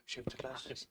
Shift the class.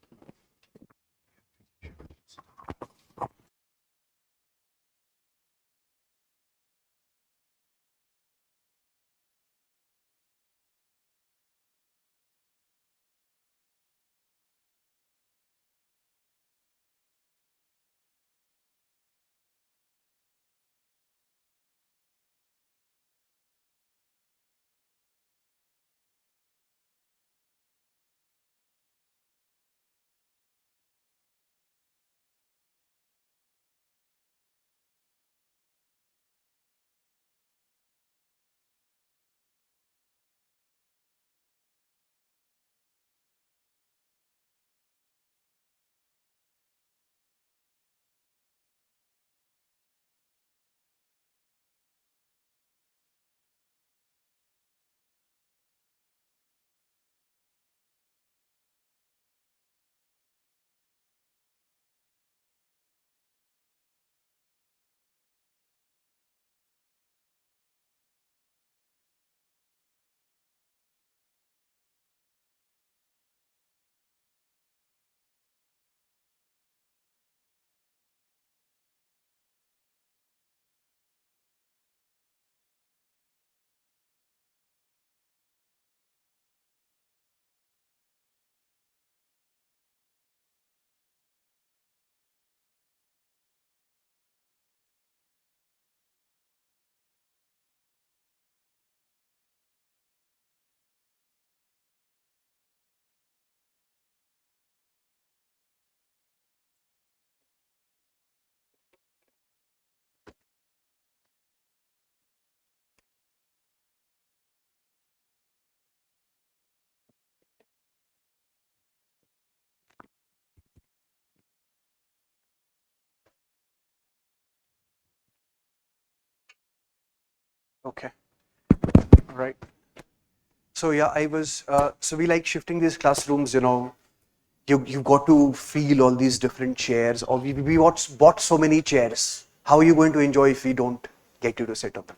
Okay. All right. So yeah, I was. So we like shifting these classrooms. You got to feel all these different chairs, or we bought so many chairs. How are you going to enjoy if we don't get you to sit on them?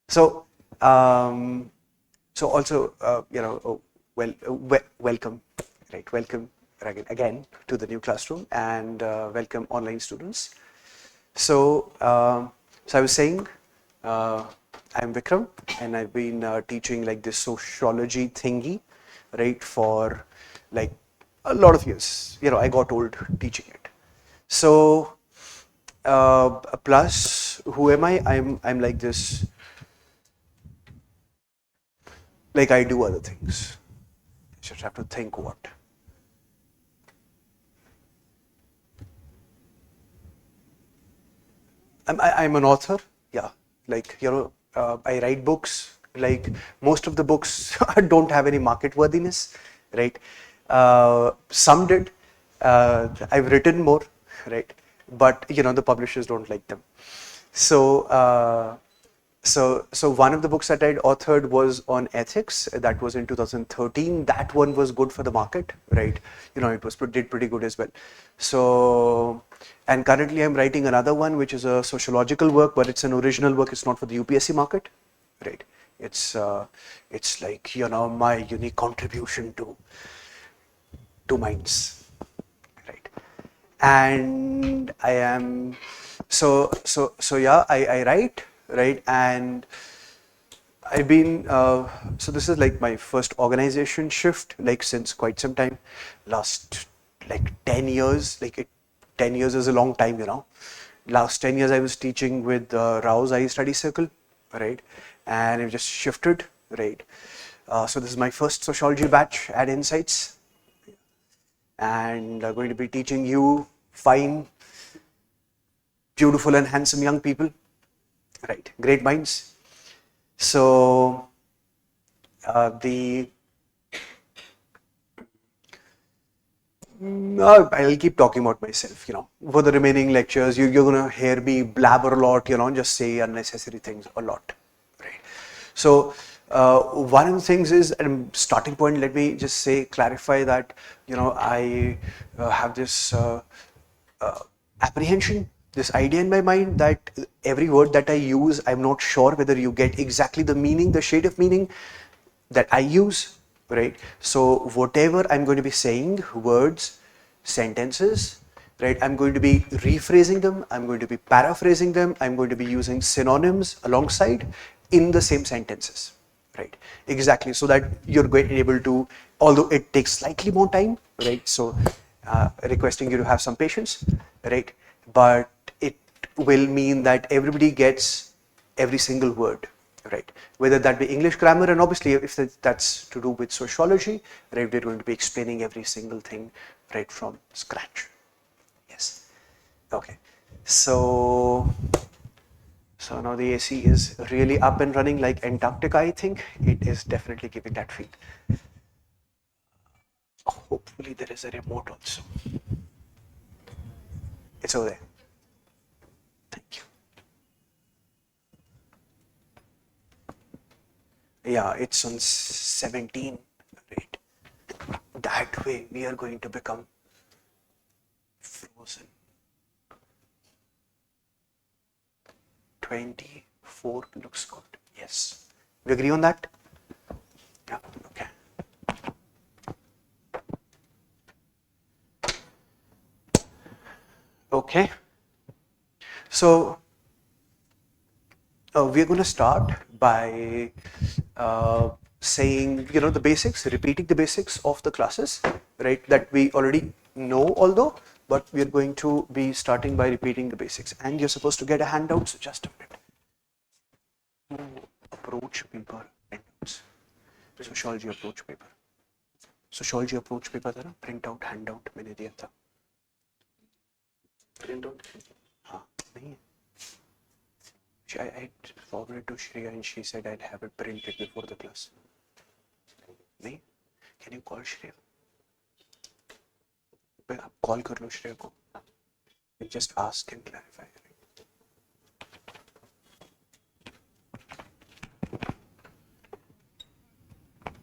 So, so also, welcome, right? Welcome again to the new classroom, and welcome online students. So, so I was saying, I'm Vikram, and I've been teaching like this sociology thingy, right, for like a lot of years. I got old teaching it. So, plus, who am I? I'm like this. Like I do other things. You just have to think what. I'm an author. Yeah, like I write books. Like most of the books don't have any market worthiness, right? Some did. I've written more, right? But the publishers don't like them. So so one of the books that I'd authored was on ethics. That was in 2013. That one was good for the market, right? It was did pretty good as well. So, and currently I'm writing another one, which is a sociological work, but it's an original work. It's not for the UPSC market, right? It's like my unique contribution to minds, right? And I am so yeah, I write, right? And I've been so this is like my first organization shift, like since quite some time, last like 10 years. 10 years is a long time. Last 10 years I was teaching with Rao's I Study Circle, right? And I've just shifted, right? So this is my first sociology batch at Insights, and I'm going to be teaching you fine, beautiful and handsome young people, right? Great minds. So I'll keep talking about myself, for the remaining lectures. You're going to hear me blabber a lot, just say unnecessary things a lot, right? So one of the things is, starting point, let me just clarify that, I have this apprehension this idea in my mind that every word that I use, I'm not sure whether you get exactly the meaning, the shade of meaning that I use, right? So whatever I'm going to be saying, words, sentences, right? I'm going to be rephrasing them, I'm going to be paraphrasing them, I'm going to be using synonyms alongside in the same sentences, right? Exactly, so that you're going to be able to, although it takes slightly more time, right? So requesting you to have some patience, right? But it will mean that everybody gets every single word, right? Whether that be English grammar, and obviously if that's to do with sociology, right, we're going to be explaining every single thing right from scratch. Yes. Okay. So now the AC is really up and running like Antarctica, I think. It is definitely giving that feel. Hopefully there is a remote also. It's over there. Thank you. Yeah, it's on 17, right? That way we are going to become frozen. 24 looks good. Yes. We agree on that? Yeah, okay. Okay. So we're going to start by saying, the basics, repeating the basics of the classes, right, that we already know, although, but we're going to be starting by repeating the basics. And you're supposed to get a handout, so just a minute. Approach paper handouts. Sociology approach paper. Sociology approach paper था ना, print out handout मैंने दिया था. Print out? हाँ, नहीं है. I forwarded to Shreya and she said I'll have it printed before the class. नहीं? Can you call Shreya? आप call कर लो Shreya को. Just ask and clarify.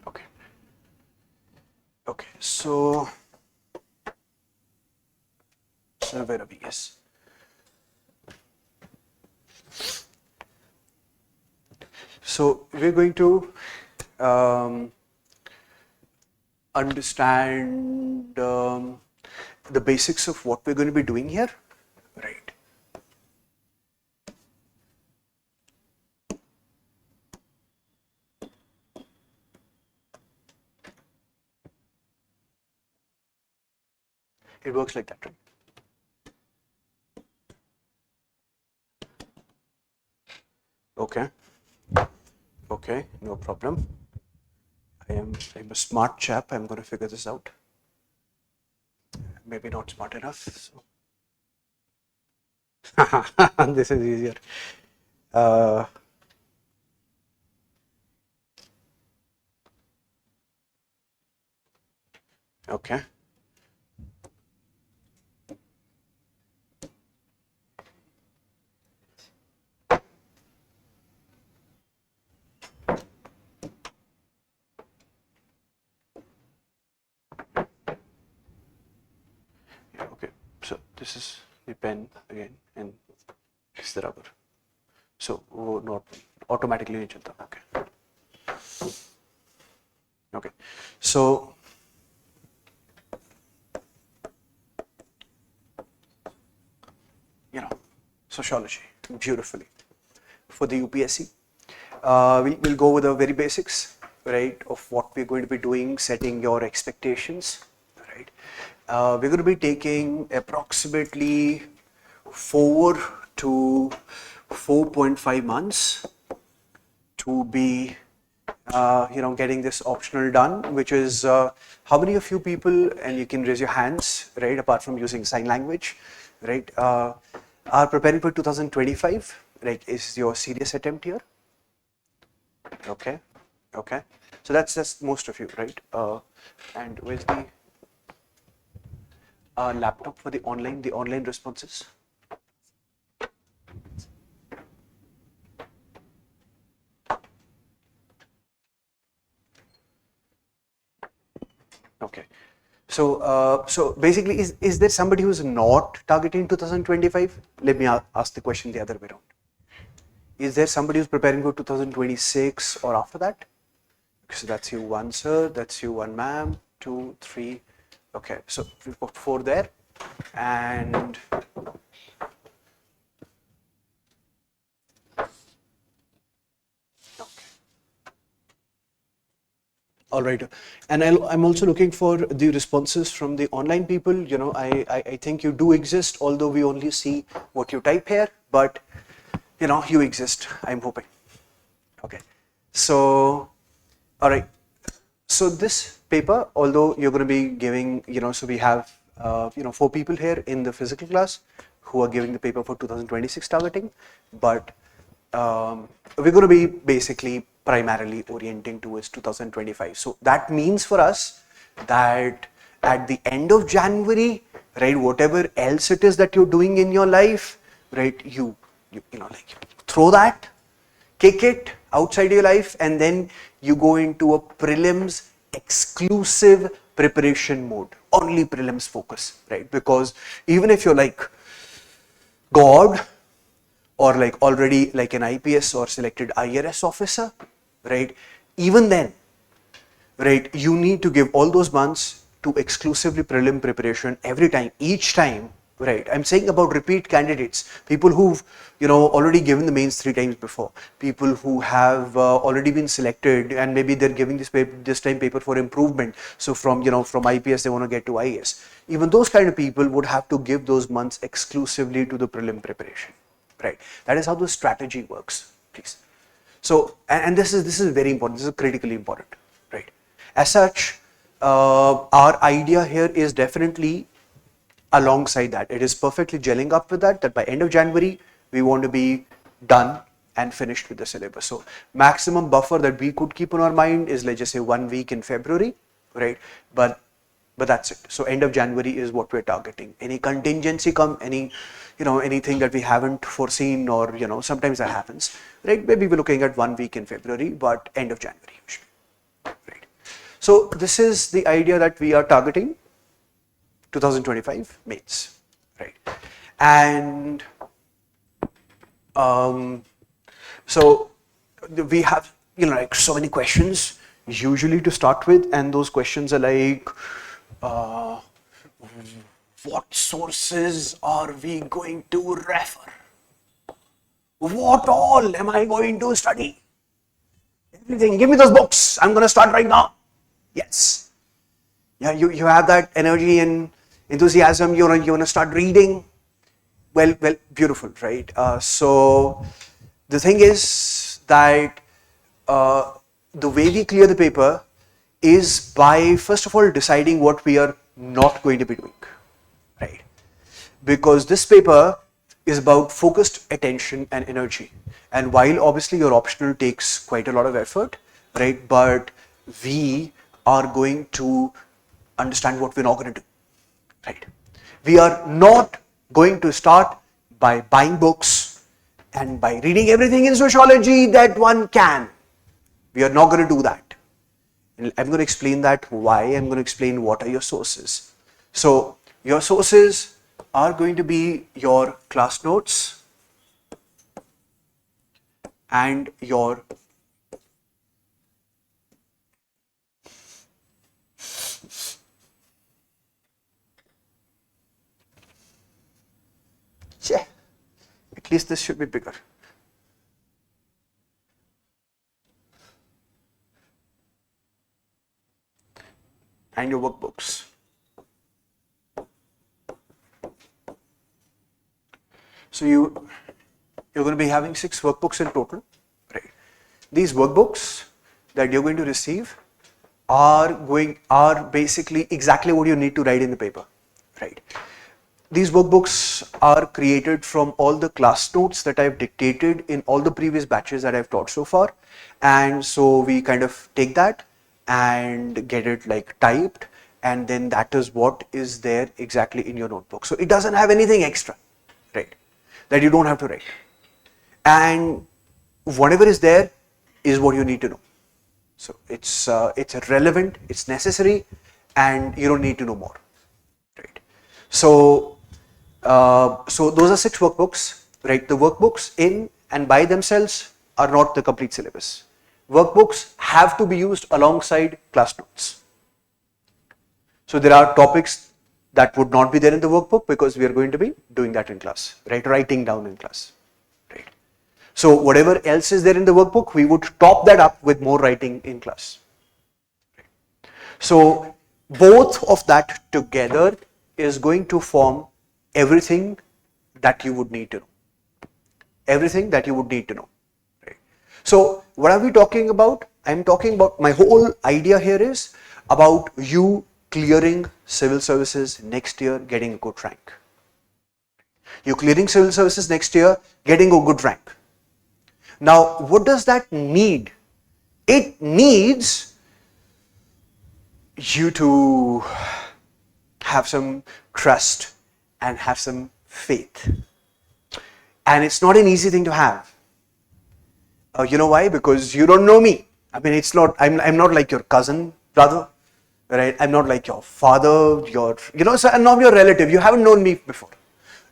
Okay. Okay. So where are we? Yes. So we're going to understand the basics of what we're going to be doing here, right? It works like that, right? Okay. Okay, no problem. I'm a smart chap. I'm going to figure this out. Maybe not smart enough. So. This is easier. Okay. Yeah, okay. So this is the pen again, and this is the rubber. So not automatically नहीं चलता. Okay. Okay. So sociology beautifully for the UPSC. We'll go with the very basics, right, of what we're going to be doing, setting your expectations, right. We're going to be taking approximately 4 to 4.5 months to be getting this optional done, which is how many of you people, and you can raise your hands, right, apart from using sign language, right, are preparing for 2025, like, is your serious attempt here? Okay, okay, so that's most of you, right? And where's the laptop for the online responses? Okay, So basically, is there somebody who's not targeting 2025? Let me ask the question the other way around. Is there somebody who's preparing for 2026 or after that? So that's you one, sir. That's you one, ma'am. 2, 3. Okay, so we put 4 there, and all right, and I'm also looking for the responses from the online people. You know, I think you do exist, although we only see what you type here, but you know, you exist, I'm hoping. Okay, so all right, so this paper, although you're going to be giving, you know, so we have 4 people here in the physical class who are giving the paper for 2026 targeting, but we're going to be basically primarily orienting towards 2025. So that means for us that at the end of January, right, whatever else it is that you're doing in your life, right, you know, like, throw that, kick it outside your life, and then you go into a prelims exclusive preparation mode, only prelims focus, right? Because even if you're like God, or like already like an IPS or selected IRS officer, right, even then, right, you need to give all those months to exclusively prelim preparation every time, each time, right? I'm saying about repeat candidates, people who've, you know, already given the mains 3 times before, people who have already been selected and maybe they're giving this time paper for improvement. So from, you know, from IPS they want to get to IAS. Even those kind of people would have to give those months exclusively to the prelim preparation, right? That is how the strategy works, please. So, and this is very important. This is critically important, right? As such, our idea here is definitely alongside that. It is perfectly gelling up with that by end of January, we want to be done and finished with the syllabus. So maximum buffer that we could keep on our mind is, let's just say, 1 week in February, right? But that's it. So end of January is what we're targeting. Any contingency anything that we haven't foreseen, or, you know, sometimes that happens, right? Maybe we're looking at 1 week in February, but end of January usually, right? So this is the idea that we are targeting 2025 mains, right? And so we have, you know, like, so many questions usually to start with, and those questions are like, what sources are we going to refer? What all am I going to study? Everything. Give me those books. I'm going to start right now. Yes. Yeah, you have that energy and enthusiasm. You want to start reading. Well, beautiful, right? So the thing is that the way we clear the paper is by, first of all, deciding what we are not going to be doing, right? Because this paper is about focused attention and energy. And while obviously your optional takes quite a lot of effort, right? But we are going to understand what we're not going to do, right? We are not going to start by buying books and by reading everything in sociology that one can. We are not going to do that. And I'm going to explain that why. I'm going to explain what are your sources. So your sources are going to be your class notes and your at least this should be bigger. And your workbooks. So you're going to be having 6 workbooks in total, right? These workbooks that you're going to receive are basically exactly what you need to write in the paper, right? These workbooks are created from all the class notes that I've dictated in all the previous batches that I've taught so far. And so we kind of take that and get it like typed, and then that is what is there exactly in your notebook. So it doesn't have anything extra, right, that you don't have to write. And whatever is there is what you need to know. So it's relevant, it's necessary, and you don't need to know more, right? So, so those are 6 workbooks, right? The workbooks in and by themselves are not the complete syllabus. Workbooks have to be used alongside class notes. So there are topics that would not be there in the workbook because we are going to be doing that in class, right? Writing down in class, right? So whatever else is there in the workbook, we would top that up with more writing in class. So both of that together is going to form everything that you would need to know. Everything that you would need to know. Right? So what are we talking about? I'm talking about, my whole idea here is about you clearing civil services next year, getting a good rank. You clearing civil services next year, getting a good rank. Now, what does that need? It needs you to have some trust and have some faith. And it's not an easy thing to have. You know why? Because you don't know me. I mean, it's not, I'm not like your cousin, brother, right? I'm not like your father, so I'm not your relative. You haven't known me before.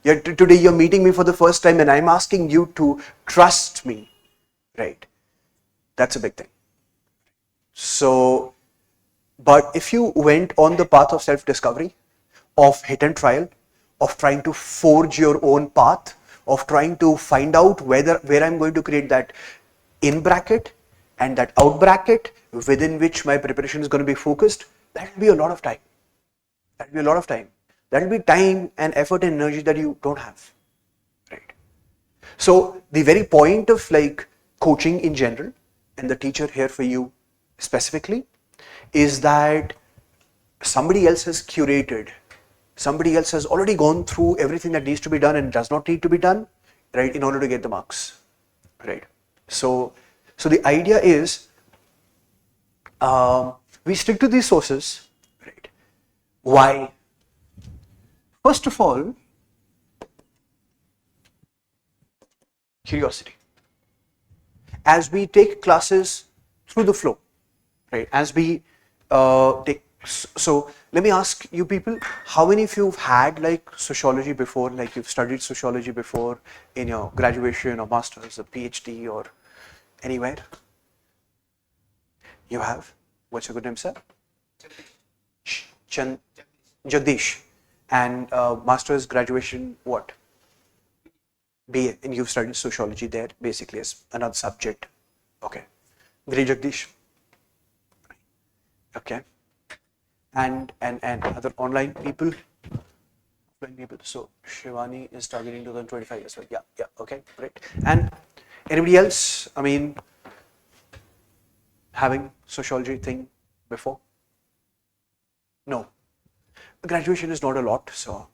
Today you're meeting me for the first time and I'm asking you to trust me, right? That's a big thing. So, but if you went on the path of self-discovery, of hit and trial, of trying to forge your own path, of trying to find out where I'm going to create that in bracket and that out bracket within which my preparation is going to be focused, that will be a lot of time. That will be a lot of time. That will be time and effort and energy that you don't have, right? So the very point of like coaching in general and the teacher here for you specifically is that somebody else has curated, somebody else has already gone through everything that needs to be done and does not need to be done, right, in order to get the marks, right? So the idea is we stick to these sources, right? Why? First of all, curiosity. As we take classes through the flow, right? As we take, so let me ask you people, how many of you have had like sociology before, like you've studied sociology before in your graduation or master's or PhD or anywhere? You have? What's your good name, sir? Jagdish. And master's graduation, what? BA, and you've studied sociology there basically as another subject. Okay. Great, Jagdish. Okay. And other online people. So Shivani is targeting 2025 as well. Yeah, okay, great. And anybody else? I mean, having sociology thing before? No. Graduation is not a lot, so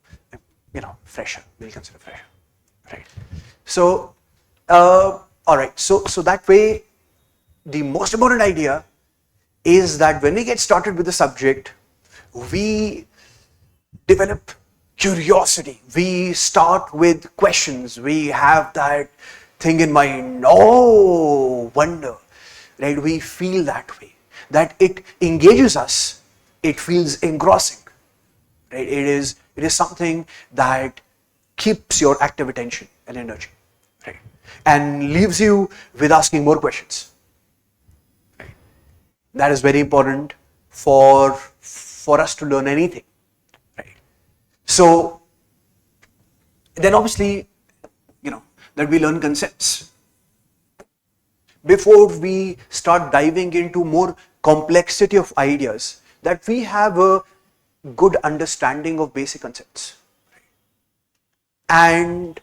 fresher. We'll consider fresher, right? So, all right. So that way, the most important idea is that when we get started with the subject, we develop curiosity. We start with questions. We have that thing in mind. Oh, wonder, right? We feel that way. That it engages us. It feels engrossing, right? It is something that keeps your active attention and energy, right? And leaves you with asking more questions. Right? That is very important for us to learn anything. Right? So then obviously, that we learn concepts. Before we start diving into more complexity of ideas, that we have a good understanding of basic concepts. And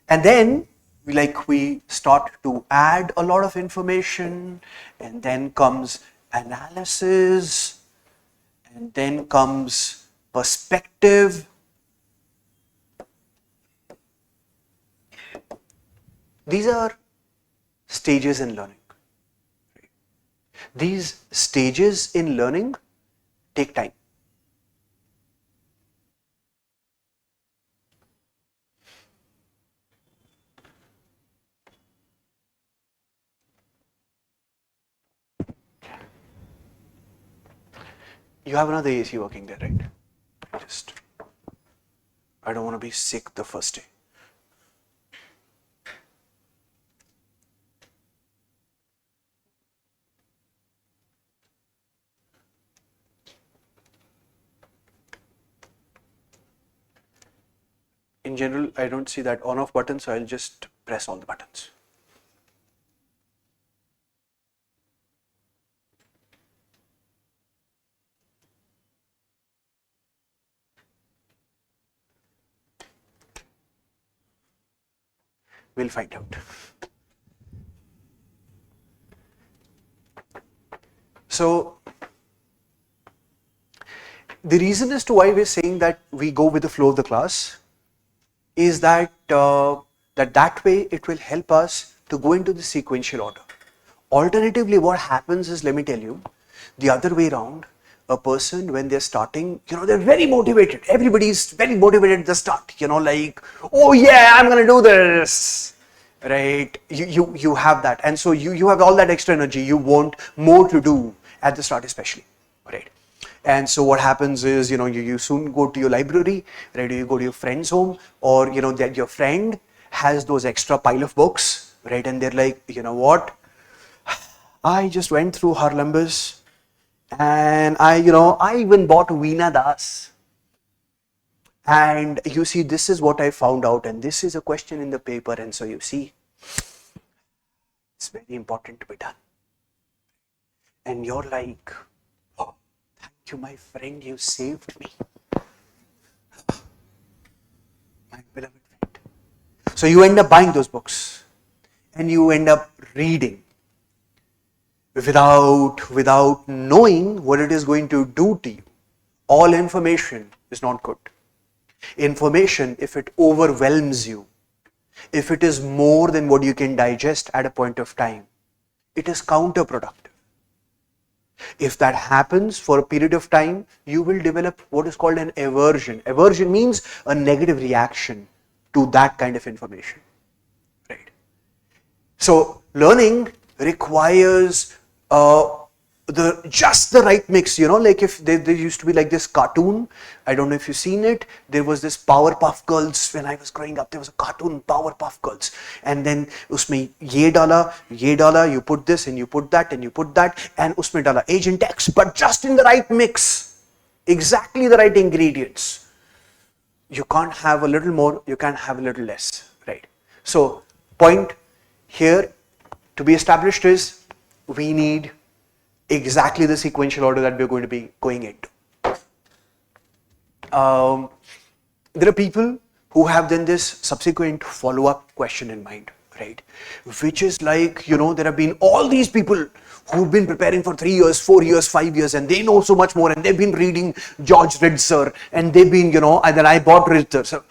then we start to add a lot of information, and then comes analysis, and then comes perspective. These are stages in learning. These stages in learning take time. You have another AC working there, right? I don't want to be sick the first day. In general, I don't see that on-off button, so I'll just press all the buttons. We'll find out. So, the reason as to why we're saying that we go with the flow of the class is that that way it will help us to go into the sequential order. Alternatively, what happens is, let me tell you, the other way around, a person when they're starting, they're very motivated. Everybody's very motivated at the start, like, oh yeah, I'm gonna do this, right? You have that, and so you have all that extra energy. You want more to do at the start, especially, right? And so what happens is, you soon go to your library, right? You go to your friend's home, or that your friend has those extra pile of books, right? And they're like, you know what? I just went through Harlambus, and I even bought Veena Das. And you see, this is what I found out, and this is a question in the paper, and so you see, it's very important to be done. And you're like, oh, thank you, my friend, you saved me. My beloved friend. So you end up buying those books, and you end up reading without knowing what it is going to do to you. All information is not good. Information, if it overwhelms you, if it is more than what you can digest at a point of time, it is counterproductive. If that happens for a period of time, you will develop what is called an aversion. Aversion means a negative reaction to that kind of information, right? So learning requires just the right mix, like if there used to be like this cartoon, I don't know if you've seen it, there was this Powerpuff Girls. When I was growing up, there was a cartoon, Powerpuff Girls, and then usme ye dala, you put this and you put that and you put that, and usme dala Agent X, but just in the right mix, exactly the right ingredients. You can't have a little more, you can't have a little less, right? So point here to be established is, we need exactly the sequential order that we're going to be going into. There are people who have then this subsequent follow-up question in mind, right? Which is like, there have been all these people who've been preparing for 3 years, 4 years, 5 years, and they know so much more, and they've been reading George Ritzer, and they've been, and then I bought Ritzer. So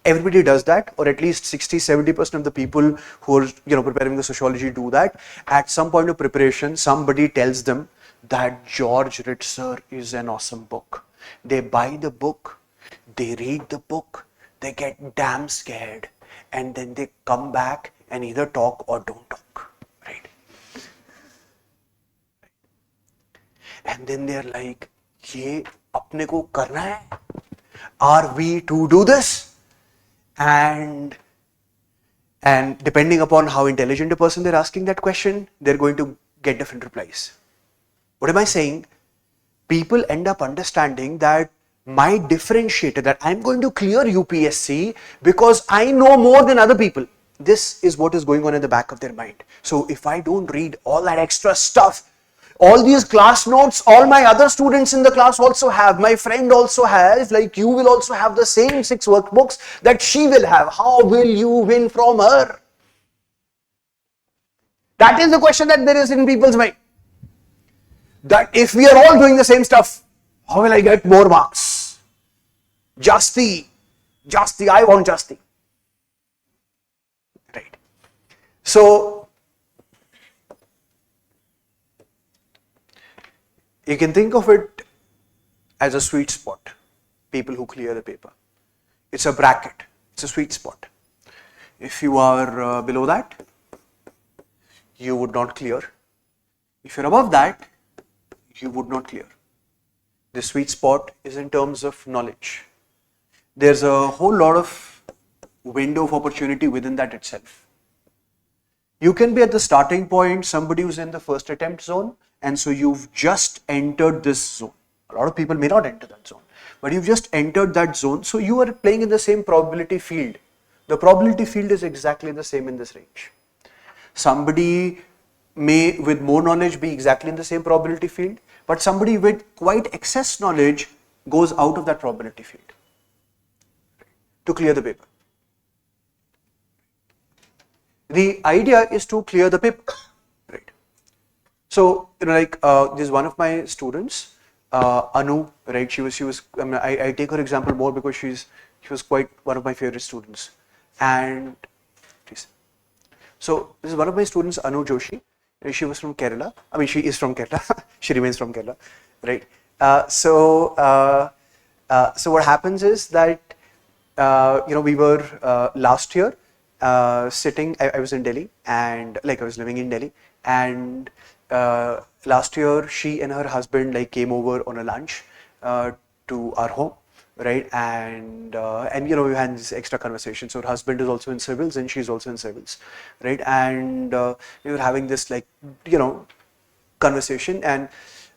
everybody does that, or at least 60-70% of the people who are preparing the sociology do that. At some point of preparation, somebody tells them that George Ritzer is an awesome book. They buy the book, they read the book, they get damn scared, and then they come back and either talk or don't talk, right? And then they're like, ye apne ko karna hai? Are we to do this? And depending upon how intelligent a person they're asking that question, they're going to get different replies. What am I saying? People end up understanding that my differentiator, that I'm going to clear UPSC because I know more than other people. This is what is going on in the back of their mind. So if I don't read all that extra stuff, all these class notes, all my other students in the class also have, my friend also has, like you will also have the same 6 workbooks that she will have. How will you win from her? That is the question that there is in people's mind. That if we are all doing the same stuff, how will I get more marks? Jasti, I want Jasti. Right. So, you can think of it as a sweet spot, people who clear the paper. It's a bracket, it's a sweet spot. If you are below that, you would not clear. If you're above that, you would not clear. The sweet spot is in terms of knowledge. There's a whole lot of window of opportunity within that itself. You can be at the starting point, somebody who's in the first attempt zone, and so you've just entered this zone. A lot of people may not enter that zone, but you've just entered that zone, so you are playing in the same probability field. The probability field is exactly the same in this range. Somebody may, with more knowledge, be exactly in the same probability field, but somebody with quite excess knowledge goes out of that probability field to clear the paper. The idea is to clear the paper, right? So, like this is one of my students, Anu, right? She was. I mean, I take her example more because she was quite one of my favorite students. And please. So this is one of my students, Anu Joshi. She was from Kerala. I mean, she is from Kerala. She remains from Kerala, right? So what happens is that we were last year sitting. I was in Delhi, and like I was living in Delhi, and last year she and her husband like came over on a lunch to our home, right? And we had this extra conversation. So her husband is also in civils and she's also in civils, right? And we were having this like conversation, and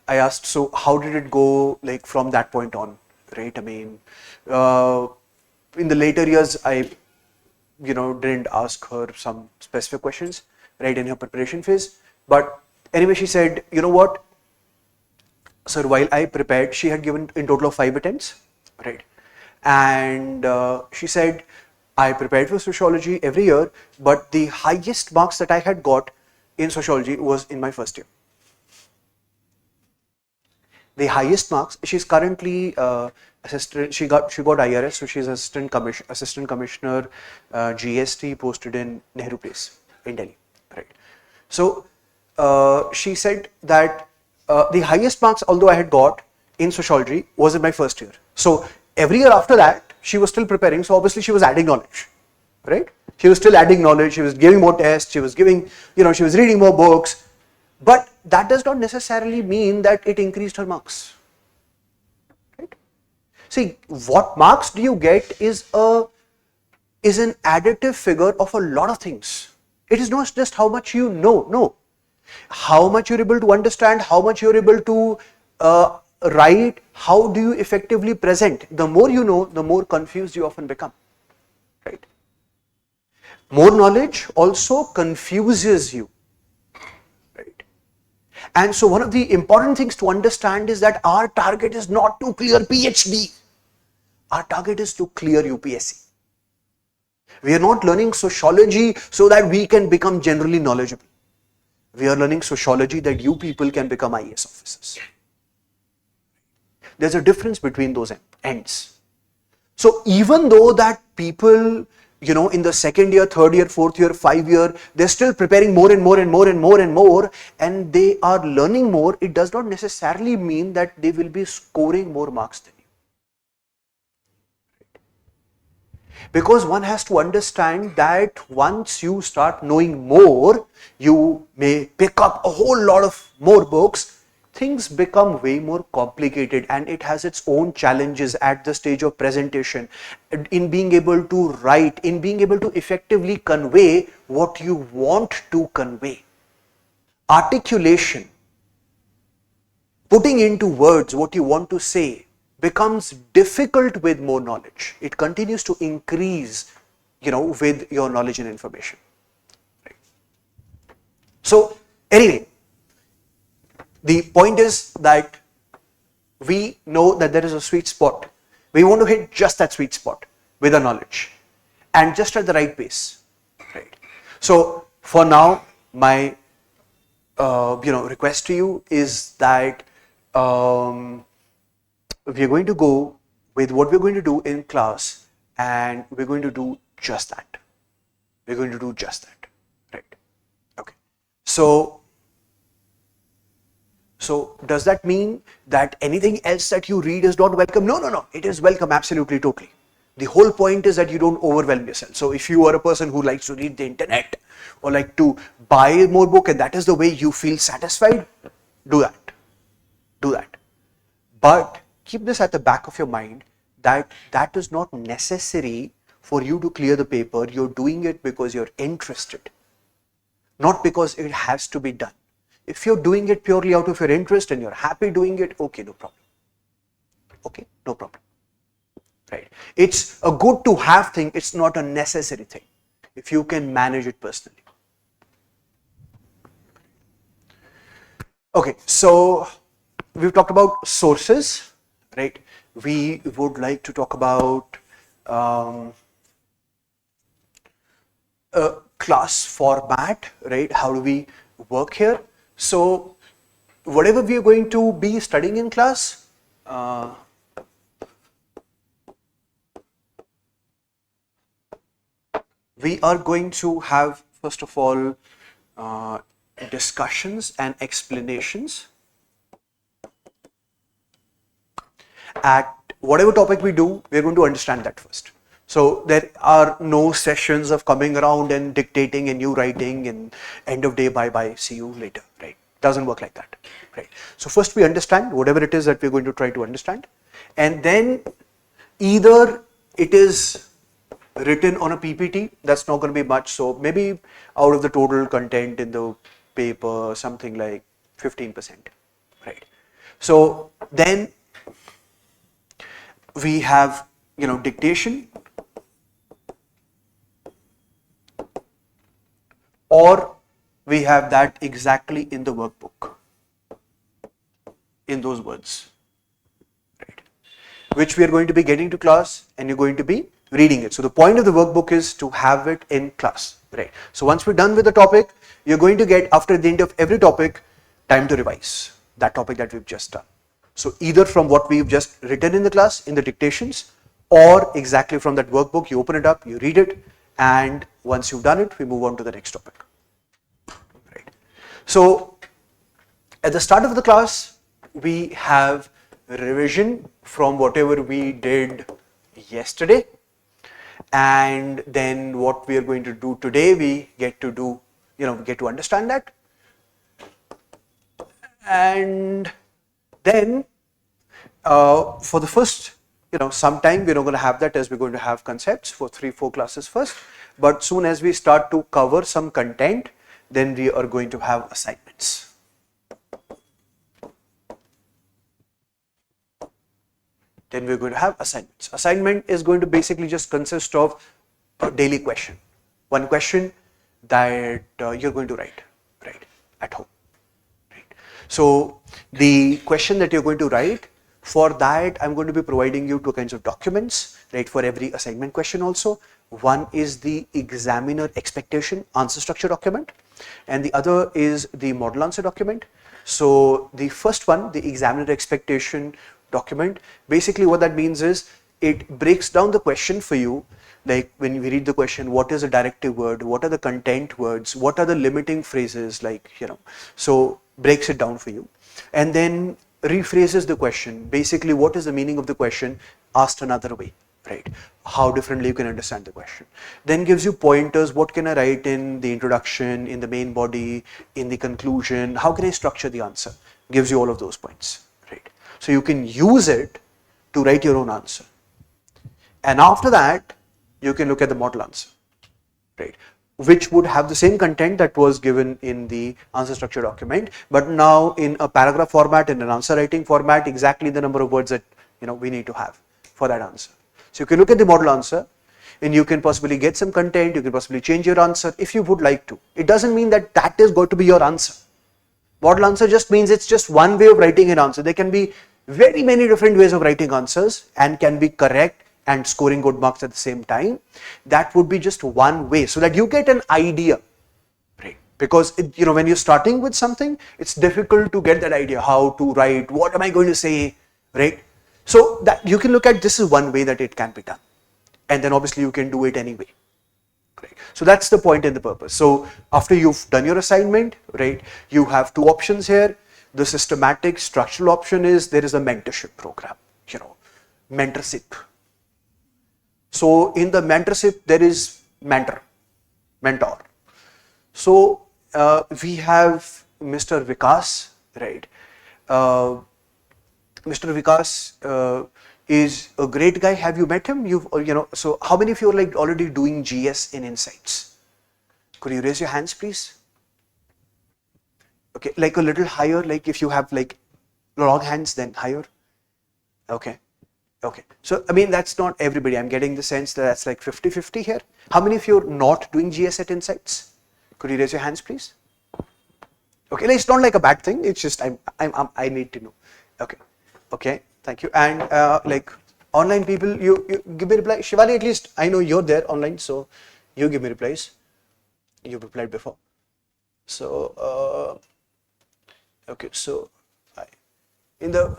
I asked, so how did it go like from that point on, right? I mean, in the later years, I didn't ask her some specific questions, right, in her preparation phase. But anyway, she said, you know what, sir, while I prepared, she had given in total of 5 attempts, right? And she said, I prepared for sociology every year, but the highest marks that I had got in sociology was in my first year. The highest marks. She's currently assistant. She got IRS, so she's assistant commissioner, GST, posted in Nehru Place in Delhi, right? So she said that the highest marks, although I had got in sociology, was in my first year. So every year after that, she was still preparing. So obviously she was adding knowledge, right? She was still adding knowledge. She was giving more tests. She was giving, she was reading more books. But that does not necessarily mean that it increased her marks, right? See, what marks do you get is an additive figure of a lot of things. It is not just how much you know, no. How much you're able to understand, how much you're able to write, how do you effectively present. The more you know, the more confused you often become, right? More knowledge also confuses you. And so one of the important things to understand is that our target is not to clear PhD. Our target is to clear UPSC. We are not learning sociology so that we can become generally knowledgeable. We are learning sociology that you people can become IAS officers. There's a difference between those ends. So even though that people, in the second year, third year, fourth year, 5 year, they're still preparing more and more and more and more and more, and they are learning more, it does not necessarily mean that they will be scoring more marks than you. Because one has to understand that once you start knowing more, you may pick up a whole lot of more books. Things become way more complicated, and it has its own challenges at the stage of presentation, in being able to write, in being able to effectively convey what you want to convey. Articulation, putting into words what you want to say, becomes difficult with more knowledge. It continues to increase, with your knowledge and information. Right? So anyway, the point is that we know that there is a sweet spot. We want to hit just that sweet spot with our knowledge, and just at the right pace, right? So for now, my request to you is that we are going to go with what we're going to do in class, and we're going to do just that. We're going to do just that, right? Okay. So does that mean that anything else that you read is not welcome? No. It is welcome, absolutely, totally. The whole point is that you don't overwhelm yourself. So if you are a person who likes to read the internet or like to buy more book, and that is the way you feel satisfied, do that. But keep this at the back of your mind, that that is not necessary for you to clear the paper. You're doing it because you're interested, not because it has to be done. If you're doing it purely out of your interest and you're happy doing it, okay, no problem. Okay, no problem. Right? It's a good to have thing, it's not a necessary thing if you can manage it personally. Okay, so we've talked about sources, right? We would like to talk about class format, right? How do we work here? So whatever we are going to be studying in class, we are going to have, first of all, discussions and explanations. At whatever topic we do, we're going to understand that first. So there are no sessions of coming around and dictating and you writing and end of day, bye, see you later, right? Doesn't work like that, right? So first we understand whatever it is that we're going to try to understand, and then either it is written on a PPT, that's not going to be much, so maybe out of the total content in the paper, something like 15%, right? So then we have, dictation, or we have that exactly in the workbook, in those words, right? Which we are going to be getting to class and you're going to be reading it. So the point of the workbook is to have it in class, right? So once we're done with the topic, you're going to get, after the end of every topic, time to revise that topic that we've just done. So either from what we've just written in the class, in the dictations, or exactly from that workbook, you open it up, you read it, and once you've done it, we move on to the next topic. Right. So at the start of the class, we have revision from whatever we did yesterday, and then what we are going to do today, we get to do, get to understand that. And then for the first, some time we're not going to have that, as we're going to have concepts for 3-4 classes first, but soon as we start to cover some content, then we are going to have assignments. Then we're going to have assignments. Assignment is going to basically just consist of a daily question, one question that you're going to write at home. So the question that you're going to write, for that I'm going to be providing you 2 kinds of documents, right, for every assignment question also. One is the examiner expectation answer structure document, and the other is the model answer document. So the first one, the examiner expectation document, basically what that means is it breaks down the question for you. Like when we read the question, what is a directive word, what are the content words, what are the limiting phrases, like, so breaks it down for you, and then rephrases the question. Basically, what is the meaning of the question asked another way, right? How differently you can understand the question. Then gives you pointers, what can I write in the introduction, in the main body, in the conclusion, how can I structure the answer? Gives you all of those points, right? So you can use it to write your own answer. And after that, you can look at the model answer, right? Which would have the same content that was given in the answer structure document, but now in a paragraph format, in an answer writing format, exactly the number of words that we need to have for that answer. So you can look at the model answer, and you can possibly get some content, you can possibly change your answer if you would like to. It doesn't mean that that is going to be your answer. Model answer just means it's just one way of writing an answer. There can be very many different ways of writing answers and can be correct and scoring good marks at the same time. That would be just one way, so that you get an idea, right? Because when you're starting with something, it's difficult to get that idea, how to write, what am I going to say, right? So that you can look at, this is one way that it can be done, and then obviously you can do it anyway. Right. So that's the point and the purpose. So after you've done your assignment, right, you have 2 options here. The systematic structural option is there is a mentorship program, mentorship. So in the mentorship, there is mentor. So we have Mr. Vikas, right? Mr. Vikas is a great guy. Have you met him? So how many of you are like already doing GS in Insights? Could you raise your hands, please? Okay, like a little higher, like if you have like long hands, then higher. Okay. Okay. So, I mean, that's not everybody. I'm getting the sense that that's like 50-50 here. How many of you are not doing GS at Insights? Could you raise your hands, please? Okay, it's not like a bad thing. It's just I need to know. Okay. Okay. Thank you. And like online people, you give me reply. Shivani, at least I know you're there online, so you give me replies. You've replied before. So, okay. So, in the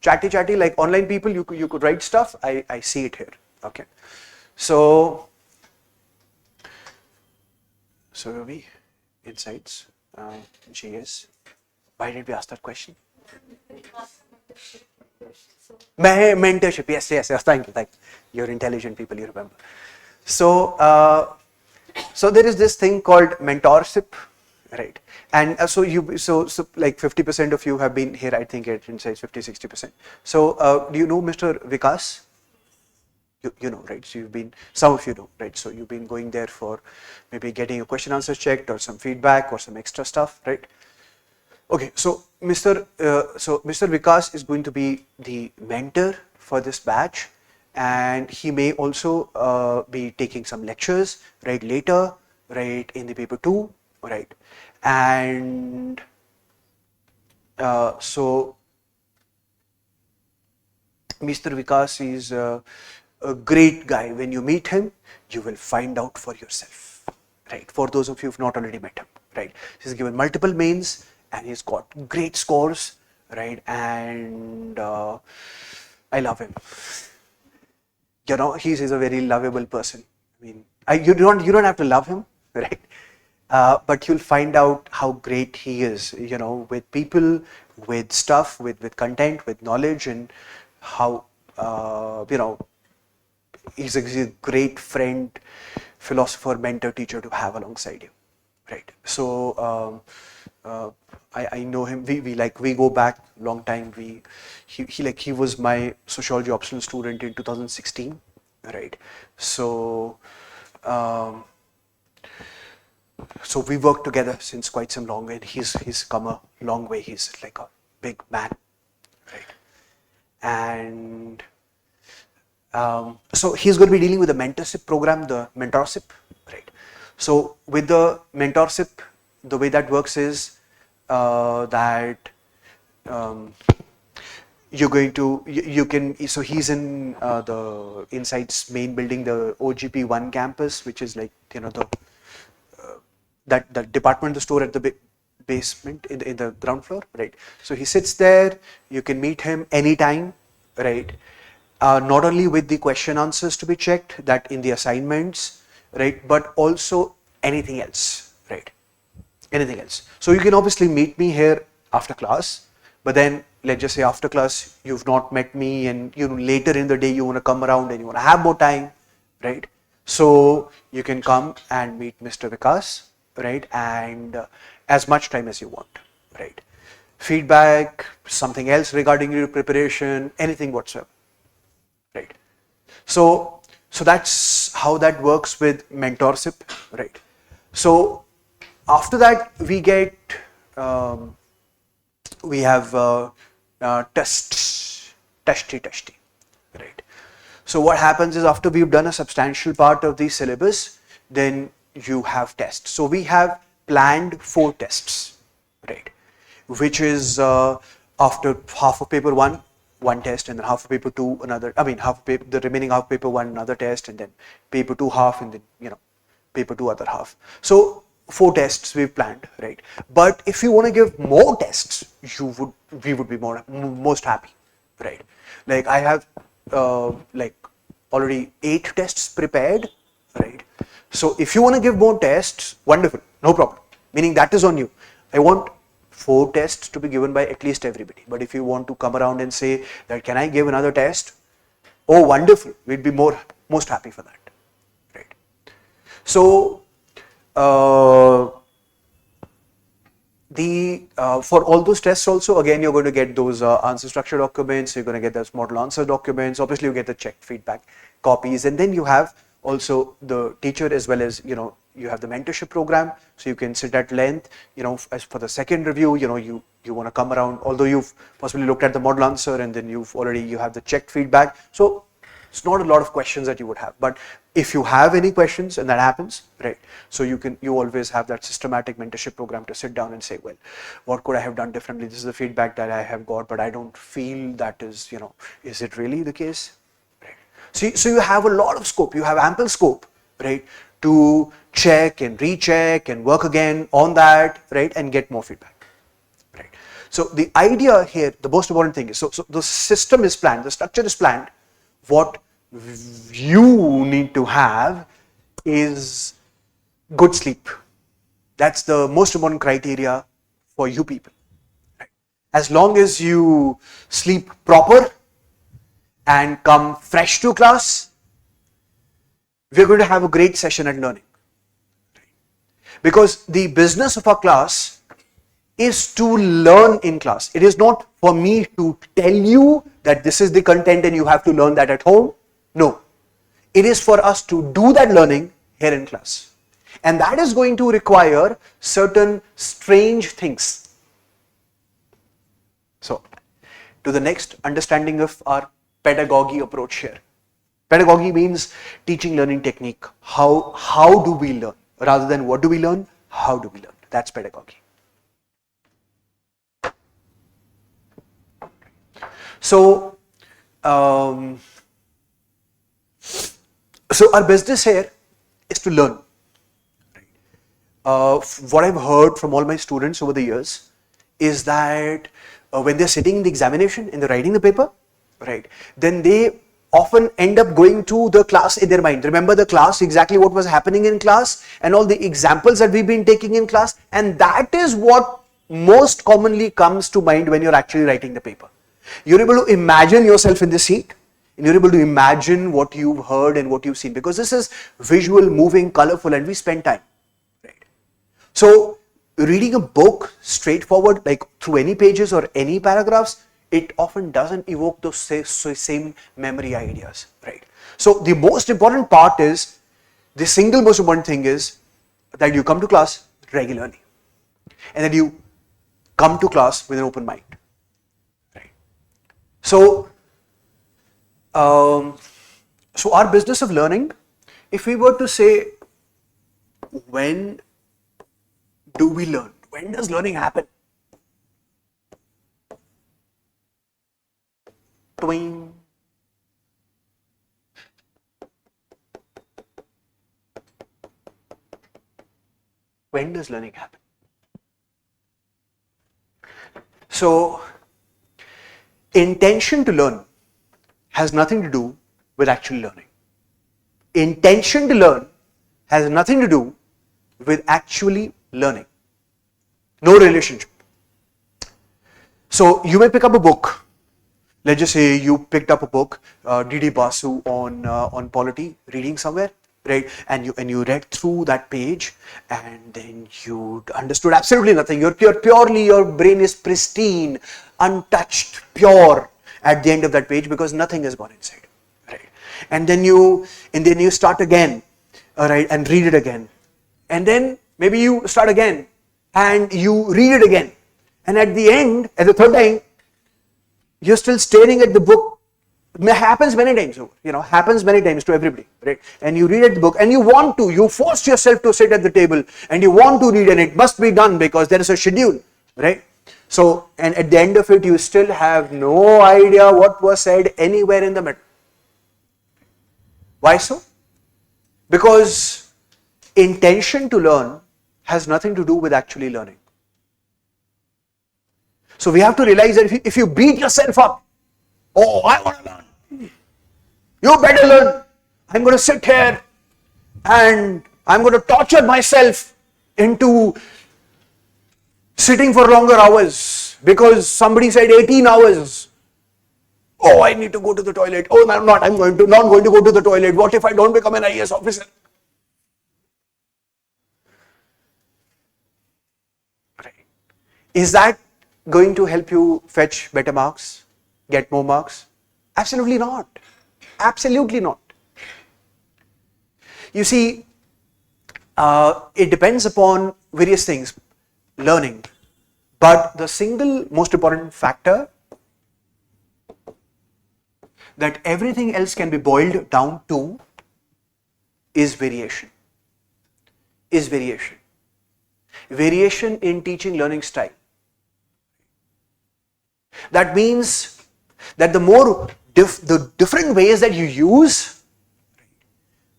chatty like online people, you could write stuff. I see it here. Okay. So we Insights, GS. Why did we ask that question? Mentorship. Yes. Thank you. You're intelligent people. You remember. So so there is this thing called mentorship, right? And so like 50% of you have been here. I think at Insights 50-60%. So do you know Mr. Vikas? You know, right? So some of you know, right? So you've been going there for maybe getting your question answers checked or some feedback or some extra stuff, right? Okay, so Mr. Vikas is going to be the mentor for this batch, and he may also be taking some lectures, right, later, right, in the paper 2, right? And so Mr. Vikas is a great guy. When you meet him, you will find out for yourself, right? For those of you who've not already met him, right? He's given multiple mains and he's got great scores, right? And I love him. You know, he's a very lovable person. I mean, you don't have to love him, right? But you'll find out how great he is, you know, with people, with stuff, with content, with knowledge, and how, you know, he's a great friend, philosopher, mentor, teacher to have alongside you, right? So I know him. We go back long time. He was my sociology optional student in 2016, right? So so we worked together since quite some long, and he's come a long way. He's like a big man, right? And so he's going to be dealing with the mentorship program, the mentorship, right? So with the mentorship, the way that works is that you're going to so he's in the Insights main building, the OGP1 campus, which is like, you know, the that department store at the basement in the ground floor, right? So he sits there. You can meet him anytime, right? Not only with the question answers to be checked, that in the assignments, right, but also anything else, right? Anything else. So you can obviously meet me here after class, but then let's just say after class you've not met me, and you know, later in the day you want to come around and you want to have more time, right? So you can come and meet Mr. Vikas, right? And as much time as you want, right? Feedback, something else regarding your preparation, anything whatsoever, right? So that's how that works with mentorship, right? So after that we get we have tests, testy, right? So what happens is, after we've done a substantial part of the syllabus, then you have tests. So we have planned 4 tests, right? Which is after half of paper 1, one test, and then half of paper 2, another. I mean, the remaining half of paper 1, another test, and then paper 2 half, and then, you know, paper 2 other half. So 4 tests we've planned, right? But if you want to give more tests, we would be most happy, right? Like I have like already 8 tests prepared, right? So if you want to give more tests, wonderful, no problem. Meaning that is on you. I want 4 tests to be given by at least everybody. But if you want to come around and say that, can I give another test? Oh, wonderful. We'd be most happy for that, right? So the for all those tests also, again, you're going to get those answer structure documents, you're going to get those model answer documents, obviously you get the checked feedback copies, and then you have also the teacher as well as, you have the mentorship program, so you can sit at length, as for the second review, you want to come around, although you've possibly looked at the model answer and then you have the checked feedback, so it's not a lot of questions that you would have, but if you have any questions, and that happens, right? So you always have that systematic mentorship program to sit down and say, well, what could I have done differently? This is the feedback that I have got, but I don't feel that is, is it really the case? Right? So you have a lot of scope, you have ample scope, right, to check and recheck and work again on that, right, and get more feedback, right? So the idea here, the most important thing is, so the system is planned, the structure is planned. What you need to have is good sleep. That's the most important criteria for you people. Right? As long as you sleep proper and come fresh to class, we're going to have a great session at learning. Because the business of our class is to learn in class. It is not for me to tell you that this is the content and you have to learn that at home. No. It is for us to do that learning here in class. And that is going to require certain strange things. So, to the next understanding of our pedagogy approach here. Pedagogy means teaching learning technique. How do we learn? Rather than what do we learn, how do we learn? That's pedagogy. So our business here is to learn. What I've heard from all my students over the years is that when they're sitting in the examination and they're writing the paper, right, then they often end up going to the class in their mind. Remember the class, exactly what was happening in class and all the examples that we've been taking in class, and that is what most commonly comes to mind when you're actually writing the paper. You're able to imagine yourself in the seat and you're able to imagine what you've heard and what you've seen, because this is visual, moving, colorful, and we spend time. Right? So reading a book straightforward, like through any pages or any paragraphs, it often doesn't evoke those same memory ideas, right? So the most important part is, the single most important thing is that you come to class regularly and that you come to class with an open mind, right? So, so our business of learning, if we were to say, when do we learn? When does learning happen? Twing. When does learning happen? So, intention to learn has nothing to do with actually learning. Intention to learn has nothing to do with actually learning. No relationship. So, you may pick up a book. Let's just say you picked up a book, D.D. Basu on polity, reading somewhere, right? And you read through that page, and then you understood absolutely nothing. Purely your brain is pristine, untouched, pure at the end of that page, because nothing has gone inside, right? And then you start again, right, and read it again, and then maybe you start again and you read it again, and at the end, at the third time, you're still staring at the book. It happens many times, happens many times to everybody, right? And you read at the book and you force yourself to sit at the table and you want to read, and it must be done because there is a schedule, right? So, and at the end of it, you still have no idea what was said anywhere in the middle. Why so? Because intention to learn has nothing to do with actually learning. So we have to realize that if you beat yourself up, oh, I want to learn. You better learn. I'm going to sit here and I'm going to torture myself into sitting for longer hours because somebody said 18 hours. Oh, I need to go to the toilet. Oh, I'm not going to go to the toilet. What if I don't become an IAS officer? Is that going to help you fetch better marks, get more marks? Absolutely not. Absolutely not. You see, it depends upon various things, learning. But the single most important factor that everything else can be boiled down to is variation. Is variation. Variation in teaching learning style. That means that the more the different ways that you use,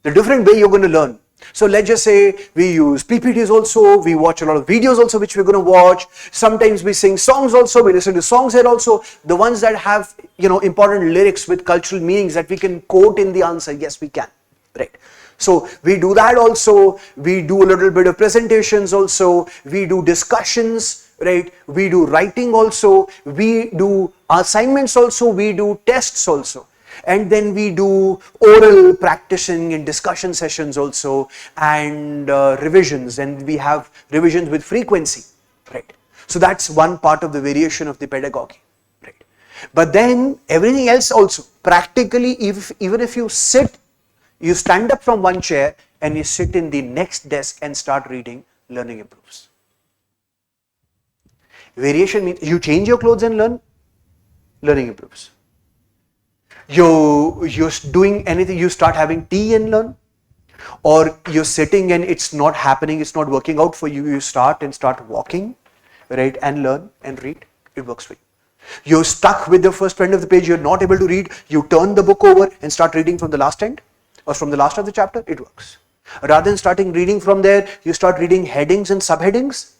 the different way you're going to learn. So let's just say we use PPTs also, we watch a lot of videos also which we're going to watch. Sometimes we sing songs also, we listen to songs here also. The ones that have, important lyrics with cultural meanings that we can quote in the answer, yes we can, right? So we do that also, we do a little bit of presentations also, we do discussions, right? We do writing also, we do assignments also, we do tests also. And then we do oral practicing and discussion sessions also, and revisions, and we have revisions with frequency, right? So that's one part of the variation of the pedagogy, right? But then everything else also, practically, even if you stand up from one chair and you sit in the next desk and start reading, learning improves. Variation means you change your clothes and learn, learning improves. You're doing anything, you start having tea and learn, or you're sitting and it's not happening, it's not working out for you, you start walking, right, and learn and read, it works for you. You're stuck with the first end of the page, you're not able to read, you turn the book over and start reading from the last end or from the last of the chapter, it works. Rather than starting reading from there, you start reading headings and subheadings,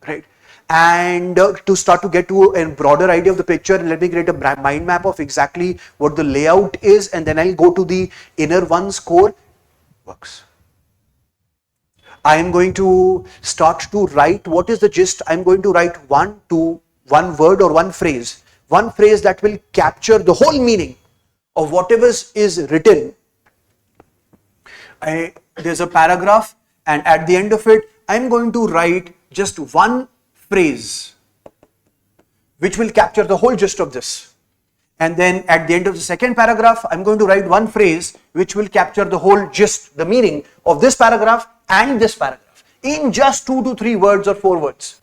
right? And to start to get to a broader idea of the picture, let me create a mind map of exactly what the layout is, and then I'll go to the inner one's core. Works. I am going to start to write what is the gist. I'm going to write one word or one phrase that will capture the whole meaning of whatever is written. There's a paragraph, and at the end of it, I'm going to write just one phrase which will capture the whole gist of this. And then at the end of the second paragraph, I'm going to write one phrase which will capture the whole gist, the meaning of this paragraph and this paragraph in just 2 to 3 words or 4 words.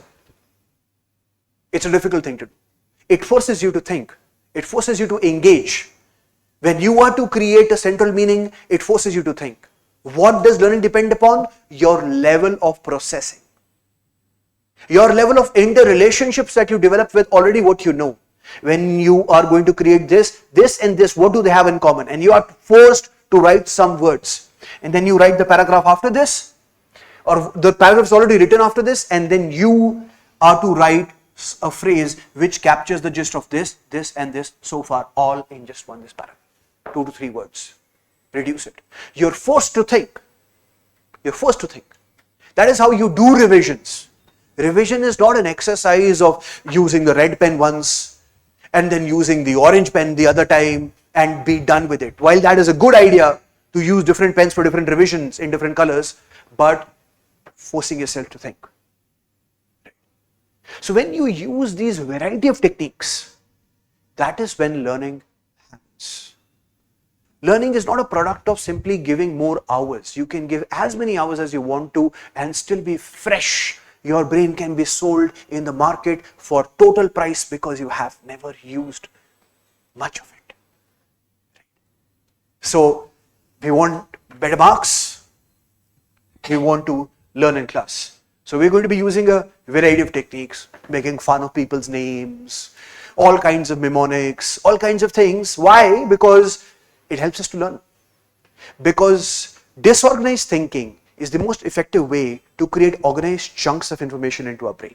It's a difficult thing to do. It forces you to think. It forces you to engage. When you are to create a central meaning, it forces you to think. What does learning depend upon? Your level of processing. Your level of interrelationships that you develop with already what you know. When you are going to create this and this, what do they have in common? And you are forced to write some words. And then you write the paragraph after this, or the paragraph is already written after this, and then you are to write a phrase which captures the gist of this and this so far, all in just this paragraph. 2 to 3 words. Reduce it. You're forced to think. You're forced to think. That is how you do revisions. Revision is not an exercise of using the red pen once and then using the orange pen the other time and be done with it. While that is a good idea to use different pens for different revisions in different colors, but forcing yourself to think. So when you use these variety of techniques, that is when learning happens. Learning is not a product of simply giving more hours. You can give as many hours as you want to and still be fresh. Your brain can be sold in the market for total price because you have never used much of it. So we want better marks. We want to learn in class. So we're going to be using a variety of techniques, making fun of people's names, all kinds of mnemonics, all kinds of things. Why? Because it helps us to learn. Because disorganized thinking is the most effective way to create organized chunks of information into our brain.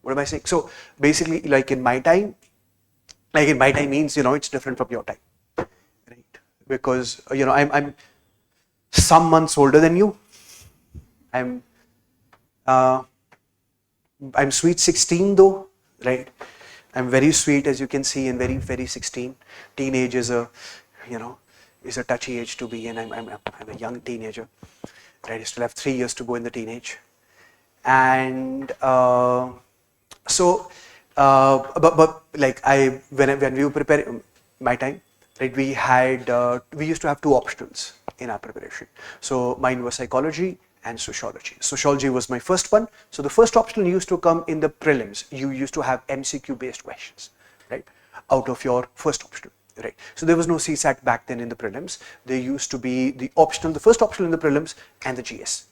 What am I saying? So basically, like in my time means, it's different from your time, right? Because, I'm some months older than you. I'm sweet 16 though, right? I'm very sweet, as you can see, and very, very 16. Teenage is a touchy age to be in. I'm a young teenager, right? I still have 3 years to go in the teenage. And but like when we were preparing my time, right, we used to have two optionals in our preparation. So mine was psychology and sociology. Sociology was my first one. So the first optional used to come in the prelims. You used to have MCQ based questions, right, out of your first optional, right? So there was no CSAT back then in the prelims. There used to be the first optional in the prelims and the GS.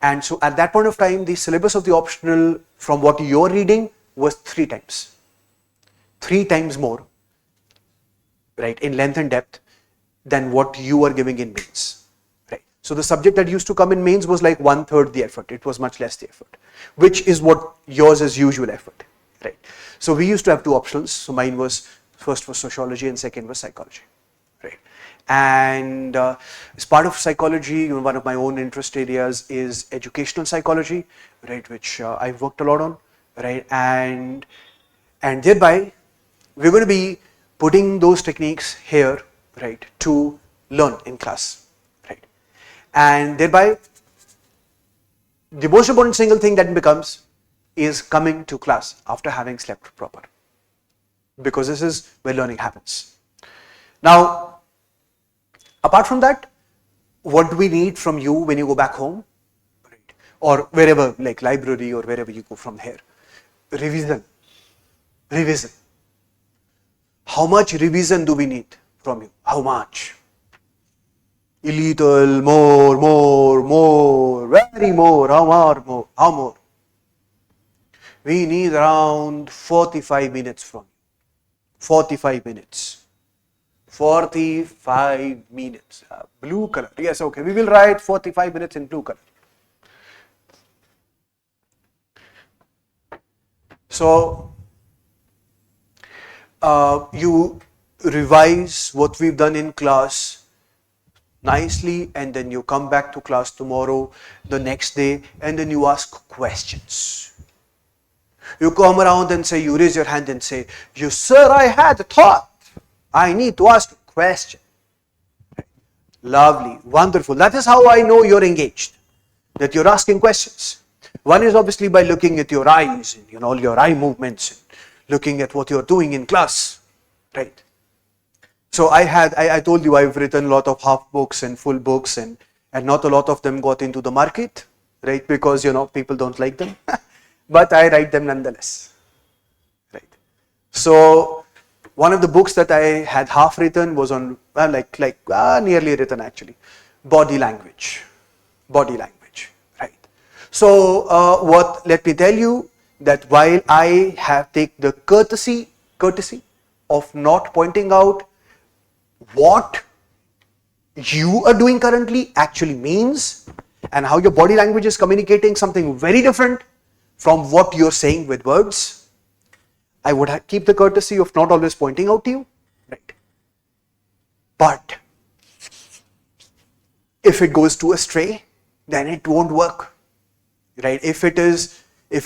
And so at that point of time, the syllabus of the optional from what you're reading was three times more, right, in length and depth than what you are giving in mains, right? So the subject that used to come in mains was like 1/3 the effort. It was much less the effort, which is what yours is usual effort, right? So we used to have two options. So mine was first was sociology and second was psychology, right? And as part of psychology, one of my own interest areas is educational psychology, right, which I've worked a lot on, right? And thereby we're going to be putting those techniques here, right, to learn in class, right? And thereby the most important single thing that becomes is coming to class after having slept proper, because this is where learning happens. Now, apart from that, what do we need from you when you go back home, right, or wherever, like library or wherever you go from here? Revision. How much revision do we need from you? How much? A little more, very more, how more? We need around 45 minutes from you. 45 minutes. 45 minutes. Blue color. Yes, okay. We will write 45 minutes in blue color. So, you revise what we've done in class nicely, and then you come back to class tomorrow, the next day, and then you ask questions. You come around and say, you raise your hand and say, you sir, I had a thought. I need to ask a question. Lovely, wonderful. That is how I know you're engaged, that you're asking questions. One is obviously by looking at your eyes, and all your eye movements, and looking at what you're doing in class, right? So I told you I've written a lot of half books and full books, and not a lot of them got into the market, right? Because people don't like them, but I write them nonetheless, right? So one of the books that I had half written was on nearly written actually, body language, right? So let me tell you that while I have taken the courtesy of not pointing out what you are doing currently actually means, and how your body language is communicating something very different from what you're saying with words, I would keep the courtesy of not always pointing out to you, right? But if it goes to astray, then it won't work, right? If it is, I'll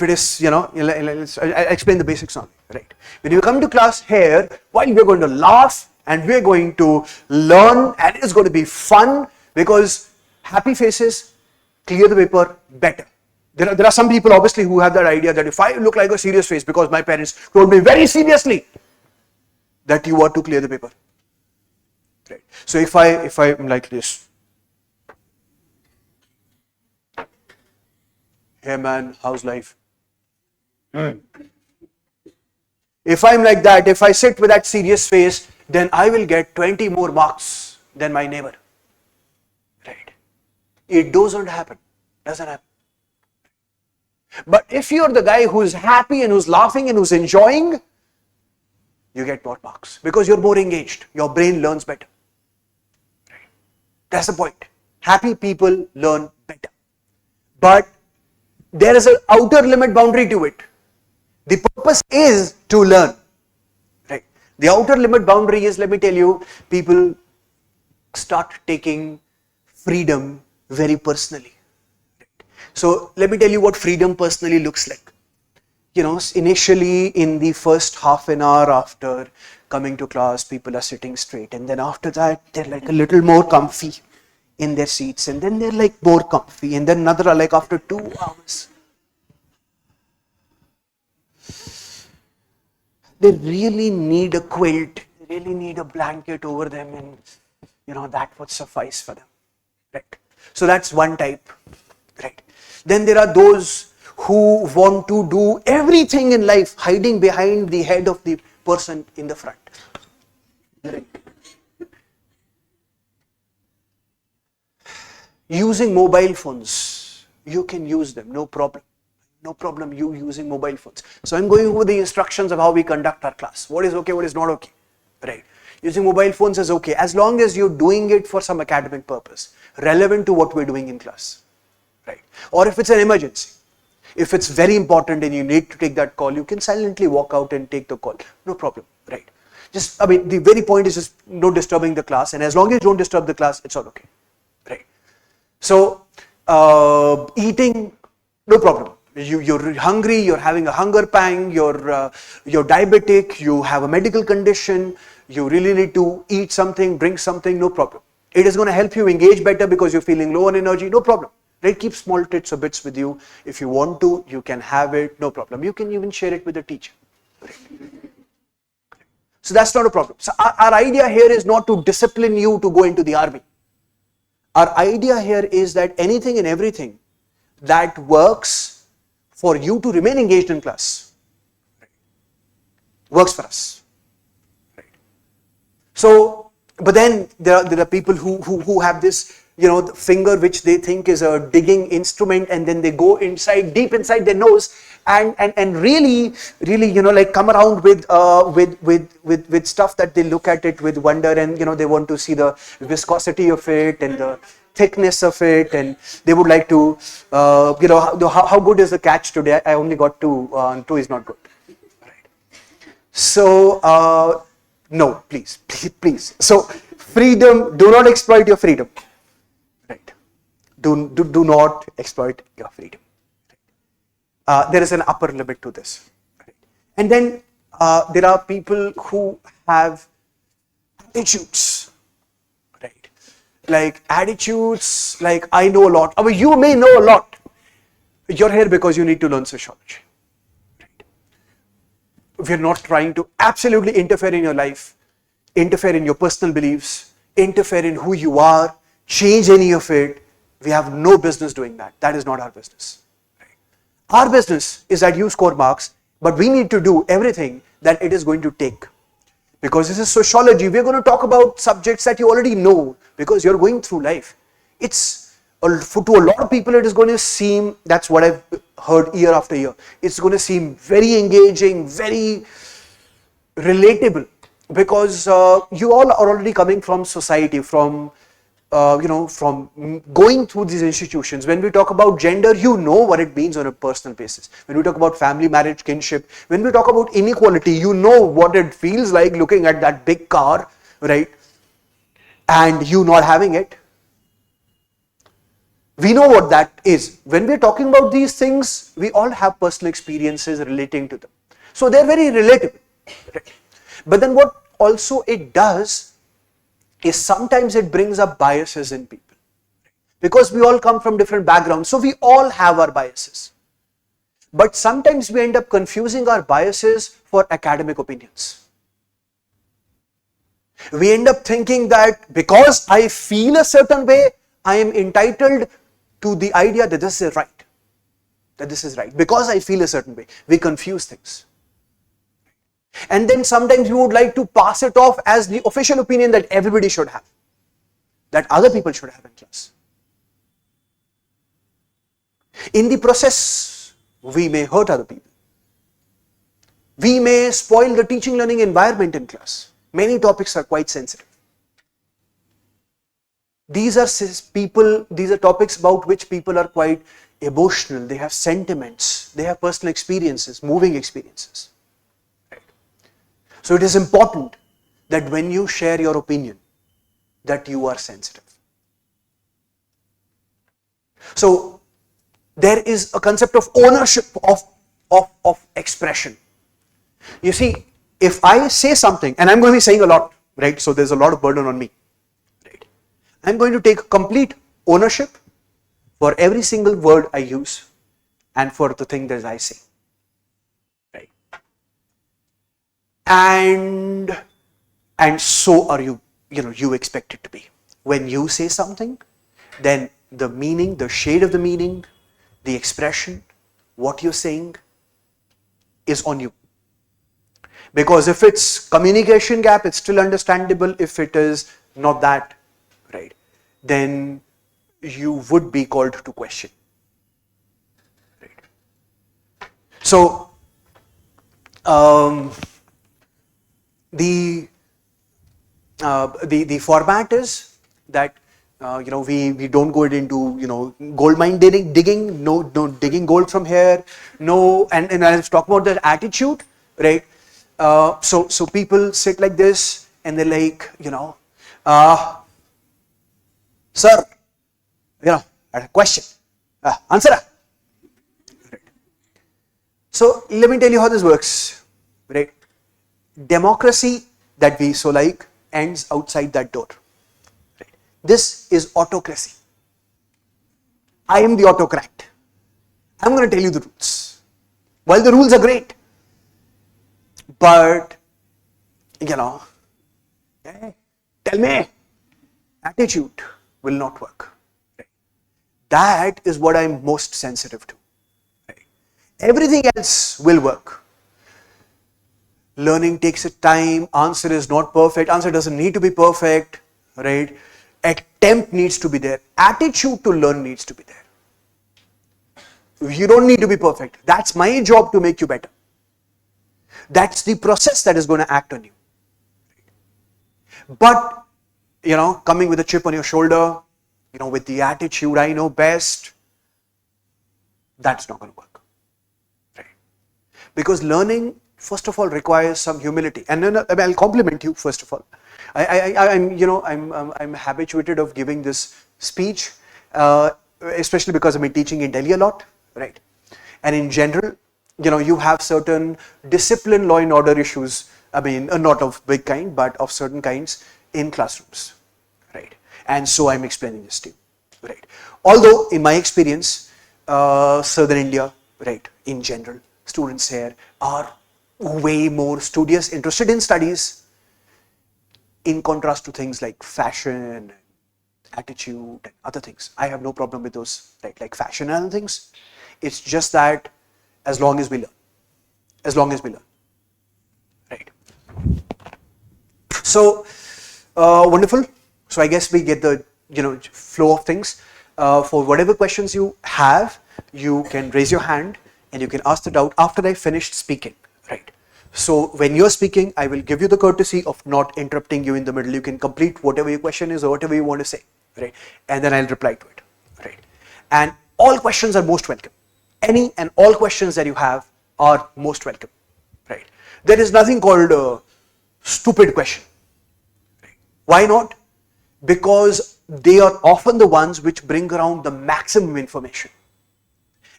explain the basics only, right? When you come to class here, while we're going to laugh and we're going to learn, and it's going to be fun, because happy faces clear the paper better. There are some people obviously who have that idea that if I look like a serious face because my parents told me very seriously that you are to clear the paper, right? So if I'm like this, hey man, how's life? If I'm like that, if I sit with that serious face, then I will get 20 more marks than my neighbor, right? It doesn't happen. But if you're the guy who's happy and who's laughing and who's enjoying, you get more marks because you're more engaged. Your brain learns better. Right? That's the point. Happy people learn better. But there is an outer limit boundary to it. The purpose is to learn. Right? The outer limit boundary is, let me tell you, people start taking freedom very personally. So let me tell you what freedom personally looks like. Initially in the first half an hour after coming to class, people are sitting straight, and then after that they're like a little more comfy in their seats, and then they're like more comfy, and then another like after 2 hours, they really need a quilt, they really need a blanket over them, and that would suffice for them, right? So that's one type, right? Then there are those who want to do everything in life hiding behind the head of the person in the front, right? Using mobile phones, you can use them, no problem. No problem, you using mobile phones. So I'm going over the instructions of how we conduct our class. What is okay, what is not okay, right? Using mobile phones is okay, as long as you're doing it for some academic purpose, relevant to what we're doing in class, right? Or if it's an emergency, if it's very important and you need to take that call, you can silently walk out and take the call, no problem, right? The very point is just no disturbing the class, and as long as you don't disturb the class, it's all okay, right? So, eating, no problem. You're hungry, you're having a hunger pang, you're diabetic, you have a medical condition, you really need to eat something, drink something, no problem. It is going to help you engage better because you're feeling low on energy, no problem. Right? Keep small tidbits or bits with you. If you want to, you can have it, no problem. You can even share it with the teacher. Right? So that's not a problem. So our idea here is not to discipline you to go into the army. Our idea here is that anything and everything that works for you to remain engaged in class, right, works for us. Right. So, but then there are people who have this, the finger which they think is a digging instrument, and then they go inside, deep inside their nose, and really, like come around with stuff that they look at it with wonder, and they want to see the viscosity of it and the thickness of it, and they would like to, how good is the catch today? I only got 2. 2 is not good. Right. So, no, please. So, freedom, do not exploit your freedom. Right. Do not exploit your freedom. Right. There is an upper limit to this. Right. And then there are people who have attitudes. Right. Like attitudes, like I know a lot. I mean, you may know a lot. You're here because you need to learn sociology. Right. We're not trying to absolutely interfere in your life, interfere in your personal beliefs, interfere in who you are, change any of it. We have no business doing that. That is not our business. Right. Our business is that you score marks, but we need to do everything that it is going to take. Because this is sociology, we're going to talk about subjects that you already know because you're going through life. To a lot of people, it is going to seem, that's what I've heard year after year, it's going to seem very engaging, very relatable, because you all are already coming from society, from going through these institutions. When we talk about gender, you know what it means on a personal basis. When we talk about family, marriage, kinship, when we talk about inequality, you know what it feels like looking at that big car, right? And you not having it. We know what that is. When we're talking about these things, we all have personal experiences relating to them. So they're very relatable. Right? But then what also it does is sometimes it brings up biases in people. Because we all come from different backgrounds, so we all have our biases. But sometimes we end up confusing our biases for academic opinions. We end up thinking that because I feel a certain way, I am entitled to the idea that this is right. That this is right. Because I feel a certain way. We confuse things. And then sometimes we would like to pass it off as the official opinion that everybody should have. That other people should have in class. In the process, we may hurt other people. We may spoil the teaching learning environment in class. Many topics are quite sensitive. These are topics about which people are quite emotional. They have sentiments. They have personal experiences, moving experiences. Right. So it is important that when you share your opinion, that you are sensitive. So there is a concept of ownership of expression. You see, if I say something, and I'm going to be saying a lot, right? So there's a lot of burden on me. Right? I'm going to take complete ownership for every single word I use and for the thing that I say. Right? and so are you, you expect it to be. When you say something, then the meaning, the shade of the meaning, the expression, what you're saying is on you. Because if it's communication gap, it's still understandable. If it is not that, right, then you would be called to question. Right. So, the format is that we don't go into gold mine digging, no digging gold from here, no, and I'll talk about the attitude, right? So people sit like this and they're like, sir, I had a question, answer. Right. So let me tell you how this works, right? Democracy that we so like ends outside that door. Right. This is autocracy. I am the autocrat. I'm going to tell you the rules. Well, the rules are great, but tell me, attitude will not work. Right. That is what I'm most sensitive to. Right. Everything else will work. Learning takes its time, answer is not perfect, answer doesn't need to be perfect, right? Attempt needs to be there, attitude to learn needs to be there. You don't need to be perfect. That's my job to make you better. That's the process that is going to act on you. But, coming with a chip on your shoulder, with the attitude, I know best, that's not going to work. Right? Because learning, first of all, requires some humility, and then I'll compliment you. First of all, I'm habituated of giving this speech, especially because I've been teaching in Delhi a lot, right? And in general, you have certain discipline, law and order issues. I mean, not of big kind, but of certain kinds in classrooms, right? And so I'm explaining this to you, right? Although in my experience, Southern India, right, in general, students here are way more studious, interested in studies, in contrast to things like fashion, attitude, and other things. I have no problem with those, right? Like fashion and other things. It's just that as long as we learn, right? So wonderful. So I guess we get the flow of things. For whatever questions you have, you can raise your hand and you can ask the doubt after I finished speaking. Right. So when you're speaking, I will give you the courtesy of not interrupting you in the middle. You can complete whatever your question is or whatever you want to say, right? And then I'll reply to it, right? And all questions are most welcome. Any and all questions that you have are most welcome, right? There is nothing called a stupid question. Right? Why not? Because they are often the ones which bring around the maximum information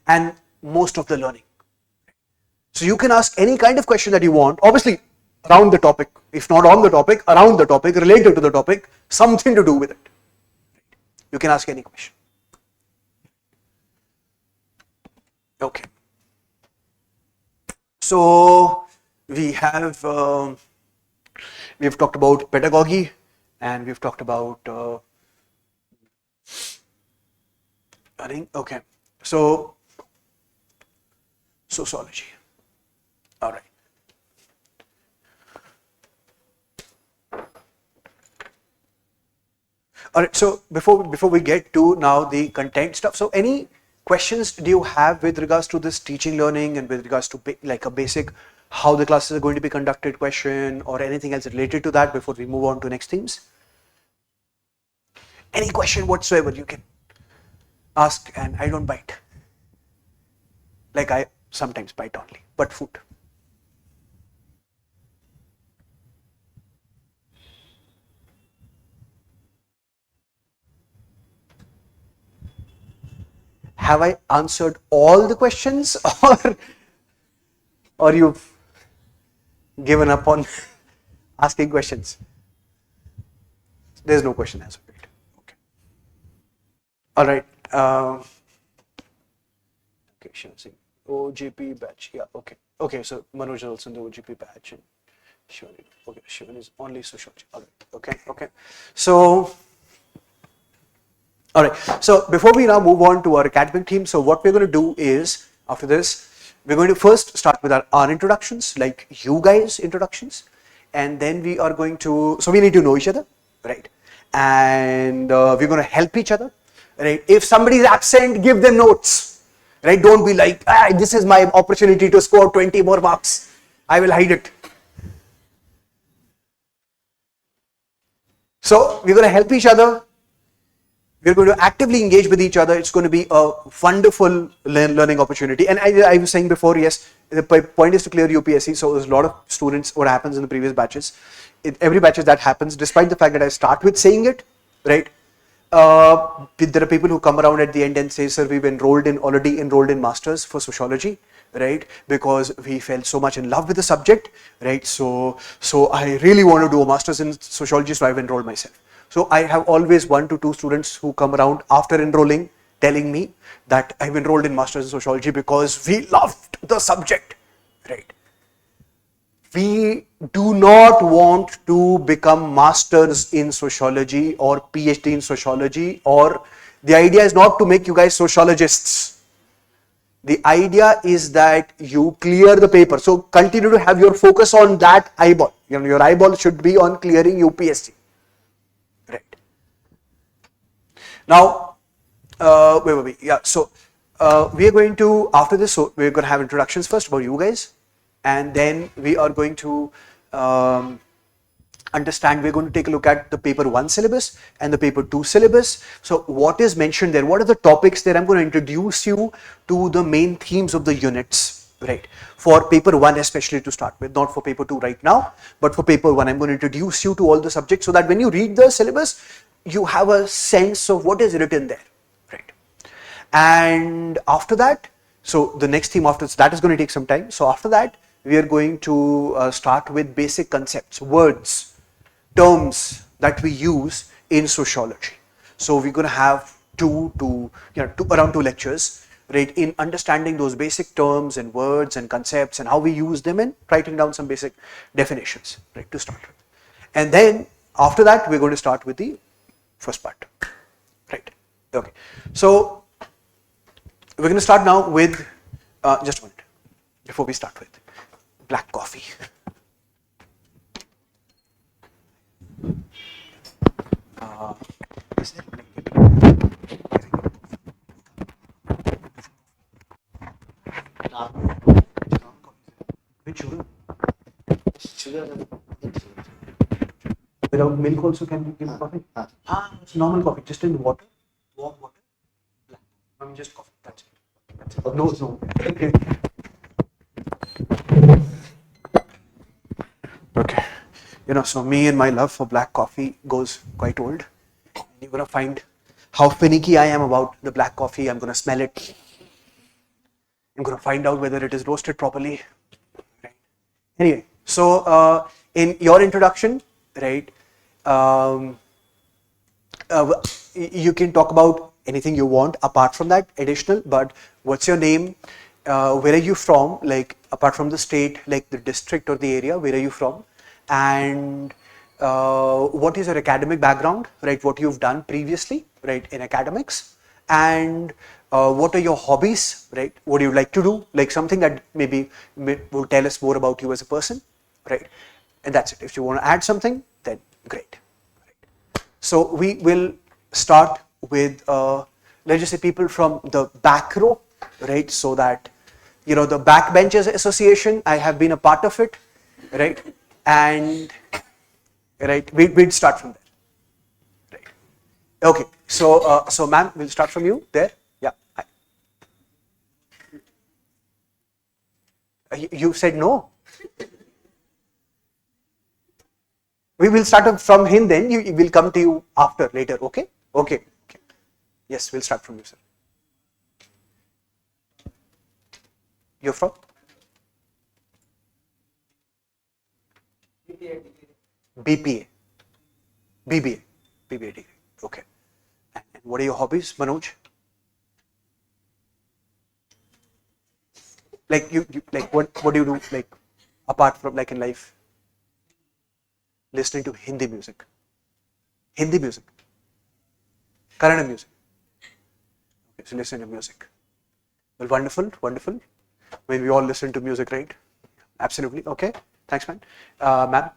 and most of the learning. So you can ask any kind of question that you want, obviously around the topic, if not on the topic, around the topic, related to the topic, something to do with it. You can ask any question. Okay. So we've talked about pedagogy and we've talked about learning. Okay. So sociology. All right. All right. So before we get to now the content stuff, so any questions do you have with regards to this teaching learning and with regards to like a basic how the classes are going to be conducted question or anything else related to that before we move on to next themes? Any question whatsoever you can ask, and I don't bite. Like I sometimes bite only, but food. Have I answered all the questions or you've given up on asking questions? There's no question as of yet. Okay. All right. Okay, OGP batch. Yeah. Okay. Okay. So Manoj is also in the OGP batch. And Shivan. Okay, Shivan is only sociology. All right. Okay, okay. So, all right. So before we now move on to our academic team, so what we're going to do is after this, we're going to first start with our introductions, like you guys' introductions, and then we are going to. So we need to know each other, right? And we're going to help each other, right? If somebody is absent, give them notes, right? Don't be like, this is my opportunity to score 20 more marks. I will hide it. So we're going to help each other. We're going to actively engage with each other. It's going to be a wonderful learning opportunity. And I was saying before, yes, the point is to clear UPSC. So there's a lot of students, what happens in the previous batches, in every batches that happens, despite the fact that I start with saying it, right? There are people who come around at the end and say, sir, we've already enrolled in masters for sociology, right? Because we fell so much in love with the subject, right? So I really want to do a master's in sociology, so I've enrolled myself. So I have always 1 to 2 students who come around after enrolling, telling me that I've enrolled in masters in sociology because we loved the subject, right? We do not want to become masters in sociology or PhD in sociology, or the idea is not to make you guys sociologists. The idea is that you clear the paper. So continue to have your focus on that eyeball. Your eyeball should be on clearing UPSC. Right. Now, where were we? Yeah, so we are going to, after this, so we're going to have introductions first about you guys, and then we are going to understand, we're going to take a look at the paper 1 syllabus and the paper 2 syllabus. So what is mentioned there? What are the topics there? I'm going to introduce you to the main themes of the units, right? For paper 1 especially to start with, not for paper 2 right now, but for paper 1, I'm going to introduce you to all the subjects so that when you read the syllabus, you have a sense of what is written there, right? And after that, so the next theme after that is going to take some time. So after that, we are going to start with basic concepts, words, terms that we use in sociology. So we're going to have around 2 lectures, right, in understanding those basic terms and words and concepts and how we use them and writing down some basic definitions, right, to start with. And then after that, we're going to start with the first part, right? Okay. So we're going to start now with, just a minute, before we start with black coffee. Is there with sugar? Without milk also can you give coffee? It's normal coffee, just in water, warm water, black. I mean just coffee, that's it. No. Okay. So me and my love for black coffee goes quite old. You're going to find how finicky I am about the black coffee. I'm going to smell it. I'm going to find out whether it is roasted properly. Right. Anyway, so in your introduction, right, you can talk about anything you want apart from that, additional, but what's your name? Where are you from? Like, apart from the state, like the district or the area, where are you from? And what is your academic background, right? What you've done previously, right, in academics, and what are your hobbies, right? What do you like to do? Like something that maybe will tell us more about you as a person, right? And that's it. If you want to add something, then great. Right. So we will start with, let's just say people from the back row, right? So that, the Backbenchers Association, I have been a part of it, right? And right, we'd start from there. Right. Okay. So ma'am, we'll start from you there. Yeah. Hi. You said no. We will start from him, then we will come to you after later. Okay. Okay. Yes, we'll start from you, sir. You're from? BPA. BBA degree. Okay. And what are your hobbies, Manoj? Like you like what do you do, like apart from, like, in life? listening to Hindi music. Hindi music. Kannada music. Okay, so listen to music. Well, wonderful, wonderful. When we all listen to music, right? Absolutely. Okay. Thanks, man. Ma'am.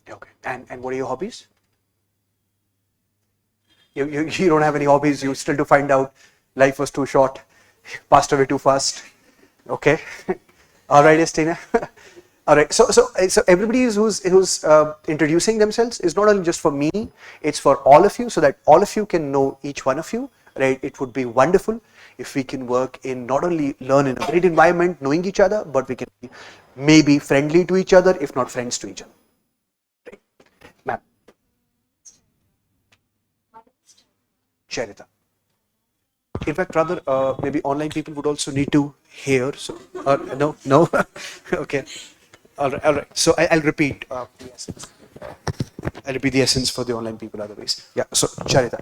Okay. And what are your hobbies? You don't have any hobbies. You still to find out life was too short, passed away too fast. Okay. All right, Estina. All right. So everybody who's introducing themselves is not only just for me. It's for all of you, so that all of you can know each one of you. Right. It would be wonderful if we can work in not only learn in a great environment, knowing each other, but we can be maybe friendly to each other, if not friends to each other. Right. Ma'am. Charita. In fact, rather, maybe online people would also need to hear. So, no, okay, all right, all right. So I'll repeat the essence. I'll repeat the essence for the online people. Otherwise, yeah. So Charita.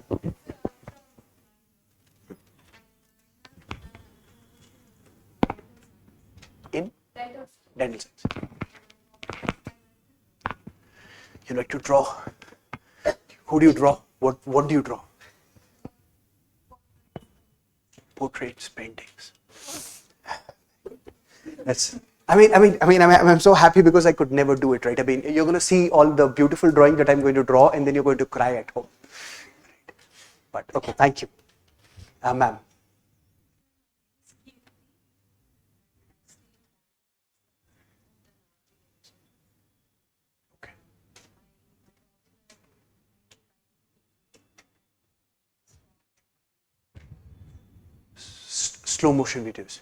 In dental science. You like to draw. Who do you draw? What do you draw? Portraits, paintings. That's. I'm so happy because I could never do it, right? I mean, you're going to see all the beautiful drawing that I'm going to draw, and then you're going to cry at home. Right. But okay, thank you, ma'am. Okay. Slow motion videos.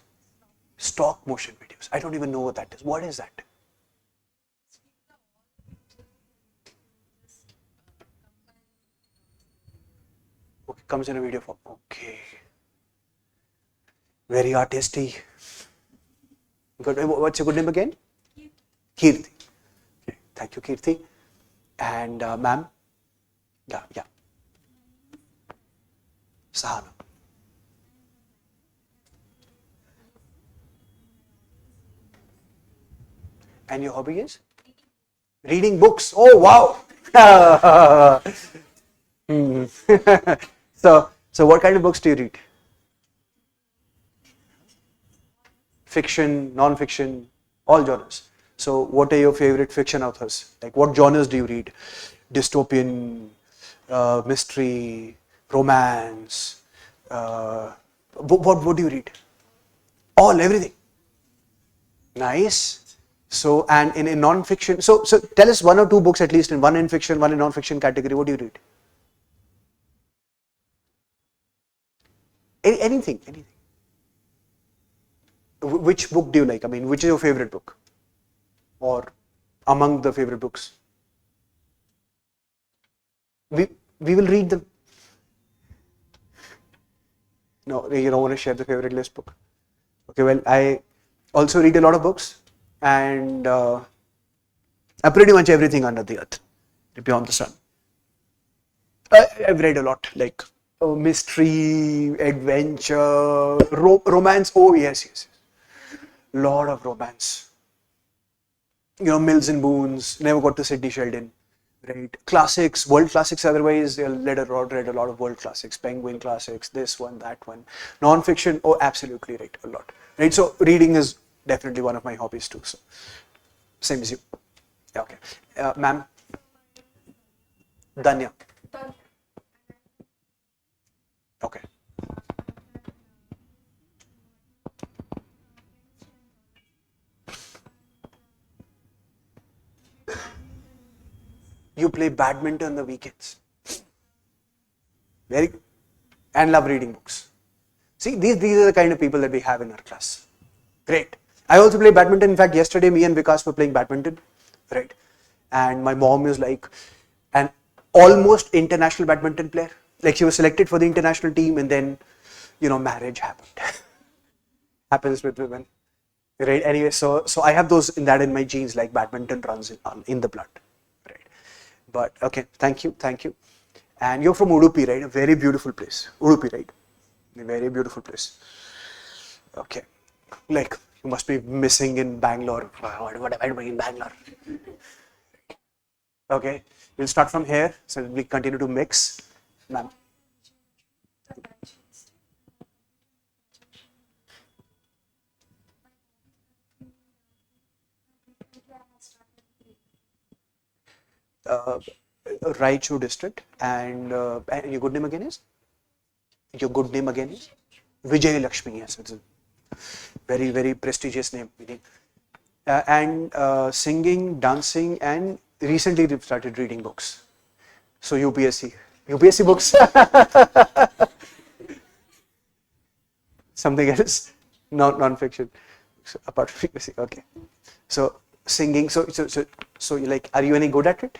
Stock motion videos. I don't even know what that is. What is that? Okay, comes in a video form. Okay. Very artisty. Good. What's your good name again? Kirti. Okay. Thank you, Kirti. And ma'am? Yeah. Sahana. And your hobby is? Reading books. Oh, wow. So what kind of books do you read? Fiction, non-fiction, all genres. So what are your favorite fiction authors? Like what genres do you read? Dystopian, mystery, romance. What do you read? All, everything. Nice. So, and in non-fiction, so tell us one or two books at least, in one in fiction, one in non-fiction category. What do you read? Anything. Which book do you like? I mean, which is your favorite book? Or among the favorite books? We will read them. No, you don't want to share the favorite list book. Okay, well, I also read a lot of books, and pretty much everything under the earth, beyond the sun. I've read a lot, like mystery, adventure, romance. Oh yes. Lot of romance. Mills and Boons. Never got to Sidney Sheldon. Right. Classics, world classics. Otherwise, read a lot of world classics, Penguin classics, this one, that one. Non-fiction. Oh, absolutely right. A lot. Right. So reading is definitely one of my hobbies too. So same as you. Yeah, okay. Ma'am. Danya. Okay. You play badminton on the weekends. Very, and love reading books. See, these are the kind of people that we have in our class. Great. I also play badminton. In fact, yesterday me and Vikas were playing badminton, right? And my mom is like an almost international badminton player. Like she was selected for the international team, and then, marriage happened. Happens with women, right? Anyway, so I have those in my genes. Like badminton runs in the blood, right? But okay, thank you. And you're from Udupi, right? A very beautiful place, Udupi, right? A very beautiful place. Okay. Like, you must be missing in Bangalore. What am I doing in Bangalore? Okay. We'll start from here. So we continue to mix. Ma'am. Uh, Raichur district. And your good name again is? Your good name again is? Vijay Lakshmi. Yes, it's a very, very prestigious name. Meaning. And singing, dancing, and recently they've started reading books. So UPSC. UPSC books. Something else? Not non-fiction. So apart from UPSC. Okay. So singing. So you like? Are you any good at it?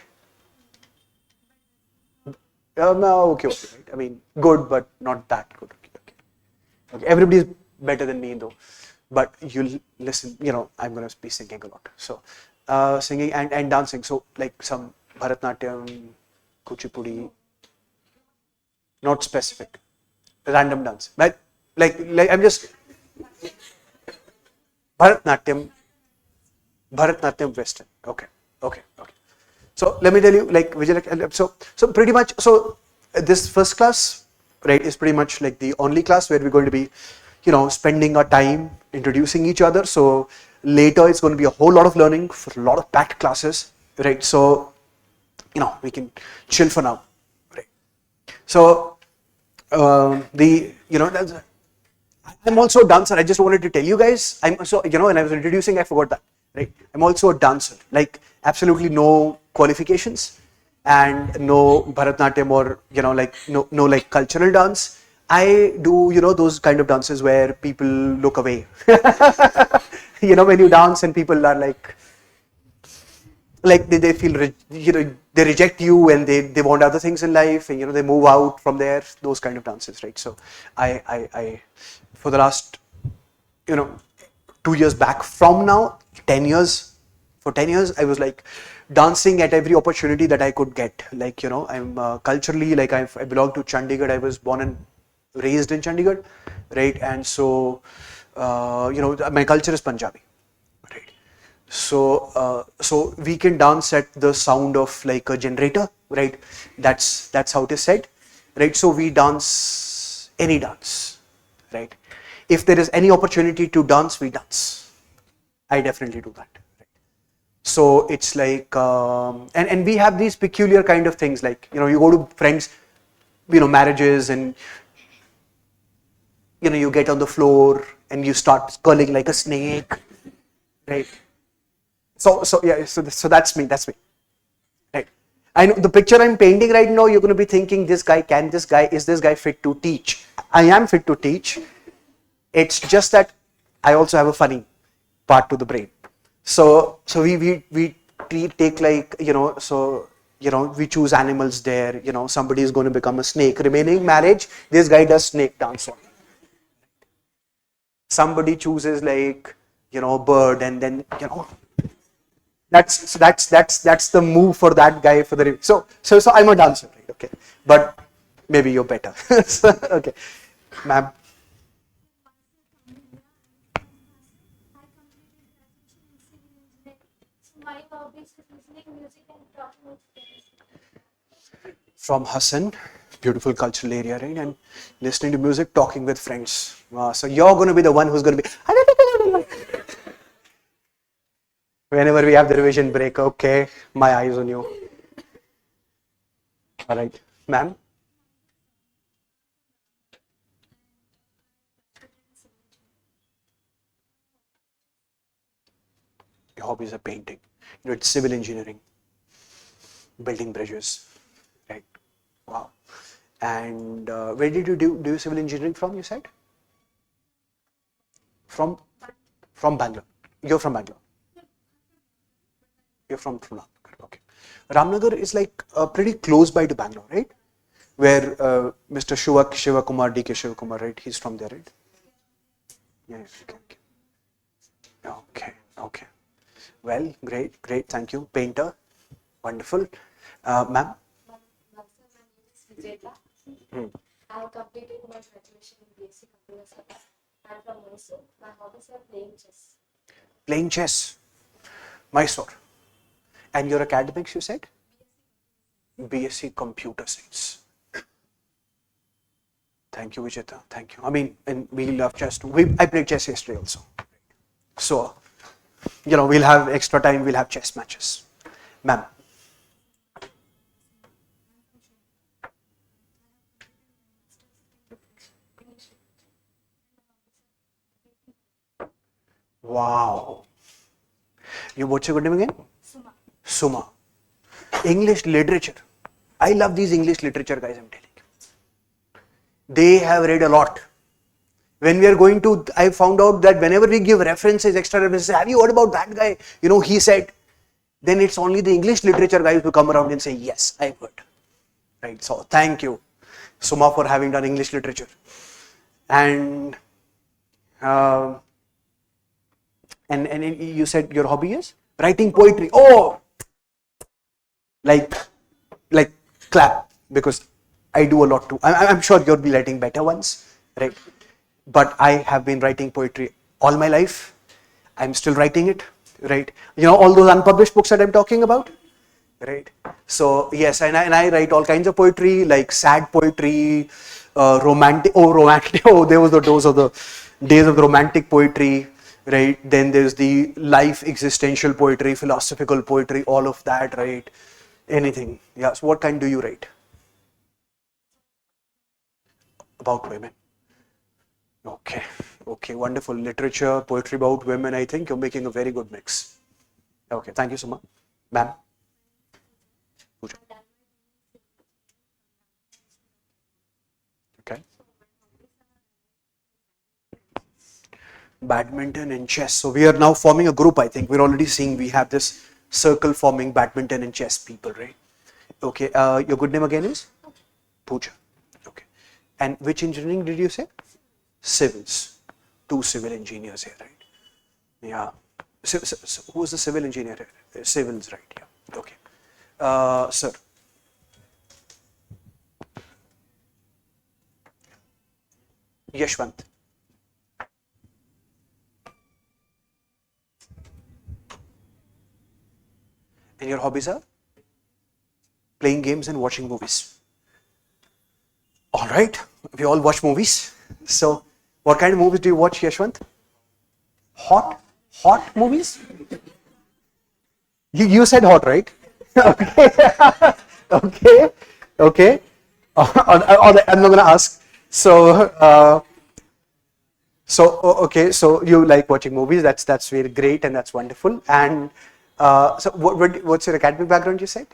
No, okay, okay, right. I mean, good, but not that good. Okay, okay. Okay. Everybody is better than me, though. But you'll listen. I'm gonna be singing a lot. So, singing and dancing. So, like some Bharatnatyam, Kuchipudi, not specific, random dance. But like I'm just Bharatnatyam, Bharatnatyam Western. Okay, okay, okay. So let me tell you, like Vijay, so pretty much, so this first class, right, is pretty much like the only class where we're going to be, spending our time introducing each other. So later it's going to be a whole lot of learning for a lot of packed classes, right? So, we can chill for now, right? So I'm also a dancer. I just wanted to tell you guys. I'm so when I was introducing, I forgot that. Right. I'm also a dancer. Like absolutely no qualifications, and no Bharatnatyam or no like cultural dance. I do those kind of dances where people look away. When you dance and people are like they feel they reject you and they want other things in life, and they move out from there, those kind of dances, right? So I for the last 2 years back from now, 10 years, for 10 years I was like dancing at every opportunity that I could get. Like I'm culturally, like I belong to Chandigarh. I was born and raised in Chandigarh, right? And so my culture is Punjabi, right? So we can dance at the sound of like a generator, right? That's how it is said, right? So we dance any dance, right? If there is any opportunity to dance, we dance. I definitely do that. Right? So it's like, and we have these peculiar kind of things, like you go to friends, marriages, and you get on the floor and you start curling like a snake, right? So yeah, so that's me. That's me. Right. I know the picture I'm painting right now. You're going to be thinking, is this guy fit to teach? I am fit to teach. It's just that I also have a funny part to the brain. So we take like we choose animals there. Somebody is going to become a snake. Remaining marriage, this guy does snake dance on. Somebody chooses like bird, and then that's the move for that guy for the so I'm a dancer, right? Okay, but maybe you're better. Okay, ma'am. From Hassan, beautiful cultural area, right? And listening to music, talking with friends. So you're going to be the one who's going to be whenever we have the revision break. Okay, my eyes on you. All right, ma'am. Your hobbies are painting. It's civil engineering, building bridges, right? Wow. And where did you do civil engineering from? You said from from Bangalore. You're from Bangalore. You're from Ramnagar. Okay. Ramnagar is like pretty close by to Bangalore, right? Where Mr. Shiva Kumar, DK Shiva Kumar, right? He's from there, right? Yeah. Okay. Okay. Okay. Okay. Well, great, great. Thank you, painter. Wonderful, ma'am. Hmm. I completed my graduation in BSc Computer Science. I'm from Mysore. My hobbies are playing chess. Playing chess. Mysore. And your academics, you said? BSc Computer Science. Thank you, Vijeta. Thank you. I mean, and we love chess too. I played chess yesterday also. So, we'll have extra time, we'll have chess matches. Ma'am. Wow. What's your good name again? Suma. Suma. English literature. I love these English literature guys, I'm telling you. They have read a lot. When we are going to, I found out that whenever we give references, extra references, have you heard about that guy? He said, then it's only the English literature guys who come around and say, yes, I've heard. Right. So thank you, Suma, for having done English literature. And you said your hobby is writing poetry. Oh, like clap, because I do a lot too. I'm sure you'll be writing better ones, right? But I have been writing poetry all my life. I'm still writing it, right? All those unpublished books that I'm talking about, right? So yes, and I write all kinds of poetry, like sad poetry, romantic. Oh, there was those of the days of the romantic poetry, right? Then there's the life existential poetry, philosophical poetry, all of that, right? Anything. Yeah. So what kind do you write? About women. Okay. Okay. Wonderful. Literature, poetry about women. I think you're making a very good mix. Okay. Thank you so much. Ma'am. Pooja. Okay. Badminton and chess. So we are now forming a group, I think. We're already seeing we have this circle forming badminton and chess people, right? Okay. Your good name again is? Pooja. Okay. And which engineering did you say? Civils. 2 civil engineers here, right? Yeah. So who's the civil engineer here? Civils, right? Yeah. Okay. Sir. Yashwant. And your hobbies are? Playing games and watching movies. All right. We all watch movies. So, what kind of movies do you watch, Yashwant? Hot movies? You said hot, right? Okay. Okay. I'm not gonna ask. So, okay. So you like watching movies? That's very great and that's wonderful. And so, what's your academic background? You said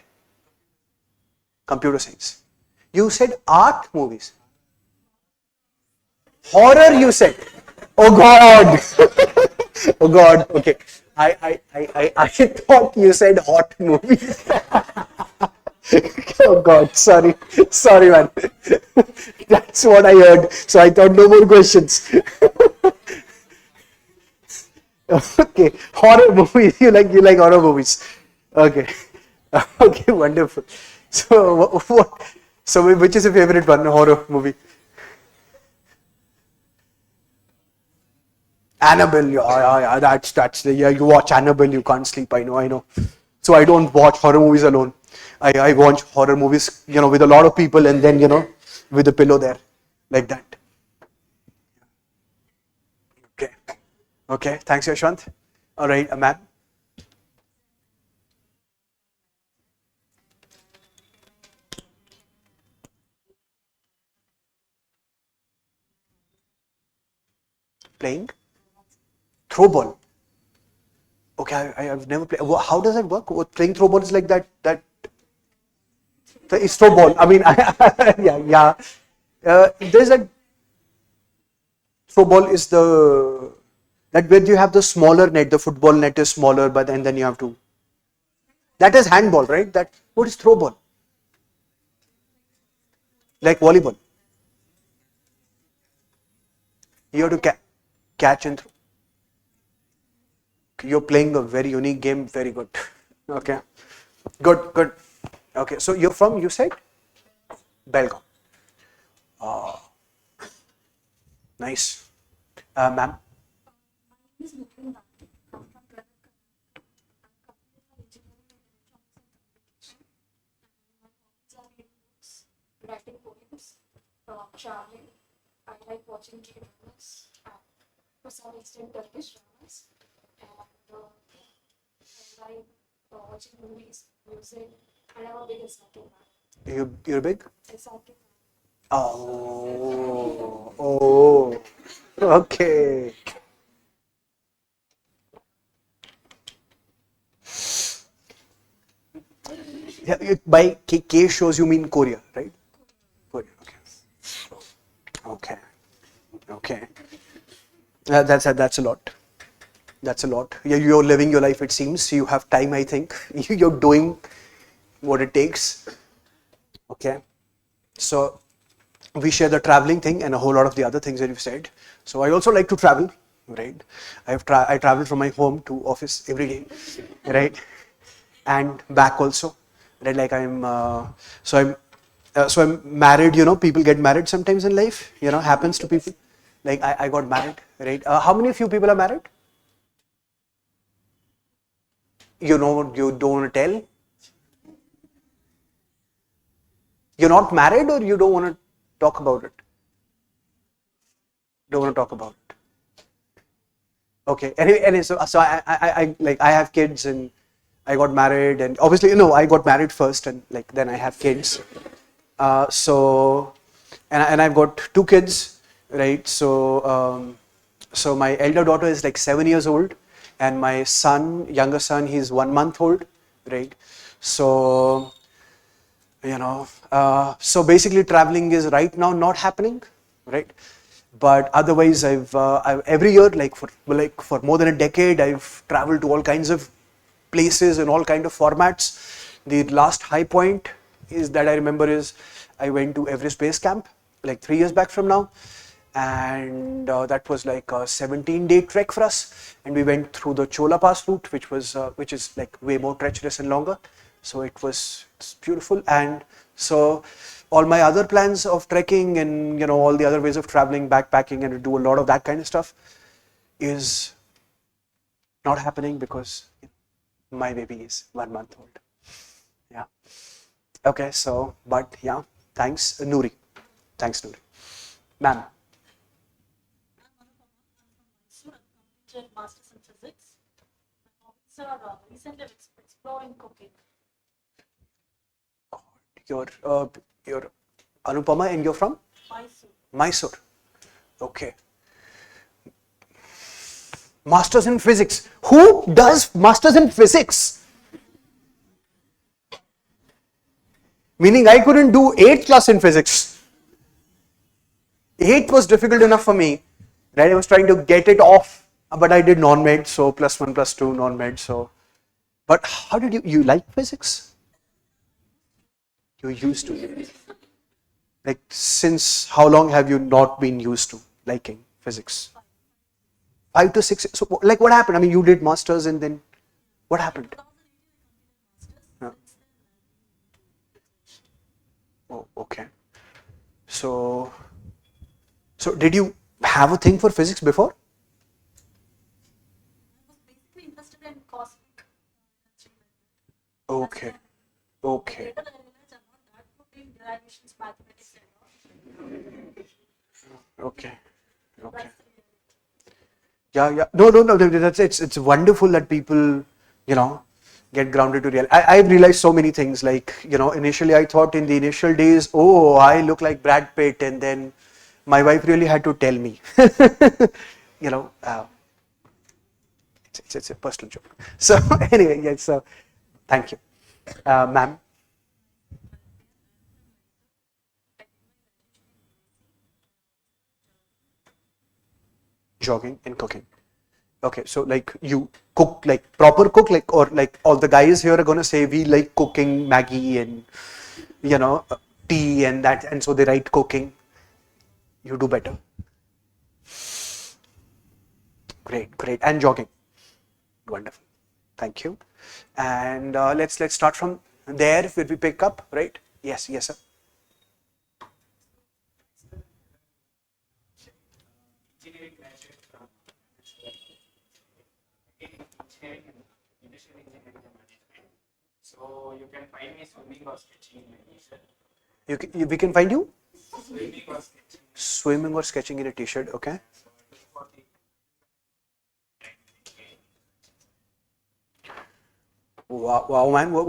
computer science. You said art movies. Horror, you said. Oh God. Oh God. Okay. I thought you said hot movies. Oh God. Sorry, man. That's what I heard. So I thought no more questions. Okay. Horror movies. You like horror movies. Okay. Okay. Wonderful. So what? So which is your favorite one? Horror movie? Annabelle, yeah, that's the, yeah, you watch Annabelle, you can't sleep, I know. So I don't watch horror movies alone. I watch horror movies, with a lot of people and then, with a pillow there, like that. Okay, thanks Yashwant. All right, ma'am. Playing? Throw ball. Okay, I've never played. How does that work? Playing throw ball is like that. It's throw ball. I mean, yeah. There's a throw ball is that where you have the smaller net. The football net is smaller, but then you have to. That is handball, right? What is throw ball? Like volleyball. You have to catch and throw. You're playing a very unique game. Very good. Okay. Good. Okay. So you said? Belgaum. Nice. Ma'am? My name is Vikram. I'm from Prague. I'm completing my engineering in electronics and computation. And my hobbies are reading books, writing poems, traveling. I like watching K-dramas and to some extent Turkish dramas. And I like watching movies, music, and I'm a big SRK fan. You're big? SRK fan. Oh, oh, okay. Yeah, by K shows you mean Korea, right? Korea, okay. Okay. That's a lot. That's a lot. You're living your life, it seems. You have time, I think. You're doing what it takes. Okay. So we share the traveling thing and a whole lot of the other things that you've said. So I also like to travel, right? I travel from my home to office every day, right? And back also, right? Like so I'm married. People get married sometimes in life. Happens to people. Like I got married, right? How many of you people are married? You don't want to tell. You're not married, or you don't want to talk about it. Don't want to talk about it. Okay. Anyway, so I have kids, and I got married, and obviously I got married first, and like then I have kids. So and I've got two kids, right? So my elder daughter is like 7 years old, and my younger son, he's 1 month old, right? So so basically traveling is right now not happening, right? But otherwise, I've every year, for more than a decade, I've traveled to all kinds of places in all kind of formats. The last high point is that I remember is I went to Everest Base Camp like 3 years back from now, and that was like a 17-day trek for us, and we went through the Chola Pass route, which is like way more treacherous and longer. So it's beautiful, and so all my other plans of trekking and all the other ways of traveling, backpacking, and to do a lot of that kind of stuff is not happening because my baby is 1 month old. Yeah. Okay. So, but yeah, thanks, Noori. Thanks, Noori. Ma'am. So I've completed Masters in Physics. My hobbies are recently exploring cooking. You're Anupama, and you're from Mysore. Mysore. Okay. Masters in Physics. Who does Masters in Physics? Meaning I couldn't do 8th class in physics. 8th was difficult enough for me. Right? I was trying to get it off, but I did non-med, so +1, +2 non-med. So, but how did you like physics? You used to. Like, since how long have you not been used to liking physics? 5 to 6. So, like, what happened? I mean, you did masters, and then what happened? Yeah. Oh, okay. So did you have a thing for physics before? I was basically interested in cosmic energy. Okay. Okay. Later I realized I'm not that good in derivations, mathematics, and all. Okay. Okay. That's the reality. Yeah. No. It's wonderful that people, get grounded to real. I've realized so many things. Like, initially I thought in the initial days, oh, I look like Brad Pitt, and then my wife really had to tell me. you know, uh, it's a personal joke. So anyway, yes. So thank you, ma'am. Jogging and cooking. Okay, so like you cook, like proper cook, like, or like all the guys here are gonna say we like cooking Maggie and you know tea and that, and so they write cooking. You do better. Great, and jogging. Wonderful. Thank you. And let's start from there. Where we pick up, right? Yes, sir. So you can find me swimming or sketching in my t-shirt. We can find you Swimming or sketching. swimming or sketching in a t-shirt. Okay. So look for the Wow, wow, man. What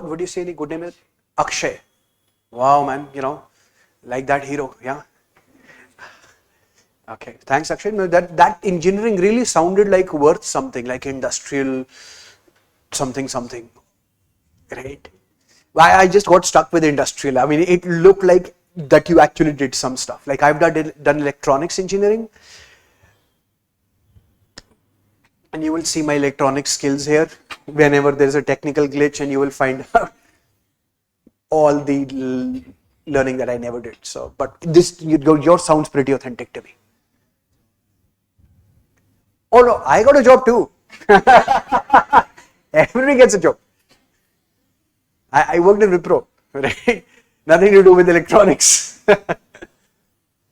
would you say the good name is? Akshay. Wow, man. Like that hero. Yeah. Okay. Thanks, Akshay. No, that engineering really sounded like worth something, like industrial something something. Right. Why I just got stuck with industrial. I mean, it looked like that you actually did some stuff. Like I've done electronics engineering, and you will see my electronics skills here. Whenever there's a technical glitch, and you will find out all the learning that I never did. So, but your sounds pretty authentic to me. Oh no, I got a job too. Everybody gets a job. I worked in Wipro, right? Nothing to do with electronics.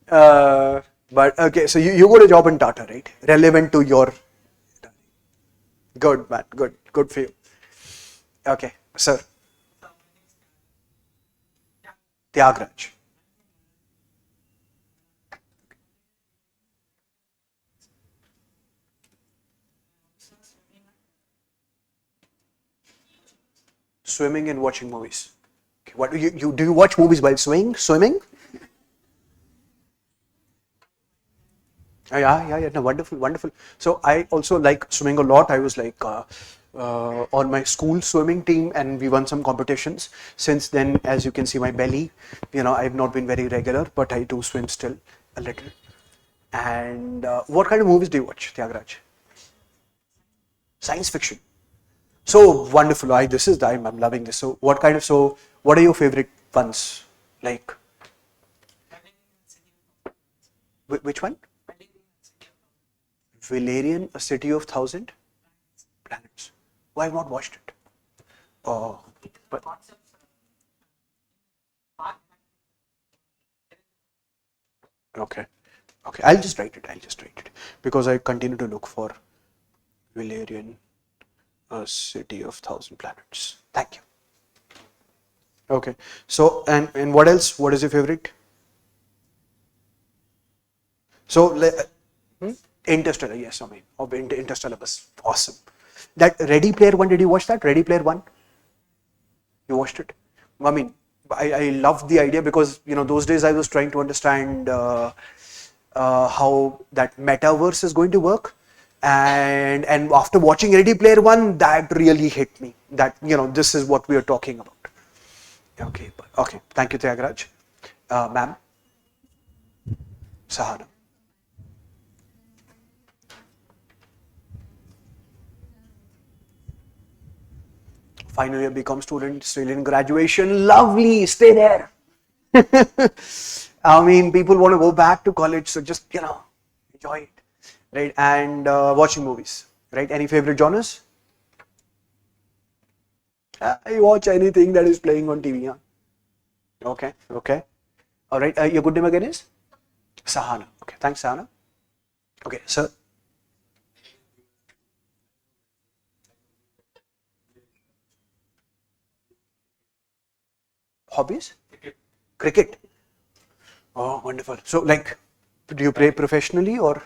But okay, so you got a job in Tata, right? Relevant to your. Good, man. Good for you. Okay, sir. Tyagraj. Swimming and watching movies. Okay, what do you watch movies while swimming? Yeah. No, wonderful. So I also like swimming a lot. I was like on my school swimming team, and we won some competitions. Since then, as you can see, my belly, I've not been very regular, but I do swim still a little. And what kind of movies do you watch, Tyagraj? Science fiction. So wonderful. I'm loving this. So what are your favorite ones? Like which one? Valerian, A City of Thousand Planets. Why I've not watched it? Oh, but okay. I'll just write it because I continue to look for Valerian, A City of Thousand Planets. Thank you. Okay. So and what else? What is your favorite? So Interstellar. Yes, I mean Interstellar was awesome. That Ready Player One. Did you watch that? Ready Player One. You watched it? I mean, I loved the idea because those days I was trying to understand how that metaverse is going to work, and after watching Ready Player One, that really hit me. That this is what we are talking about. Okay. Thank you, Tyagraj. Ma'am, Sahana. Final year BCom student, still in graduation. Lovely, stay there. I mean, people want to go back to college, so just enjoy it, right? And watching movies, right? Any favorite genres? I watch anything that is playing on TV. Huh? Okay. All right. Your good name again is Sahana. Okay, thanks, Sahana. Okay, sir. Hobbies? Cricket. Oh, wonderful. So, like, do you play professionally or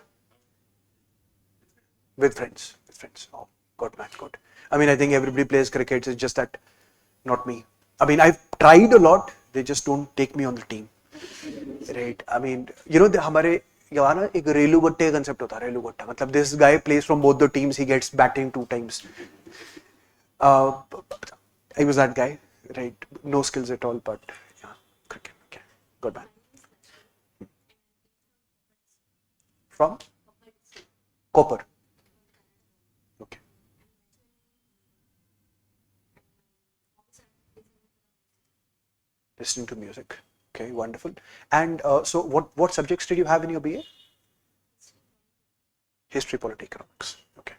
with friends? With friends. Oh, good, man, good. I mean, I think everybody plays cricket. It's just that, not me. I mean, I've tried a lot. They just don't take me on the team. Right? I mean, हमारे यहाँ ना एक रेलू गट्टे concept होता है रेलू गट्टा मतलब this guy plays from both the teams, he gets batting 2 times. I was that guy, right? No skills at all, but yeah, cricket. Okay, good man. From Copper. Okay. Listening to music. Okay, wonderful. And so, what subjects did you have in your BA? History, politics, economics. Okay,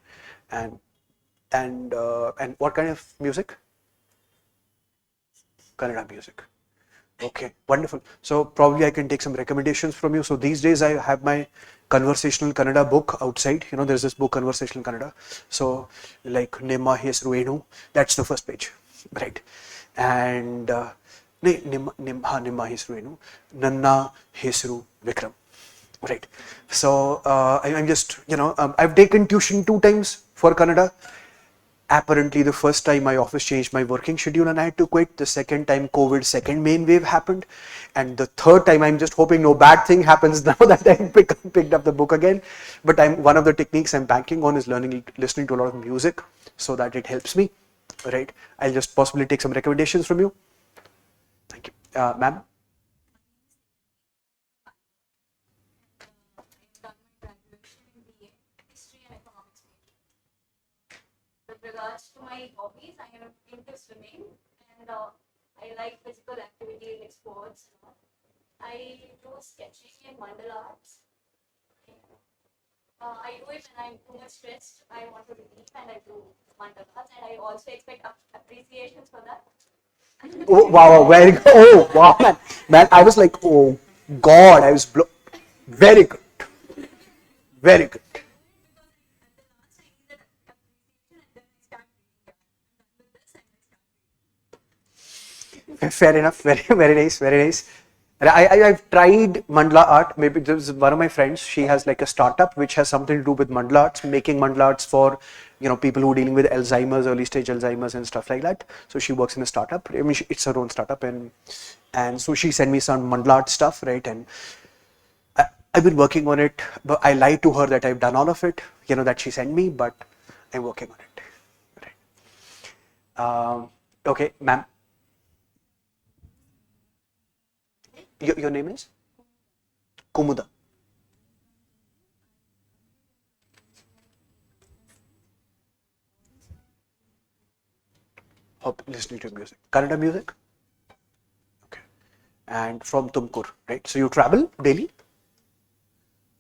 and what kind of music? Kannada music. Okay, wonderful. So probably I can take some recommendations from you. So these days I have my conversational Kannada book outside. There's this book, Conversational Kannada. So like Nema Hesru Enu, that's the first page. right? And ನಿಮ್ಮ ಹೆಸರು ಏನು? ನನ್ನ ಹೆಸರು Vikram, right? So I'm just, I've taken tuition 2 times for Kannada. Apparently, the first time my office changed my working schedule and I had to quit. The second time, COVID second main wave happened, and the third time, I'm just hoping no bad thing happens now that I picked up the book again. But one of the techniques I'm banking on is listening to a lot of music, so that it helps me. Right? I'll just possibly take some recommendations from you. Thank you, ma'am. I've done my graduation in BA History and Economics major. With regards to my hobbies, I am into swimming and I like physical activity like sports. I do sketching and mandala arts. I do it when I'm too much stressed. I want to relieve and I do mandala arts, and I also expect appreciations for that. Oh wow, very good. Oh wow, man, I was like, oh God, I was very good, very good. Fair enough. Very, very nice. Very nice. I've tried mandala art. Maybe this is one of my friends. She has like a startup which has something to do with mandala arts, making mandala arts for people who are dealing with Alzheimer's, early stage Alzheimer's and stuff like that. So she works in a startup. I mean, it's her own startup, and so she sent me some mandala art stuff, right? And I've been working on it, but I lied to her that I've done all of it, that she sent me, but I'm working on it. Right. Okay, ma'am. Your name is? Kumuda. Listening to music. Kannada music? Okay. And from Tumkur, right? So you travel daily?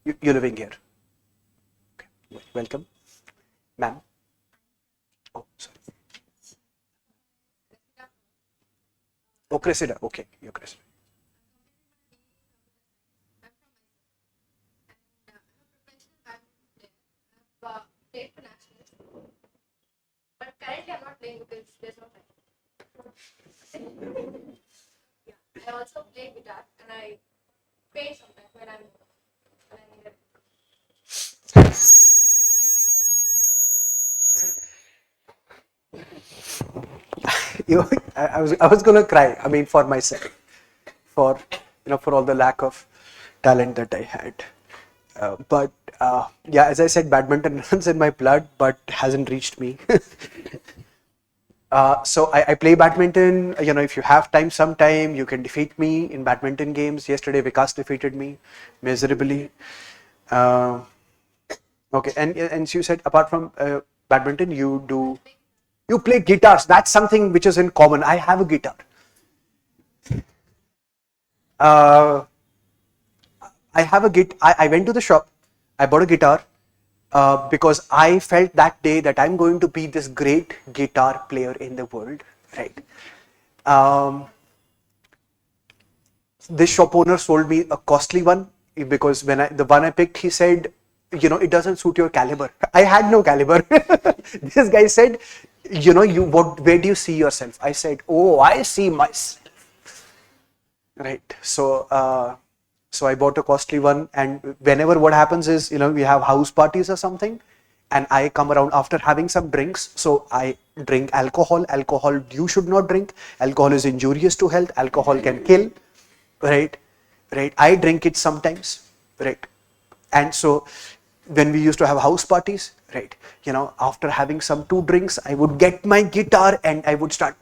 You're living here. Okay. Welcome. Ma'am. Oh, sorry. Oh, Cressida. Okay. You're Cressida. Played for nationals, but currently I'm not playing because there's no time. Yeah, I also play guitar and I paint sometimes when I need it. I was gonna cry. I mean, for myself, for for all the lack of talent that I had. But yeah, as I said, badminton runs in my blood, but hasn't reached me. So I play badminton. If you have time, sometime you can defeat me in badminton games. Yesterday, Vikas defeated me miserably. Uh, okay, and you said apart from badminton, you play guitars. That's something which is in common. I have a guitar. Uh, I have a git. I went to the shop. I bought a guitar because I felt that day that I'm going to be this great guitar player in the world, right? Um, this shop owner sold me a costly one because the one I picked, he said, it doesn't suit your caliber. I had no caliber. This guy said, where do you see yourself? I said, oh, I see myself. Right. So I bought a costly one, and whenever what happens is, we have house parties or something, and I come around after having some drinks. So I drink alcohol. Alcohol you should not drink. Alcohol is injurious to health. Alcohol can kill. Right. Right. I drink it sometimes. Right. And so when we used to have house parties, right, after having some 2 drinks, I would get my guitar and I would start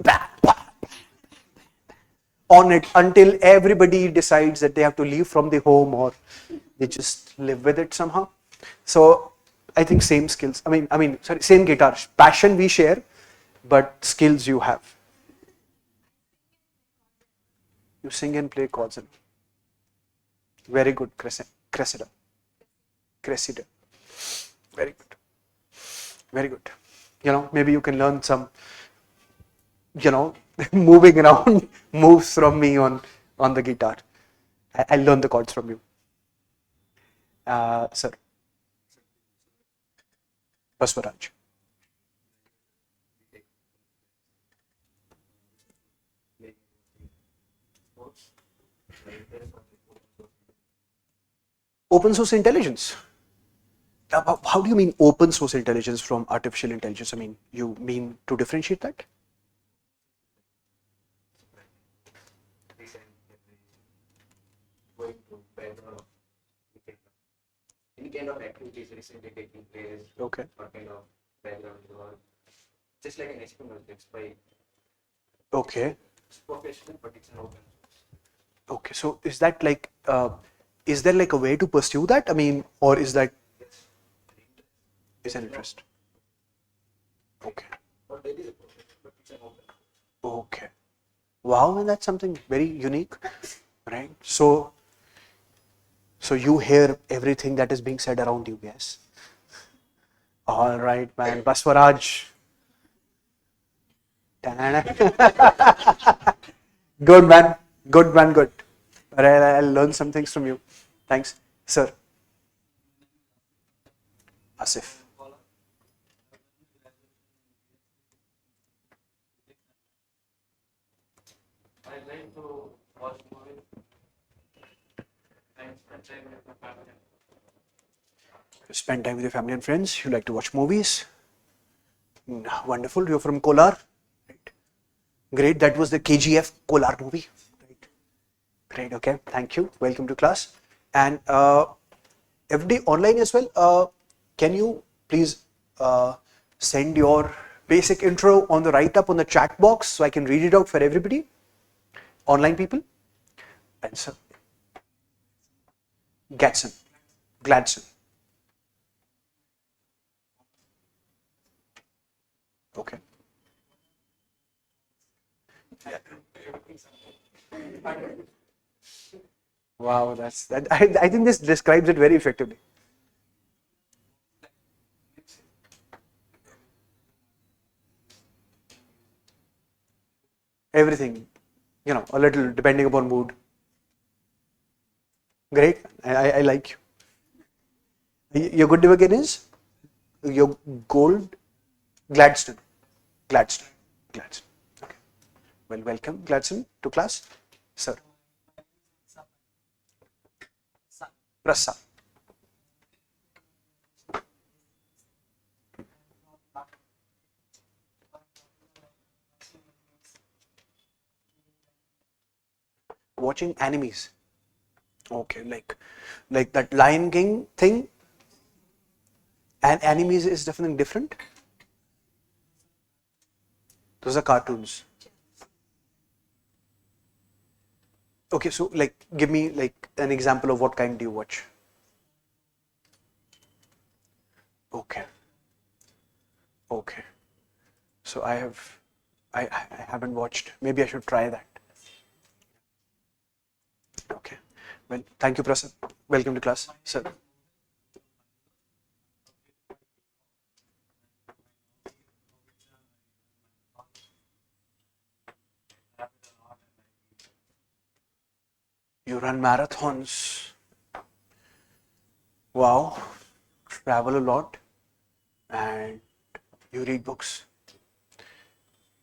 on it until everybody decides that they have to leave from the home or they just live with it somehow. So I think same skills. Sorry, same guitar. Passion we share, but skills you have. You sing and play chords. Very good, Cressida. Cressida. Very good. Very good. Maybe you can learn some, moving around moves from me on the guitar. I'll learn the chords from you. Sir. Baswaraj. Open source intelligence. How do you mean open source intelligence from artificial intelligence? I mean, you mean to differentiate that? Going to background of any kind of activities recently taking place, Okay. what kind of background you are, just like an experiment, it's by Okay. it's professional, but it's an open source. Okay. So is that like, is there like a way to pursue that? I mean, or is that is an interest? Okay. But there is a profession, but it's an open source. Okay. Wow, and that's something very unique, right? So you hear everything that is being said around you, yes? All right, man. Baswaraj. Good, man. Good, man. Good. All right, I'll learn some things from you. Thanks. Sir. Asif. I like to watch movies and spend time with my family. Spend time with your family and friends. You like to watch movies. Wonderful. You're from Kolar. Right. Great. That was the KGF Kolar movie. Right. Great. Okay. Thank you. Welcome to class. And FD online as well. Can you please send your basic intro on the write up on the chat box so I can read it out for everybody? Online people? And sir. Gatson. Gladson. Okay. Wow, that's that. I think this describes it very effectively. Everything, a little depending upon mood. Great, I like you. Your good name again is your gold Gladstone. Gladstone. Gladstone. Okay. Well, welcome Gladstone to class, sir. Prasad. Watching animes. Okay, like that Lion King thing. And animes is definitely different. Those are cartoons. Okay, so like give me like an example of what kind do you watch? Okay. Okay. So I haven't watched. Maybe I should try that. Okay. Well, thank you, Prasad. Welcome to class, sir. You run marathons. Wow. Travel a lot. And you read books.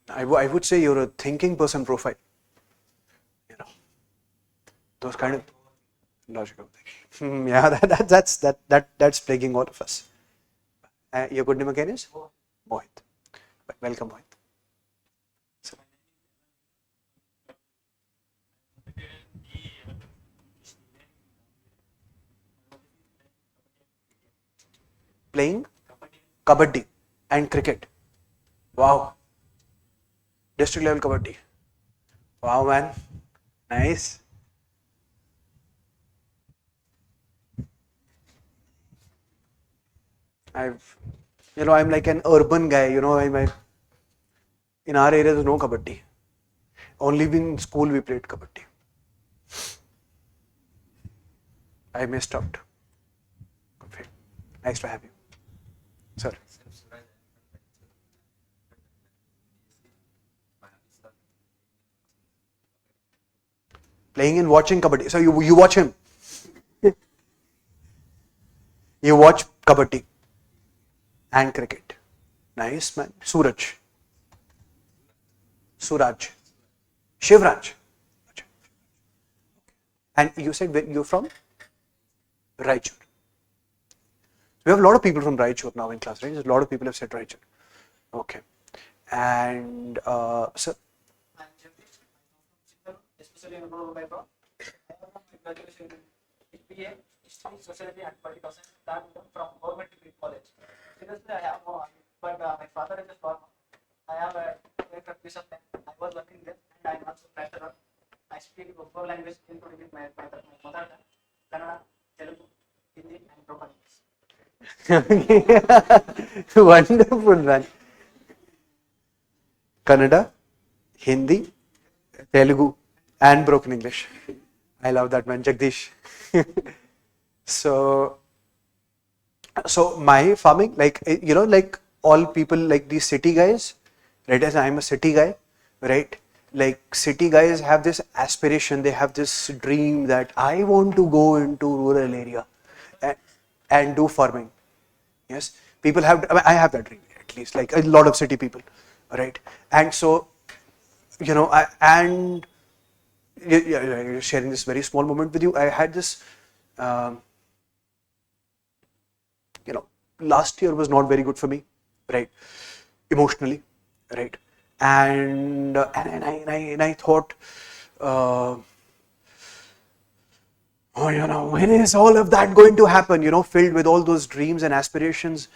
I would say you're a thinking person profile. Those kind of logical things. Yeah, that's plaguing all of us. Your good name again is Mohit. Welcome, Mohit. Playing kabaddi and cricket. Wow. District level kabaddi. Wow, man. Nice. I'm like an urban guy, in our area there's no kabaddi. Only in school we played kabaddi. I missed out. Okay. Nice to have you. Sir. Playing and watching kabaddi. So you watch him. You watch kabaddi and cricket. Nice, man. Suraj. Shivraj. And you said where you're from? Raichur. We have a lot of people from Raichur now in class, right? A lot of people have said Raichur. Okay. And sir? I'm Jagdish. I'm from Chittor, especially in rural background. I have done my graduation in BA, History, Sociology and Political Science, that from Government Degree College. Seriously, I have no army, but my father is a farmer. I have a aircraft piece of land. I was working there, and I am also plasterer. I speak 4 languages, including my mother tongue, Kannada, Telugu, Hindi, and broken English. Wonderful, man. Kannada, Hindi, Telugu, and broken English. I love that, man. Jagdish. So my farming, like, you know, like all people, like these city guys, right? As I'm a city guy, right? Like city guys have this aspiration, they have this dream that I want to go into rural area and do farming. Yes, people have. I mean, I have that dream at least. Like a lot of city people, right? And so, you know, sharing this very small moment with you. I had this, you know, last year was not very good for me, right? Emotionally, right? And I thought, oh, you know, when is all of that going to happen? You know, filled with all those dreams and aspirations,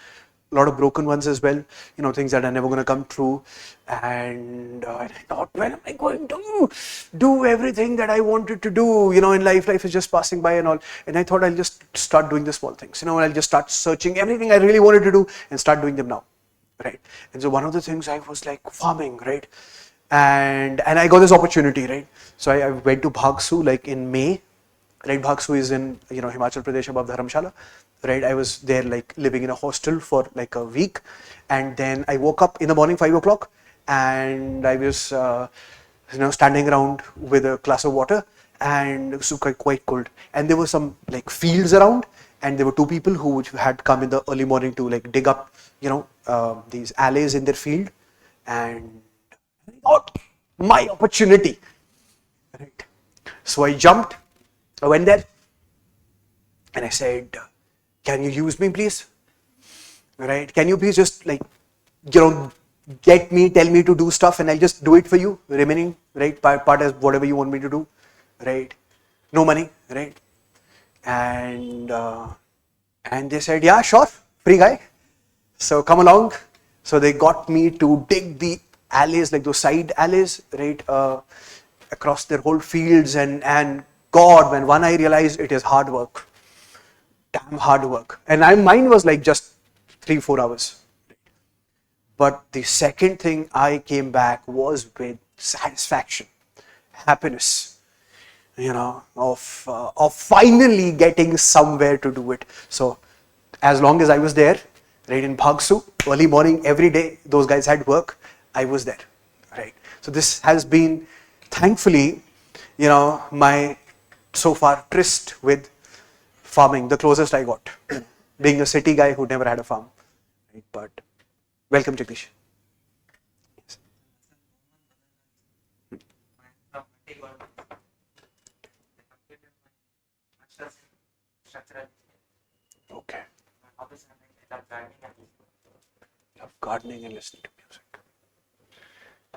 a lot of broken ones as well. You know, things that are never going to come true. And I thought, when am I going to do everything that I wanted to do? You know, in life, life is just passing by and all. And I thought I'll just start doing the small things. You know, I'll just start searching everything I really wanted to do and start doing them now. Right. And so one of the things I was like farming, right? And I got this opportunity, right? So I went to Bhagsu like in May, right? Bhagsu is in, you know, Himachal Pradesh above Dharamshala, right? I was there like living in a hostel for like a week. And then I woke up in the morning, 5 o'clock, and I was, you know, standing around with a glass of water, and it was quite cold. And there were some like fields around, and there were 2 people who had come in the early morning to like dig up, you know, these alleys in their field. And I thought, my opportunity, right? So I jumped, I went there, and I said, can you use me, please? Right? Can you please just like, you know, tell me to do stuff, and I'll just do it for you, remaining, right? Part as whatever you want me to do, right? No money, right? And they said, yeah, sure, free guy. So come along. So they got me to dig the alleys, like those side alleys, right, across their whole fields. And God, when I realized it is hard work, damn hard work. And mine was like just 3-4 hours. But the second thing I came back was with satisfaction, happiness, you know, of finally getting somewhere to do it. So as long as I was there, right, in Bhagsu, early morning, every day, those guys had work, I was there, right? So this has been, thankfully, you know, my so far tryst with farming, the closest I got, being a city guy who never had a farm, right? But welcome, Jagdish. Yes. From India, I completed my master's in structural. Okay. My hobbies are like gardening and music. Love gardening and listening to music.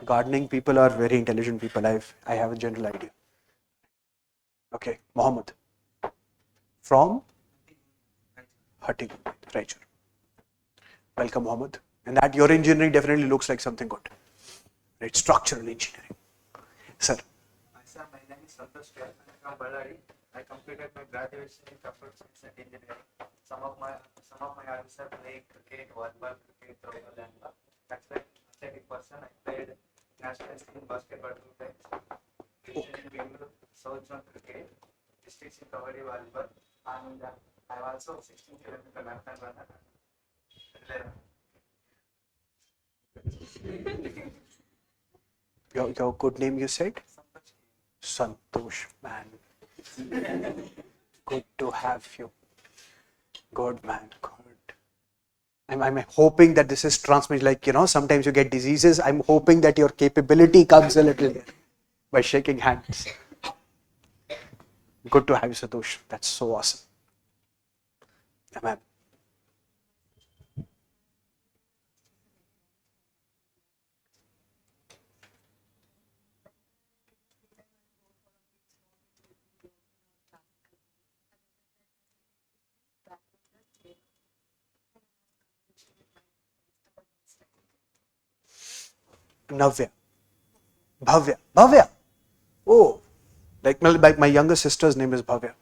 Gardening people are very intelligent people. I have a general idea. Okay, Mohammed. From Hutting, Raichur. Welcome, Mohammed. And that your engineering definitely looks like something good. Right, structural engineering. Sir. Sir, my name is Santosh Kar. I am from Ballari. I completed my graduation in computer science and engineering. Some of my hobbies are playing cricket, volleyball, cricket, throwball, and that's why athletic person. I played nationals in basketball 2 times. Division in Bengaluru, South Zone cricket, districts in Kabaddi, volleyball, and I am also 16-kilometer marathon runner. Your good name you said? Santosh, man. Good to have you. Good, man. Good. I'm hoping that this is transmitted, like, you know, sometimes you get diseases. I'm hoping that your capability comes a little by shaking hands. Good to have you, Satosh. That's so awesome. Yeah, ma'am. Navya. Bhavya. Oh, like my younger sister's name is Bhavya,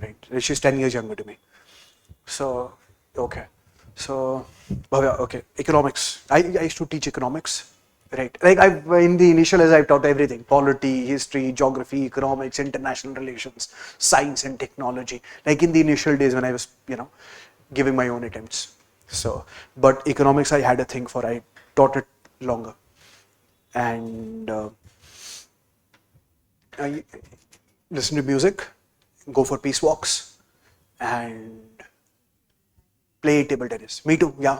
right? She's 10 years younger to me. So, okay. So, Bhavya, okay. Economics. I used to teach economics, right? Like in the initial years, I've taught everything: polity, history, geography, economics, international relations, science and technology. Like in the initial days when I was, giving my own attempts. So, but economics I had a thing for. I taught it longer. And I listen to music, go for peace walks, and play table tennis. Me too, yeah.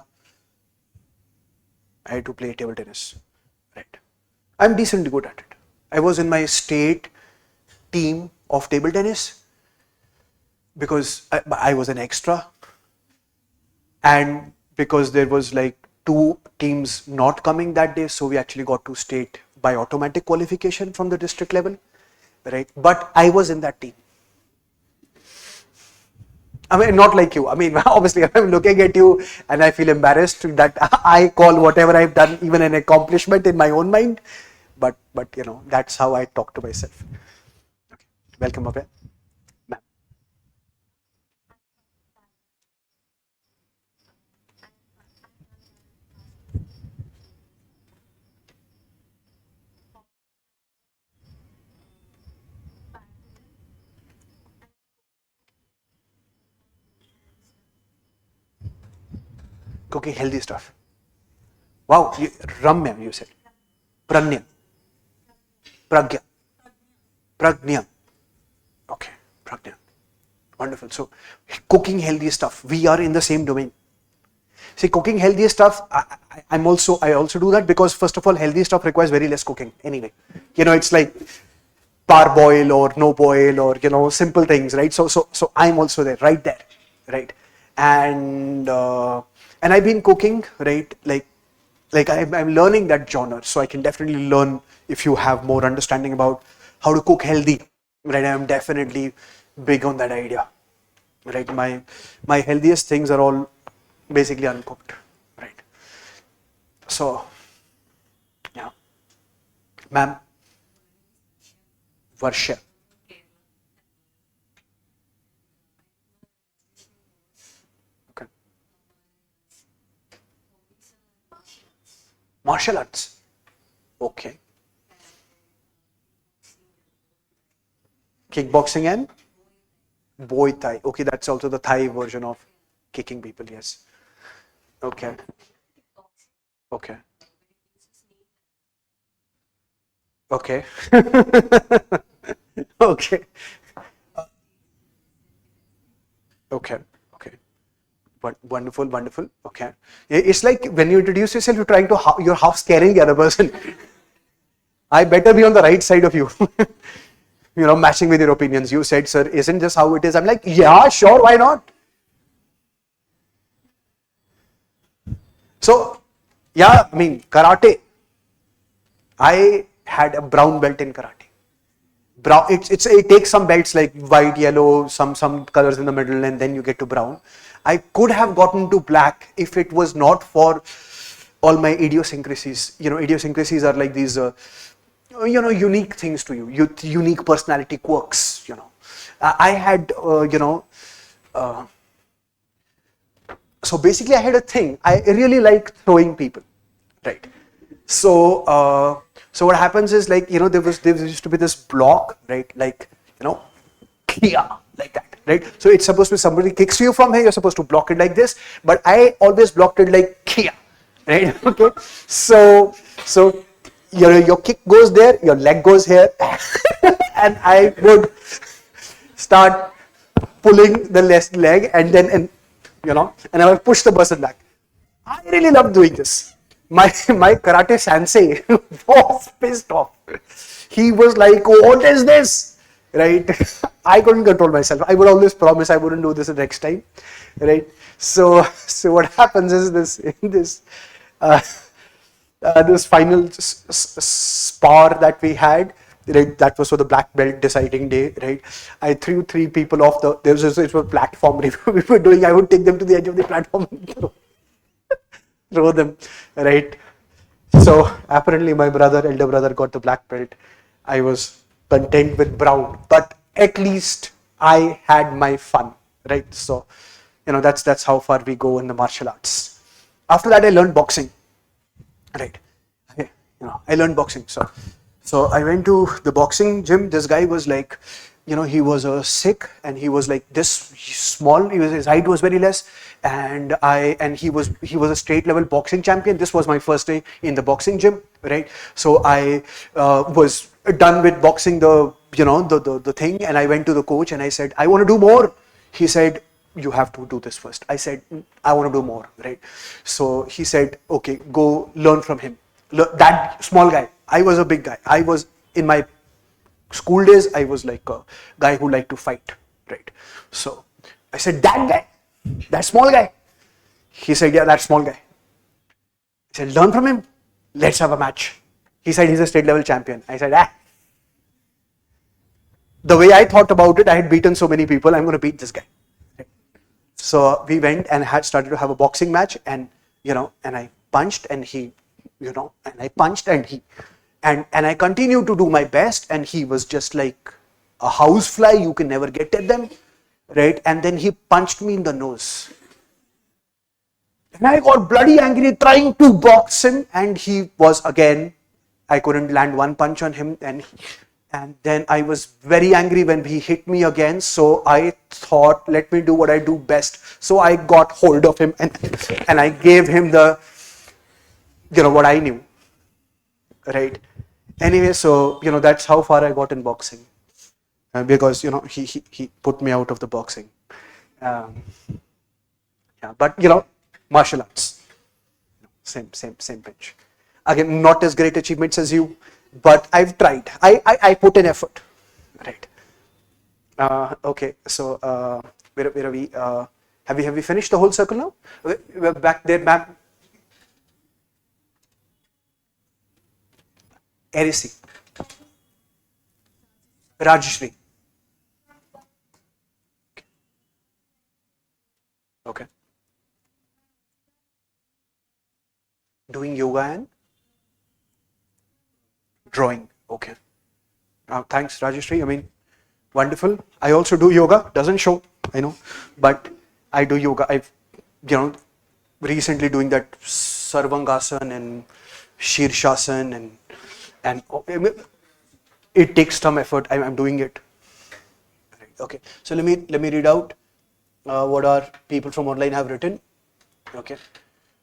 I had to play table tennis, right? I'm decently good at it. I was in my state team of table tennis because I was an extra, and because there was like 2 teams not coming that day, so we actually got to state by automatic qualification from the district level, right? But I was in that team. I mean, not like you. I mean, obviously, I'm looking at you and I feel embarrassed that I call whatever I've done even an accomplishment in my own mind. But that's how I talk to myself. Okay. Welcome, Abhay. Ma'am. Cooking healthy stuff. Wow, Ramya, you said. Pranya. Pragya. Pragnya. Okay, Pragya. Wonderful. So, cooking healthy stuff. We are in the same domain. See, cooking healthy stuff, I also do that because first of all, healthy stuff requires very less cooking anyway. It's like parboil or no boil or simple things, right? So I'm also there, right there, right? And I've been cooking, right? Like I'm learning that genre, so I can definitely learn if you have more understanding about how to cook healthy, right? I'm definitely big on that idea, right? My healthiest things are all basically uncooked, right? So, yeah, ma'am, Varsha. Okay. Martial arts. Okay. Kickboxing and Muay Thai. Okay, that's also the Thai version of kicking people, yes. Okay. Okay. Okay. Okay. Okay. Okay. Wonderful, wonderful. Okay. It's like when you introduce yourself, you're half scaring the other person. I better be on the right side of you. Matching with your opinions. You said, sir, isn't this how it is? I'm like, yeah, sure, why not? So, yeah, I mean, karate. I had a brown belt in karate. It takes some belts like white, yellow, some colors in the middle, and then you get to brown. I could have gotten to black if it was not for all my idiosyncrasies. Idiosyncrasies are like these, unique things to you, unique personality quirks. I had, so basically, I had a thing. I really like throwing people, right? So what happens is like there used to be this block, right? Like Kia, like that, right? So it's supposed to be somebody kicks you from here, you're supposed to block it like this, but I always blocked it like Kia, right? Okay, so your kick goes there, your leg goes here, and I would start pulling the left leg and then and I would push the person back. I really love doing this. My karate sensei was pissed off. He was like, "What is this?" Right? I couldn't control myself. I would always promise I wouldn't do this the next time, right? So what happens is uh, this final spar that we had, right? That was for the black belt deciding day, right? I threw 3 people off there was a platform we were doing. I would take them to the edge of the platform and throw them, right? So apparently my elder brother got the black belt. I was content with brown, but at least I had my fun, right? So, that's how far we go in the martial arts. After that, I learned boxing, right? Okay, I learned boxing. So I went to the boxing gym. This guy was like, he was a Sikh, and he was like this small. His height was very less, and he was a state level boxing champion. This was my first day in the boxing gym, right? So I was done with boxing, the thing, and I went to the coach and I said, I want to do more. He said, you have to do this first. I said, I want to do more, right? So he said, okay, go learn from him. That small guy. I was a big guy. I was in my school days, I was like a guy who liked to fight, right? So I said, that guy, that small guy. He said, yeah, that small guy. I said, learn from him. Let's have a match. He said, he's a state level champion. I said, the way I thought about it, I had beaten so many people, I'm going to beat this guy. So we went and had started to have a boxing match, and and I punched and he, and I punched and he, and I continued to do my best, and he was just like a housefly. You can never get at them, right? And then he punched me in the nose, and I got bloody angry trying to box him, and he was again. I couldn't land one punch on him, and then I was very angry when he hit me again. So I thought, let me do what I do best. So I got hold of him and I gave him the, what I knew, right? Anyway, so, that's how far I got in boxing. Because, he put me out of the boxing. Yeah, but, martial arts, same pitch. Again, not as great achievements as you, but I've tried. I put in effort, right? Okay, so where are we? Have we finished the whole circle now? We're back there, ma'am. Heresy. Rajshri. Okay. Doing yoga and drawing. Okay. Thanks, Rajeshri. I mean, wonderful. I also do yoga. Doesn't show, I know, but I do yoga. I've, recently doing that Sarvangasan and Shirshasana and it takes some effort. I'm doing it. Okay. So let me read out what our people from online have written. Okay.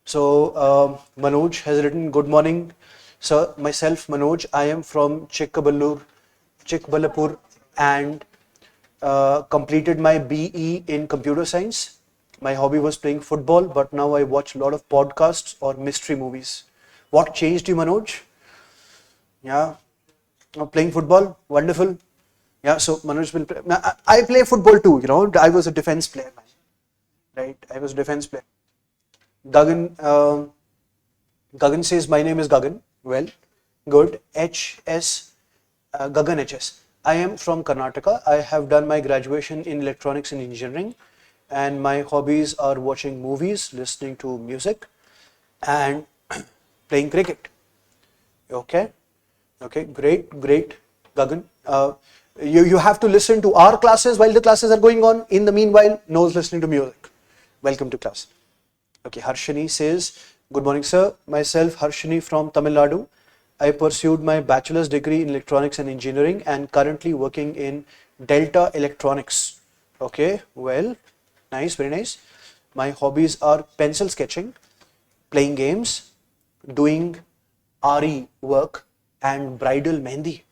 So Manoj has written, good morning. Sir, myself Manoj, I am from Chikbalapur and completed my BE in computer science. My hobby was playing football, but now I watch a lot of podcasts or mystery movies. What changed you, Manoj? Yeah, playing football, wonderful. Yeah, so Manoj will play. I play football too, I was a defense player, right? I was a defense player. Gagan says, my name is Gagan. Well, good. HS, Gagan HS. I am from Karnataka. I have done my graduation in electronics and engineering, and my hobbies are watching movies, listening to music, and playing cricket. Okay, great, Gagan. You have to listen to our classes while the classes are going on. In the meanwhile, No's listening to music. Welcome to class. Okay, Harshini says, good morning, sir. Myself, Harshini from Tamil Nadu. I pursued my bachelor's degree in electronics and engineering and currently working in Delta Electronics. Okay, well, nice, very nice. My hobbies are pencil sketching, playing games, doing RE work, and bridal mehndi.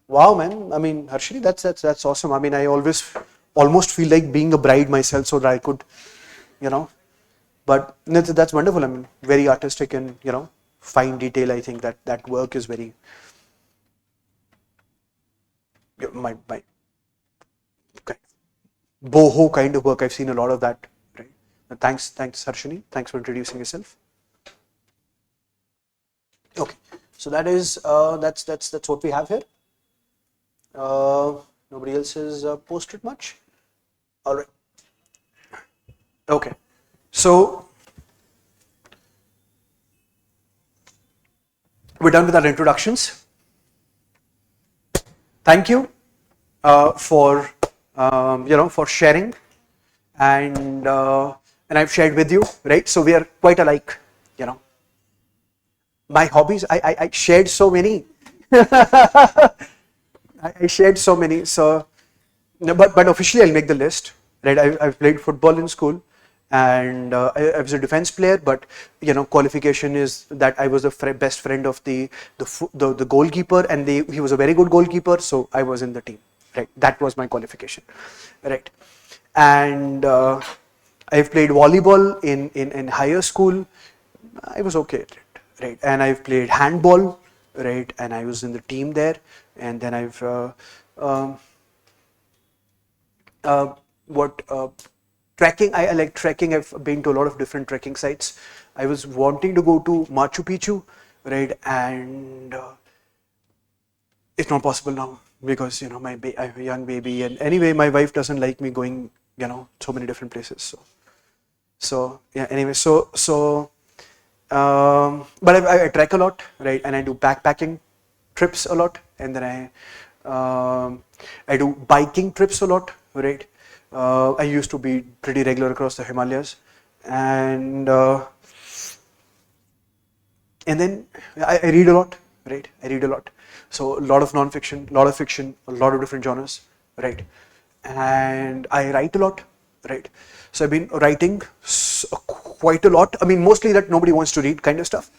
Wow, man. I mean, Harshini, that's awesome. I mean, I almost feel like being a bride myself so that I could, but that's wonderful. I mean, very artistic and, fine detail. I think that work is very, boho kind of work. I've seen a lot of that. Right. Thanks, Harshini. Thanks for introducing yourself. Okay, so that is that's what we have here. Nobody else has posted much. All right. Okay, so we're done with our introductions. Thank you for for sharing, and I've shared with you, right? So we are quite alike, you know. My hobbies, I shared so many. I shared so many. So, no, but officially I'll make the list, right? I've played football in school, and I was a defense player. But qualification is that I was the best friend of the goalkeeper, and he was a very good goalkeeper. So I was in the team, right? That was my qualification, right? And I've played volleyball in higher school. I was okay at it, right? And I've played handball, right? And I was in the team there. And then I've um, uh, what trekking. I like trekking. I've been to a lot of different trekking sites. I was wanting to go to Machu Picchu, right? And it's not possible now because I have a young baby, and anyway, my wife doesn't like me going so many different places. So yeah. Anyway, but I trek a lot, right? And I do backpacking trips a lot, and then I do biking trips a lot, right? I used to be pretty regular across the Himalayas, and then I read a lot, right? I read a lot, so a lot of non-fiction, a lot of fiction, a lot of different genres, right? And I write a lot, right? So I've been writing quite a lot. I mean, mostly that nobody wants to read kind of stuff,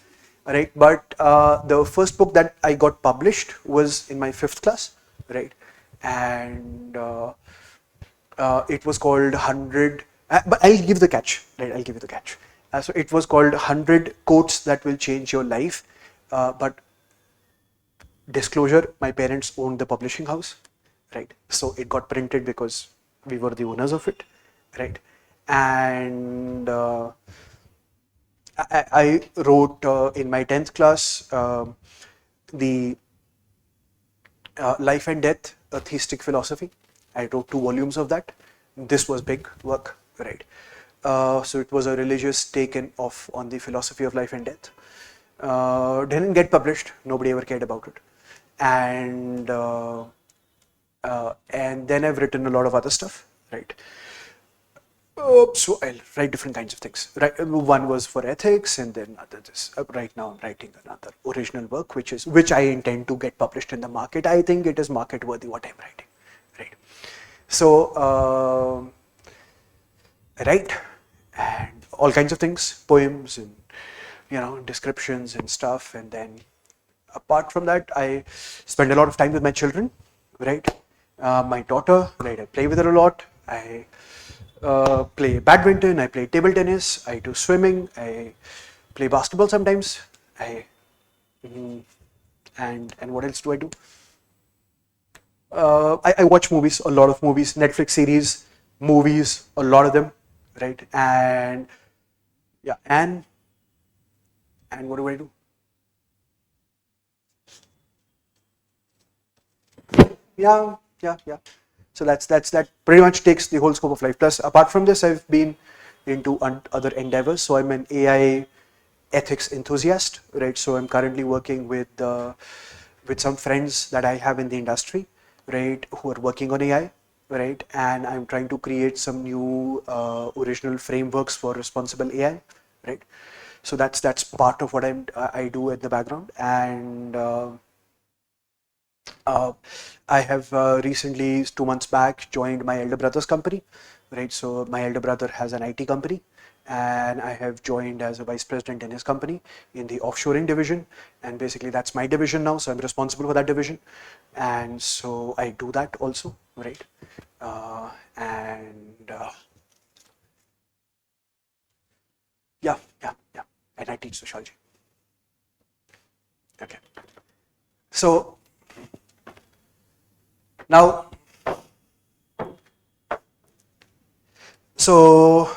right? But the first book that I got published was in my 5th class, right? And it was called 100. But I'll give the catch, right? I'll give you the catch. So it was called 100 Quotes That Will Change Your Life. But disclosure, my parents owned the publishing house, right? So it got printed because we were the owners of it, right? And I wrote in my 10th class the Life and Death, a Theistic Philosophy. I wrote 2 volumes of that. This was big work, right? So it was a religious take on the philosophy of life and death. Didn't get published. Nobody ever cared about it. And then I've written a lot of other stuff, right? So I'll write different kinds of things. Right, one was for ethics, and then right now I'm writing another original work, which I intend to get published in the market. I think it is market worthy what I'm writing, right? So I write and all kinds of things, poems and descriptions and stuff, and then apart from that, I spend a lot of time with my children, right? My daughter, right? I play with her a lot. I play badminton, I play table tennis, I do swimming, I play basketball sometimes. And what else do I do? I watch movies, a lot of movies, Netflix series, movies, a lot of them, right? And yeah, and what do I do? Yeah. So that pretty much takes the whole scope of life. Plus, apart from this, I've been into other endeavors. So I'm an AI ethics enthusiast, right? So I'm currently working with some friends that I have in the industry, right, who are working on AI, right? And I'm trying to create some new original frameworks for responsible AI, right? So that's part of what I do in the background. And I have recently, 2 months back, joined my elder brother's company, right? So my elder brother has an IT company, and I have joined as a vice president in his company in the offshoring division, and basically that's my division now. So I'm responsible for that division, and so I do that also, right? And yeah, and I teach sociology. Okay, so now So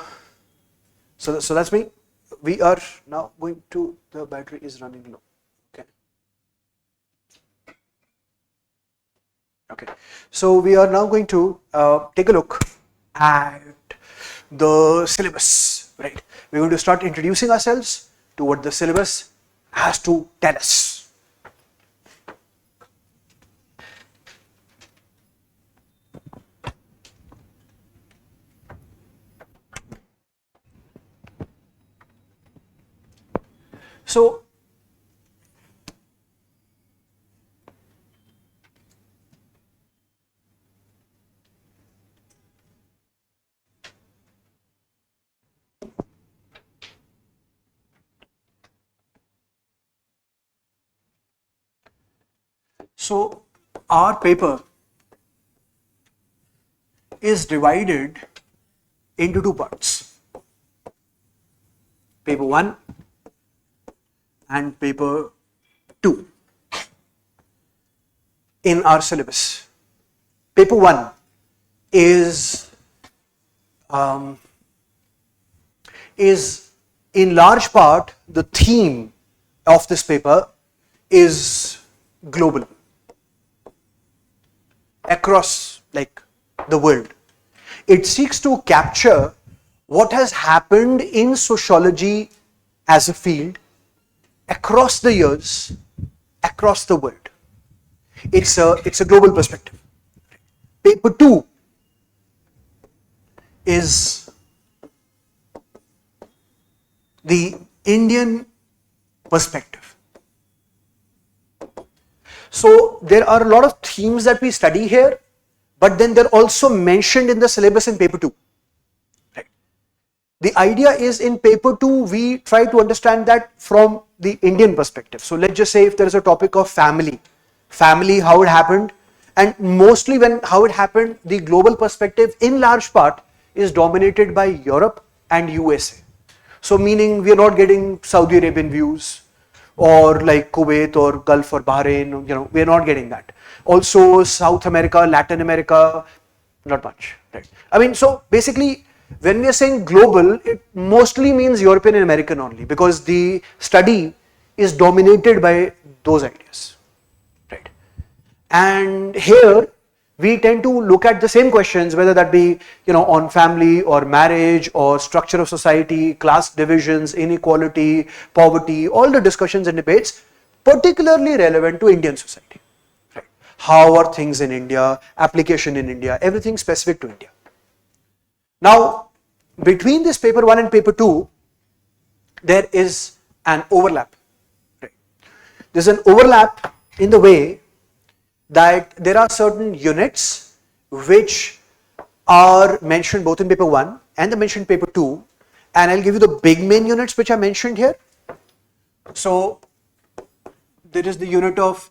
that's me. We are now going to, the battery is running low. Okay, so we are now going to take a look at the syllabus, right? We're going to start introducing ourselves to what the syllabus has to tell us. So, our paper is divided into two parts, paper 1 and paper 2 in our syllabus. Paper 1 is in large part, the theme of this paper is global, across like the world. It seeks to capture what has happened in sociology as a field across the years, across the world. It's a global perspective. Paper 2 is the Indian perspective. So there are a lot of themes that we study here, but then they're also mentioned in the syllabus in paper 2. Right. The idea is in paper 2, we try to understand that from the Indian perspective. So let's just say if there is a topic of family, how it happened, and mostly when how it happened, the global perspective in large part is dominated by Europe and USA. So meaning we are not getting Saudi Arabian views or like Kuwait or Gulf or Bahrain, we are not getting that. Also South America, Latin America, not much, right? I mean, so basically when we are saying global, it mostly means European and American only, because the study is dominated by those ideas, right? And here we tend to look at the same questions, whether that be on family or marriage or structure of society, class divisions, inequality, poverty, all the discussions and debates particularly relevant to Indian society. Right? How are things in India, application in India, everything specific to India. Now, between this paper 1 and paper 2, there is an overlap. Right? There's an overlap in the way that there are certain units which are mentioned both in paper 1 and the mentioned paper 2, and I'll give you the big main units which are mentioned here. So there is the unit of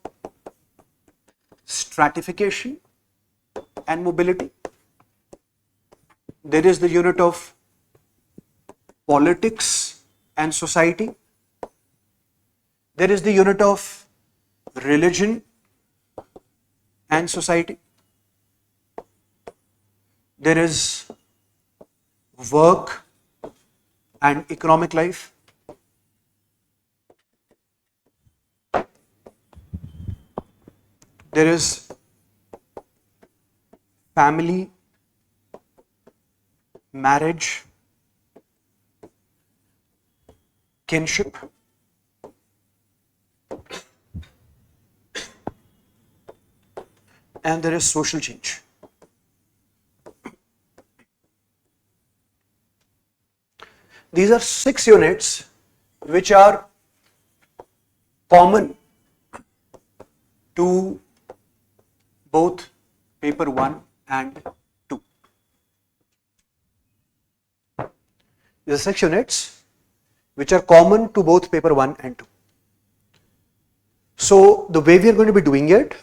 stratification and mobility. There is the unit of politics and society. There is the unit of religion and society. There is work and economic life. There is family, marriage, kinship, and there is social change. These are 6 units which are common to both paper 1 and 2. These are 6 units which are common to both paper 1 and 2. So the way we are going to be doing it,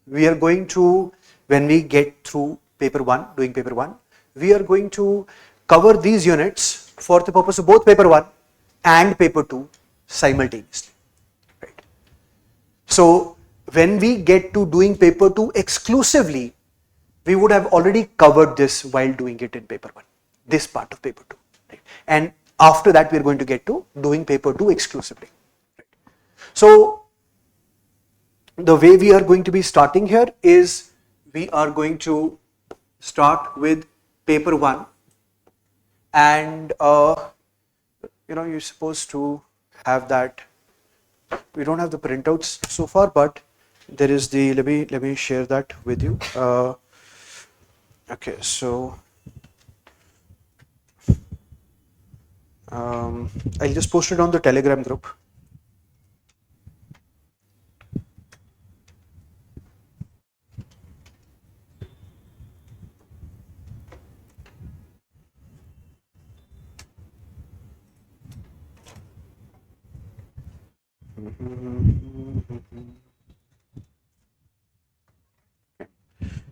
we are going to, when we get through paper 1, doing paper 1, we are going to cover these units for the purpose of both paper 1 and paper 2 simultaneously. Right. So when we get to doing paper 2 exclusively, we would have already covered this while doing it in paper 1. this part of paper 2. Right? And after that, we are going to get to doing paper 2 exclusively. Right? So the way we are going to be starting here is we are going to start with paper 1, and you're supposed to have that. We don't have the printouts so far, but there is the, let me share that with you. Okay, so I'll just post it on the Telegram group.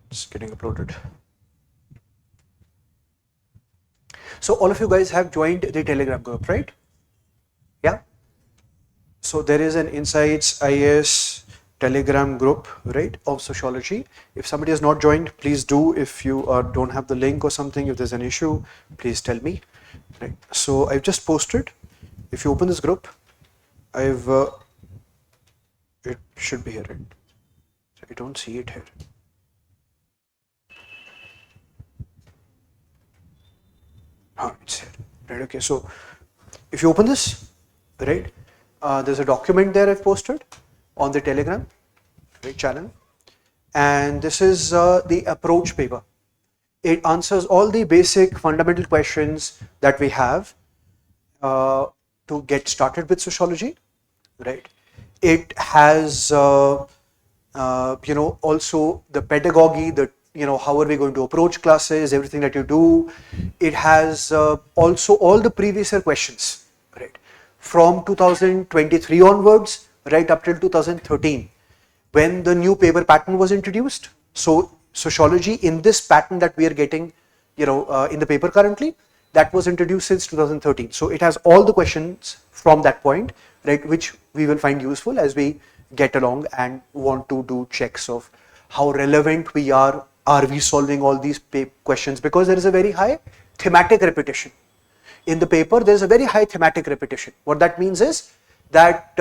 It's getting uploaded. So all of you guys have joined the Telegram group, right? Yeah. So there is an Insights IS Telegram group, right, of sociology. If somebody has not joined, please do. If you don't have the link or something, if there's an issue, please tell me. Right. So I've just posted. If you open this group, it should be here, right? I don't see it here. It's here, right? Okay, so if you open this, right, there's a document there I've posted on the Telegram, right, channel, and this is the approach paper. It answers all the basic fundamental questions that we have to get started with sociology, right? It has also the pedagogy, the how are we going to approach classes, everything that you do. It has also all the previous year questions, right, from 2023 onwards, right up till 2013, when the new paper pattern was introduced. So sociology in this pattern that we are getting, in the paper currently, that was introduced since 2013. So it has all the questions from that point, right, which we will find useful as we get along and want to do checks of how relevant we are we solving all these questions, because there is a very high thematic repetition. In the paper, there is a very high thematic repetition. What that means is that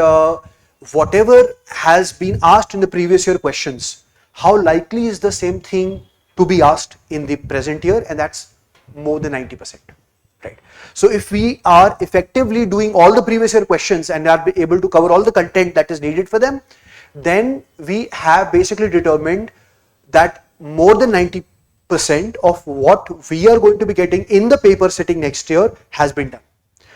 whatever has been asked in the previous year questions, how likely is the same thing to be asked in the present year, and that's more than 90%. Right. So if we are effectively doing all the previous year questions and are able to cover all the content that is needed for them, then we have basically determined that more than 90% of what we are going to be getting in the paper sitting next year has been done.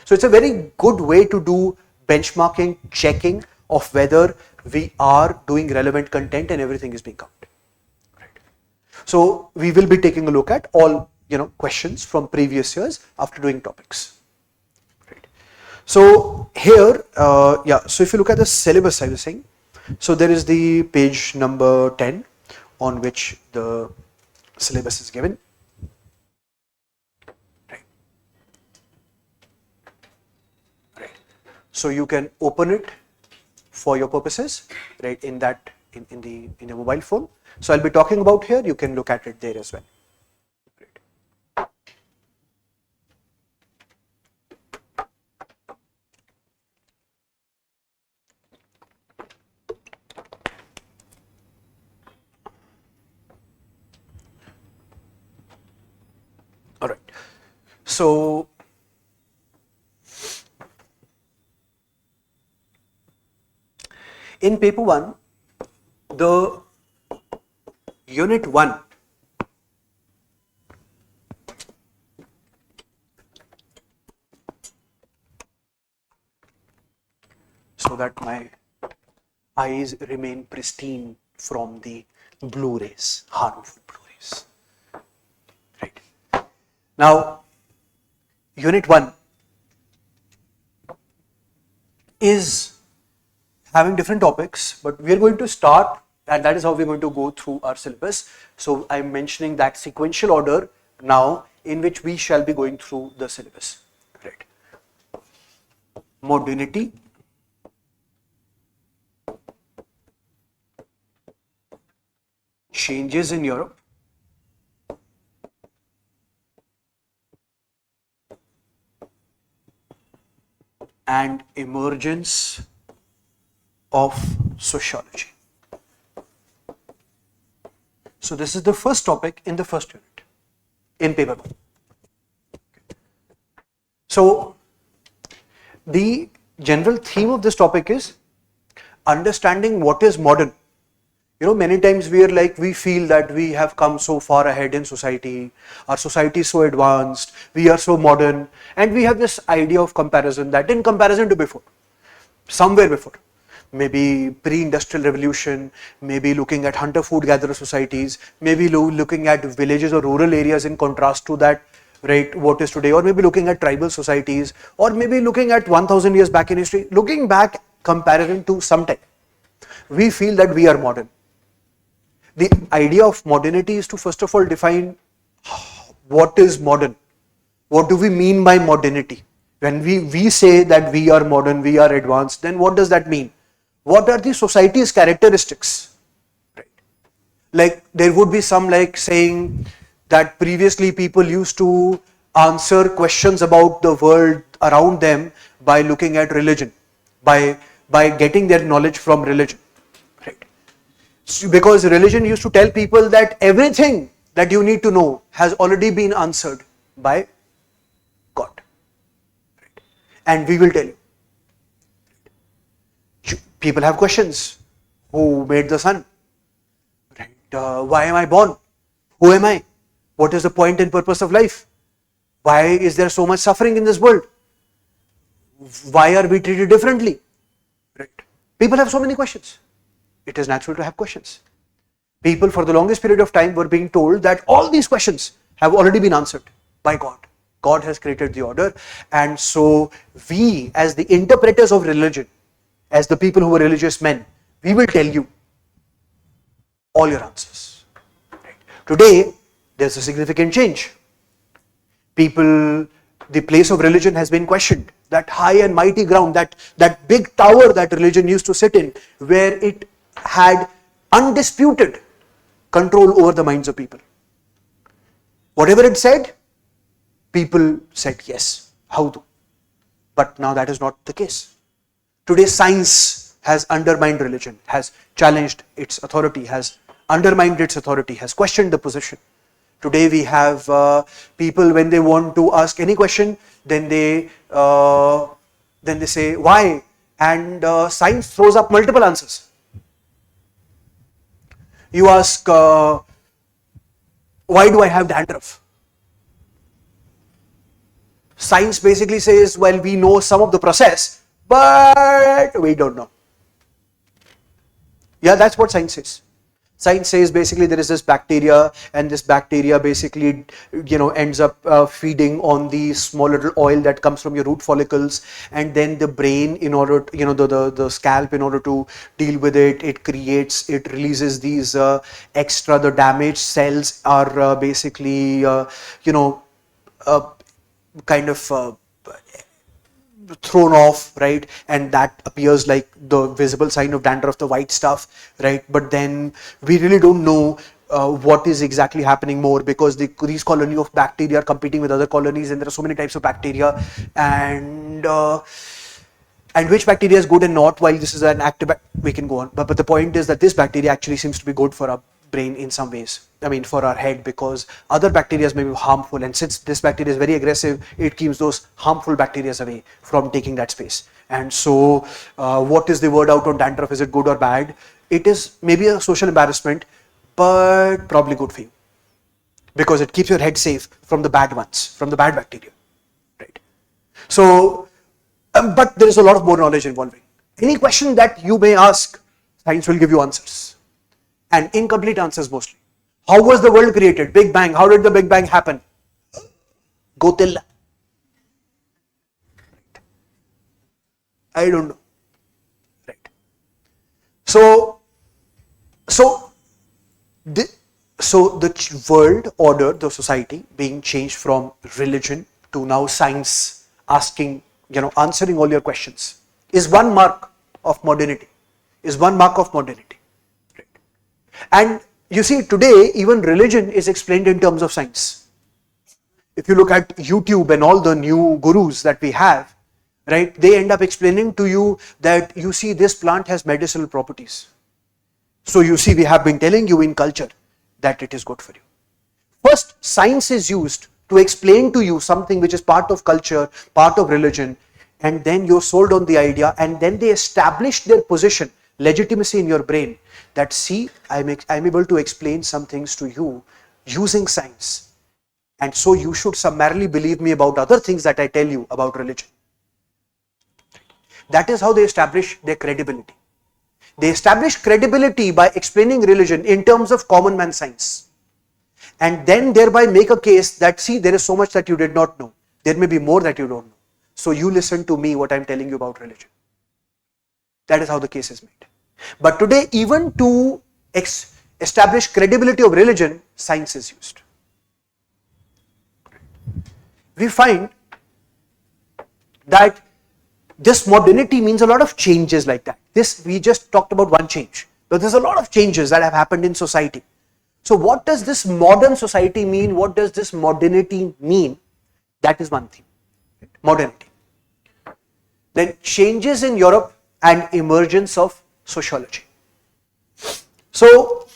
So it's a very good way to do benchmarking, checking of whether we are doing relevant content and everything is being covered. Right. So we will be taking a look at all questions from previous years after doing topics. Right. So here, so if you look at the syllabus, I was saying, so there is the page number 10 on which the syllabus is given. Right. Right. So you can open it for your purposes, right, in the mobile phone. So I'll be talking about here, you can look at it there as well. All right. So in paper 1, the unit 1 so that my eyes remain pristine from the blue rays, harmful blue rays. Right. Now, unit 1 is having different topics, but we are going to start, and that is how we're going to go through our syllabus. So I'm mentioning that sequential order now in which we shall be going through the syllabus. Right. Modernity, changes in Europe, and emergence of sociology. So this is the first topic in the first unit in paper 1. So the general theme of this topic is understanding what is modern. You know, many times we feel that we have come so far ahead in society, our society is so advanced, we are so modern, and we have this idea of comparison, that in comparison to before, somewhere before, maybe pre-industrial revolution, maybe looking at hunter food gatherer societies, maybe looking at villages or rural areas in contrast to that, right, what is today, or maybe looking at tribal societies, or maybe looking at 1000 years back in history, looking back comparison to some time, we feel that we are modern. The idea of modernity is to first of all define what is modern. What do we mean by modernity? When we say that we are modern, we are advanced, then what does that mean? What are the society's characteristics? Right. Like there would be some like saying that previously people used to answer questions about the world around them by looking at religion, by getting their knowledge from religion. Right. So because religion used to tell people that everything that you need to know has already been answered by God. Right. And we will tell you. People have questions. Who made the sun? Right. Why am I born? Who am I? What is the point and purpose of life? Why is there so much suffering in this world? Why are we treated differently? Right. People have so many questions. It is natural to have questions. People for the longest period of time were being told that all these questions have already been answered by God. God has created the order, and so we as the interpreters of religion, as the people who were religious men, we will tell you all your answers. Right. Today, there's a significant change. People, the place of religion has been questioned. That high and mighty ground, that big tower that religion used to sit in, where it had undisputed control over the minds of people. Whatever it said, people said yes. How to? But now that is not the case. Today science has undermined religion, has challenged its authority, has undermined its authority, has questioned the position. Today we have people, when they want to ask any question, then they say why, and science throws up multiple answers. You ask, why do I have dandruff? Science basically says, well, we know some of the process, but we don't know. Yeah, that's what science says. Science says basically there is this bacteria, and this bacteria basically, ends up feeding on the small little oil that comes from your root follicles, and then the brain, in order to, the scalp, in order to deal with it, it releases these the damaged cells are basically, thrown off, right, and that appears like the visible sign of dandruff, the white stuff, right, but then we really don't know what is exactly happening more, because these colony of bacteria are competing with other colonies, and there are so many types of bacteria, and which bacteria is good and not. While this is an active, we can go on, but the point is that this bacteria actually seems to be good for our brain in some ways, for our head, because other bacteria may be harmful, and since this bacteria is very aggressive, it keeps those harmful bacteria away from taking that space. And so what is the word out on dandruff? Is it good or bad? It is maybe a social embarrassment, but probably good for you, because it keeps your head safe from the bad ones, from the bad bacteria, right? So but there is a lot of more knowledge involving. Any question that you may ask, science will give you answers, and incomplete answers mostly. How was the world created? Big Bang. How did the Big Bang happen? Go till. I don't know. Right. So the world order, the society being changed from religion to now science, asking, answering all your questions, is one mark of modernity. Right. And you see, today even religion is explained in terms of science. If you look at YouTube and all the new gurus that we have, right? They end up explaining to you that you see this plant has medicinal properties. So you see, we have been telling you in culture that it is good for you. First, science is used to explain to you something which is part of culture, part of religion, and then you're sold on the idea, and then they establish their position, legitimacy in your brain, that see, I'm able to explain some things to you using science. And so you should summarily believe me about other things that I tell you about religion. That is how they establish their credibility. They establish credibility by explaining religion in terms of common man science. And then thereby make a case that, see, there is so much that you did not know. There may be more that you don't know. So you listen to me, what I'm telling you about religion. That is how the case is made. But today, even to establish credibility of religion, science is used. We find that this modernity means a lot of changes like that. This, we just talked about one change, but there's a lot of changes that have happened in society. So what does this modern society mean? What does this modernity mean? That is one thing, modernity. Then changes in Europe and emergence of sociology. So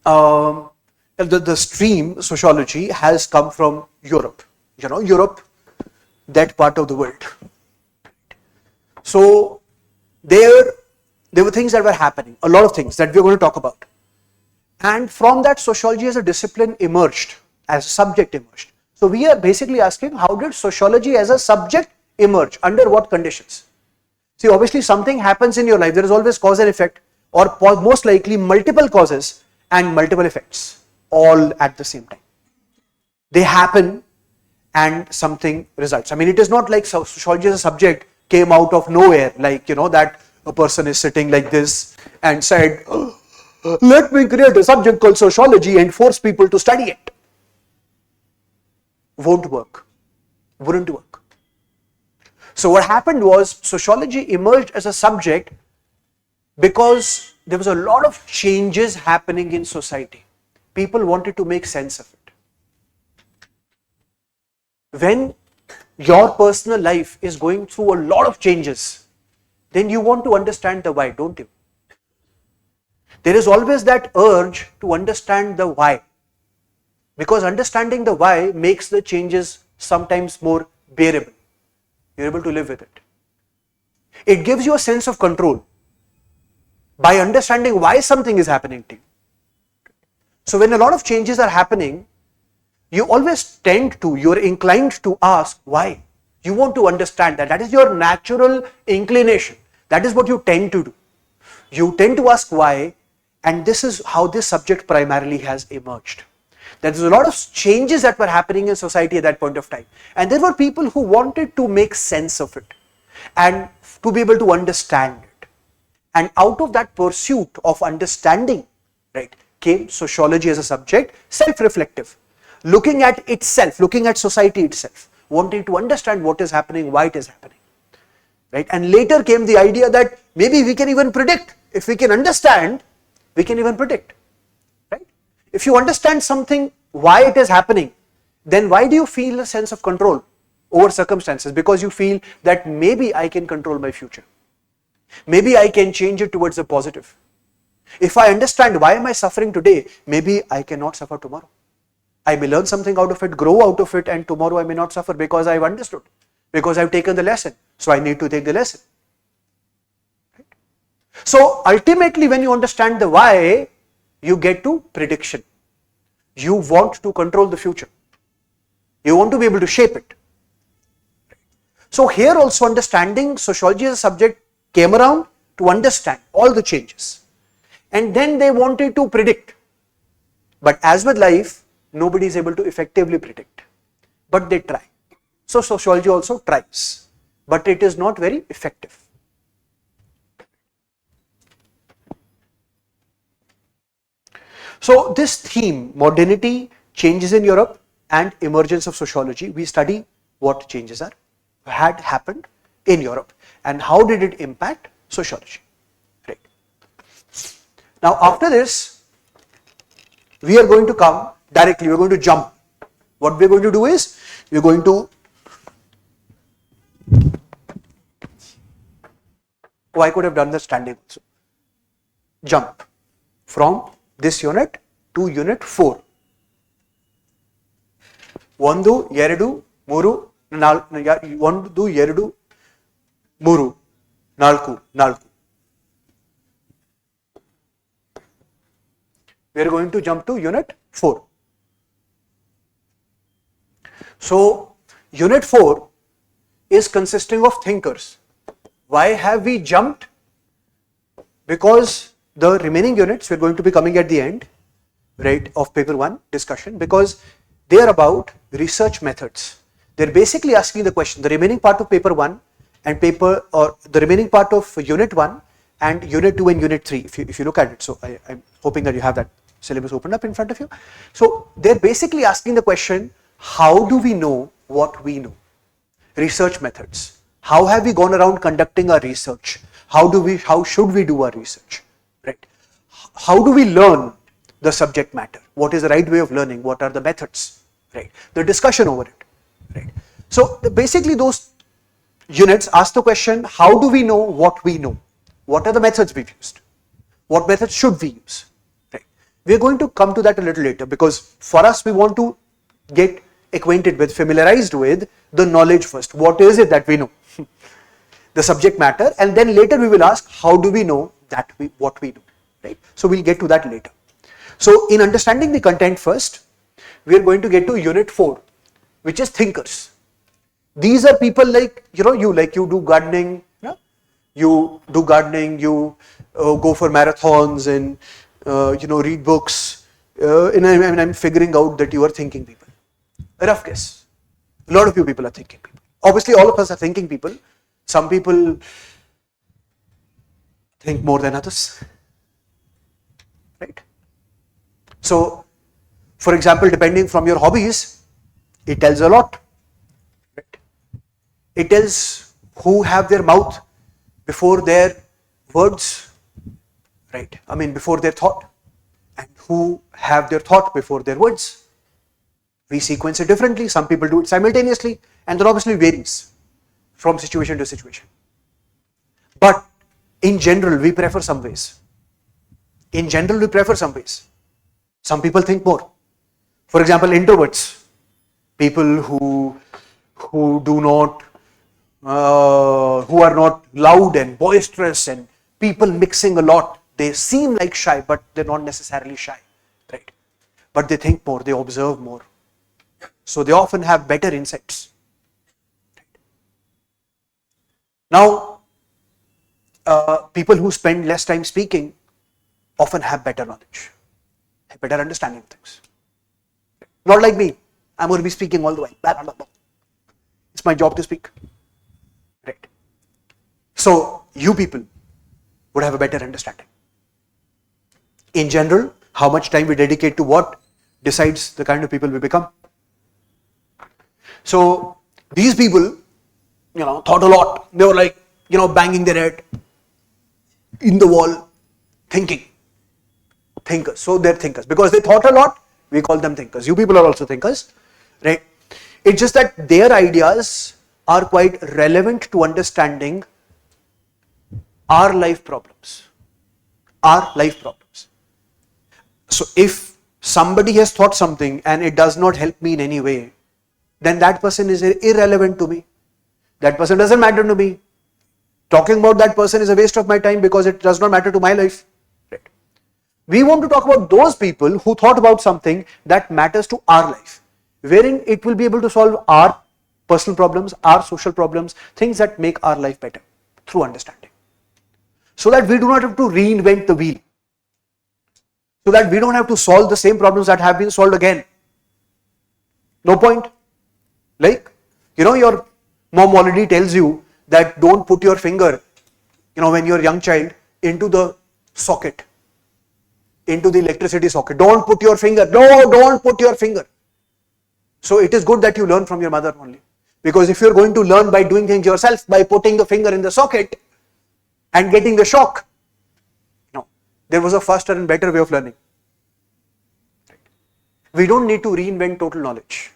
the stream sociology has come from Europe. You know, Europe, that part of the world. So there were things that were happening, a lot of things that we're going to talk about. And from that, sociology as a discipline emerged, as a subject emerged. So we are basically asking, how did sociology as a subject emerge? Under what conditions? See, obviously something happens in your life. There is always cause and effect, or most likely multiple causes and multiple effects, all at the same time. They happen and something results. I mean, it is not like sociology as a subject came out of nowhere, like, you know, that a person is sitting like this and said, oh, let me create a subject called sociology and force people to study it. Won't work. Wouldn't work. So what happened was, sociology emerged as a subject because there was a lot of changes happening in society. People wanted to make sense of it. When your personal life is going through a lot of changes, then you want to understand the why, don't you? There is always that urge to understand the why, because understanding the why makes the changes sometimes more bearable. You're able to live with it. It gives you a sense of control by understanding why something is happening to you. So when a lot of changes are happening, you always you're inclined to ask why. You want to understand that. That is your natural inclination. That is what you tend to do. You tend to ask why, and this is how this subject primarily has emerged. There was a lot of changes that were happening in society at that point of time. And there were people who wanted to make sense of it and to be able to understand it. And out of that pursuit of understanding, right, came sociology as a subject, self-reflective, looking at itself, looking at society itself, wanting to understand what is happening, why it is happening. Right? And later came the idea that maybe we can even predict. If we can understand, we can even predict. Right? If you understand something, why it is happening, then why do you feel a sense of control over circumstances? Because you feel that maybe I can control my future. Maybe I can change it towards the positive. If I understand why am I suffering today, maybe I cannot suffer tomorrow. I may learn something out of it, grow out of it, and tomorrow I may not suffer because I've understood, because I've taken the lesson. So I need to take the lesson. Right? So ultimately, when you understand the why, you get to prediction. You want to control the future. You want to be able to shape it. So here also, understanding sociology as a subject came around to understand all the changes. And then they wanted to predict. But as with life, nobody is able to effectively predict. But they try. So sociology also tries. But it is not very effective. So this theme, modernity, changes in Europe and emergence of sociology, we study what changes had happened in Europe and how did it impact sociology. Right. Now after this, we are going to come directly, we are going to jump. What we are going to do is, we are going to Oh, I could have done the standing also. Jump from this unit to unit 4. 1, 2, 3, 4, 4. We are going to jump to unit 4. So, unit 4 is consisting of thinkers. Why have we jumped? Because the remaining units we're going to be coming at the end, right, of paper 1 discussion, because they are about research methods. They're basically asking the question, the remaining part of paper 1 and the remaining part of unit 1 and unit 2 and unit 3, if you look at it. So I'm hoping that you have that syllabus opened up in front of you. So they're basically asking the question, how do we know what we know? Research methods. How have we gone around conducting our research? How should we do our research? Right? How do we learn the subject matter? What is the right way of learning? What are the methods? Right? The discussion over it. Right? So basically those units ask the question, how do we know what we know? What are the methods we've used? What methods should we use? Right? We're going to come to that a little later, because for us we want to get acquainted with, familiarized with the knowledge first. What is it that we know? The subject matter, and then later we will ask, how do we know that what we know? Right? So we'll get to that later. So in understanding the content first, we are going to get to unit 4, which is thinkers. These are people like, you do gardening, you do gardening, you go for marathons and, read books, and I'm figuring out that you are thinking people. A rough guess. A lot of you people are thinking people. Obviously, all of us are thinking people. Some people think more than others. Right? So, for example, depending from your hobbies, it tells a lot. Right? It tells who have their mouth before their words, right? I mean, before their thought, and who have their thought before their words. We sequence it differently. Some people do it simultaneously, and that obviously varies from situation to situation. But in general, we prefer some ways. Some people think more. For example, introverts, people who are not loud and boisterous and people mixing a lot. They seem like shy, but they're not necessarily shy, right? But they think more, they observe more. So they often have better insights. Now, people who spend less time speaking often have better knowledge, have better understanding of things. Not like me, I'm going to be speaking all the while. Blah, blah, blah, blah. It's my job to speak. Right. So you people would have a better understanding. In general, how much time we dedicate to what decides the kind of people we become. So these people, thought a lot. They were like, banging their head in the wall, thinking. Thinkers. So they're thinkers. Because they thought a lot, we call them thinkers. You people are also thinkers, right? It's just that their ideas are quite relevant to understanding our life problems. So if somebody has thought something and it does not help me in any way, then that person is irrelevant to me. That person doesn't matter to me. Talking about that person is a waste of my time because it does not matter to my life. Right. We want to talk about those people who thought about something that matters to our life, wherein it will be able to solve our personal problems, our social problems, things that make our life better through understanding. So that we do not have to reinvent the wheel. So that we don't have to solve the same problems that have been solved again. No point. Like, your mom already tells you that don't put your finger, when you're a young child, into the socket, into the electricity socket. Don't put your finger. No, don't put your finger. So it is good that you learn from your mother only. Because if you're going to learn by doing things yourself, by putting the finger in the socket and getting the shock, no, there was a faster and better way of learning. We don't need to reinvent total knowledge.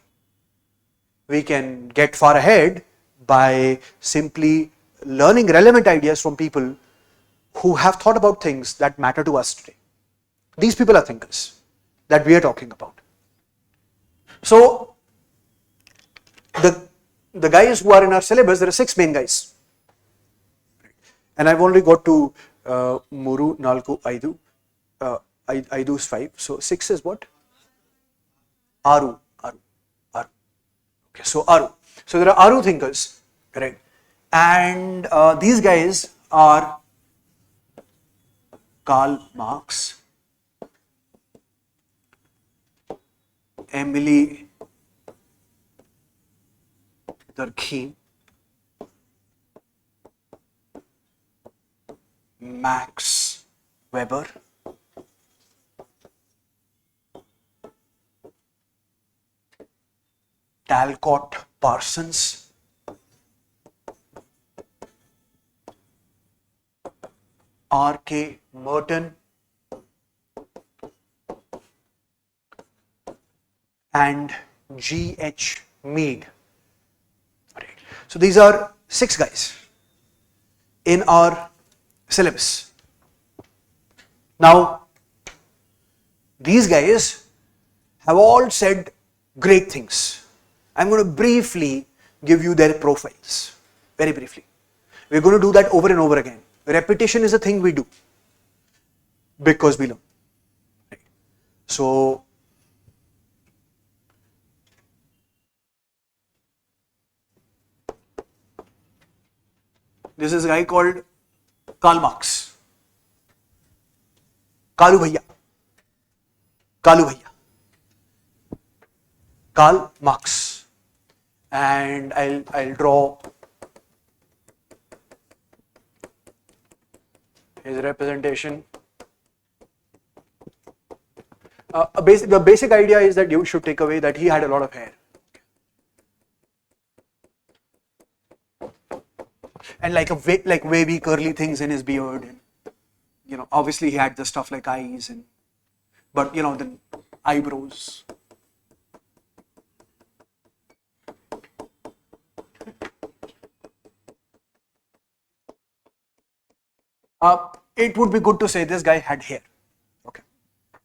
We can get far ahead by simply learning relevant ideas from people who have thought about things that matter to us today. These people are thinkers that we are talking about. So the guys who are in our syllabus, there are 6 main guys. And I've only got to Muru, Nalku, Aidu. Aidu is 5. So 6 is what? Aru. Okay, so Aru. So there are Aru thinkers, right? And these guys are Karl Marx, Emily Durkheim, Max Weber, Talcott Parsons, R.K. Merton, and G.H. Mead. Right. So these are 6 guys in our syllabus. Now, these guys have all said great things. I'm going to briefly give you their profiles, very briefly. We're going to do that over and over again. Repetition is a thing we do because we learn. Right. So, this is a guy called Karl Marx. Kalu Bhaiya. Karl Marx. And I'll draw his representation. The basic idea is that you should take away that he had a lot of hair. And like wavy curly things in his beard, and obviously he had the stuff like eyes, but the eyebrows. It would be good to say this guy had hair. Okay,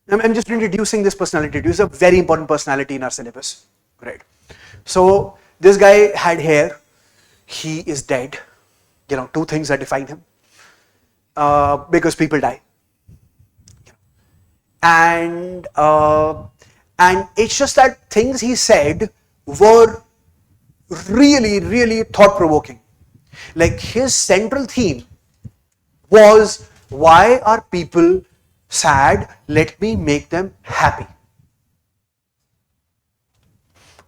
I'm just introducing this personality. This is a very important personality in our syllabus, right? So this guy had hair. He is dead. 2 things that define him, because people die, and it's just that things he said were really, really thought-provoking. Like his central theme was, why are people sad? Let me make them happy.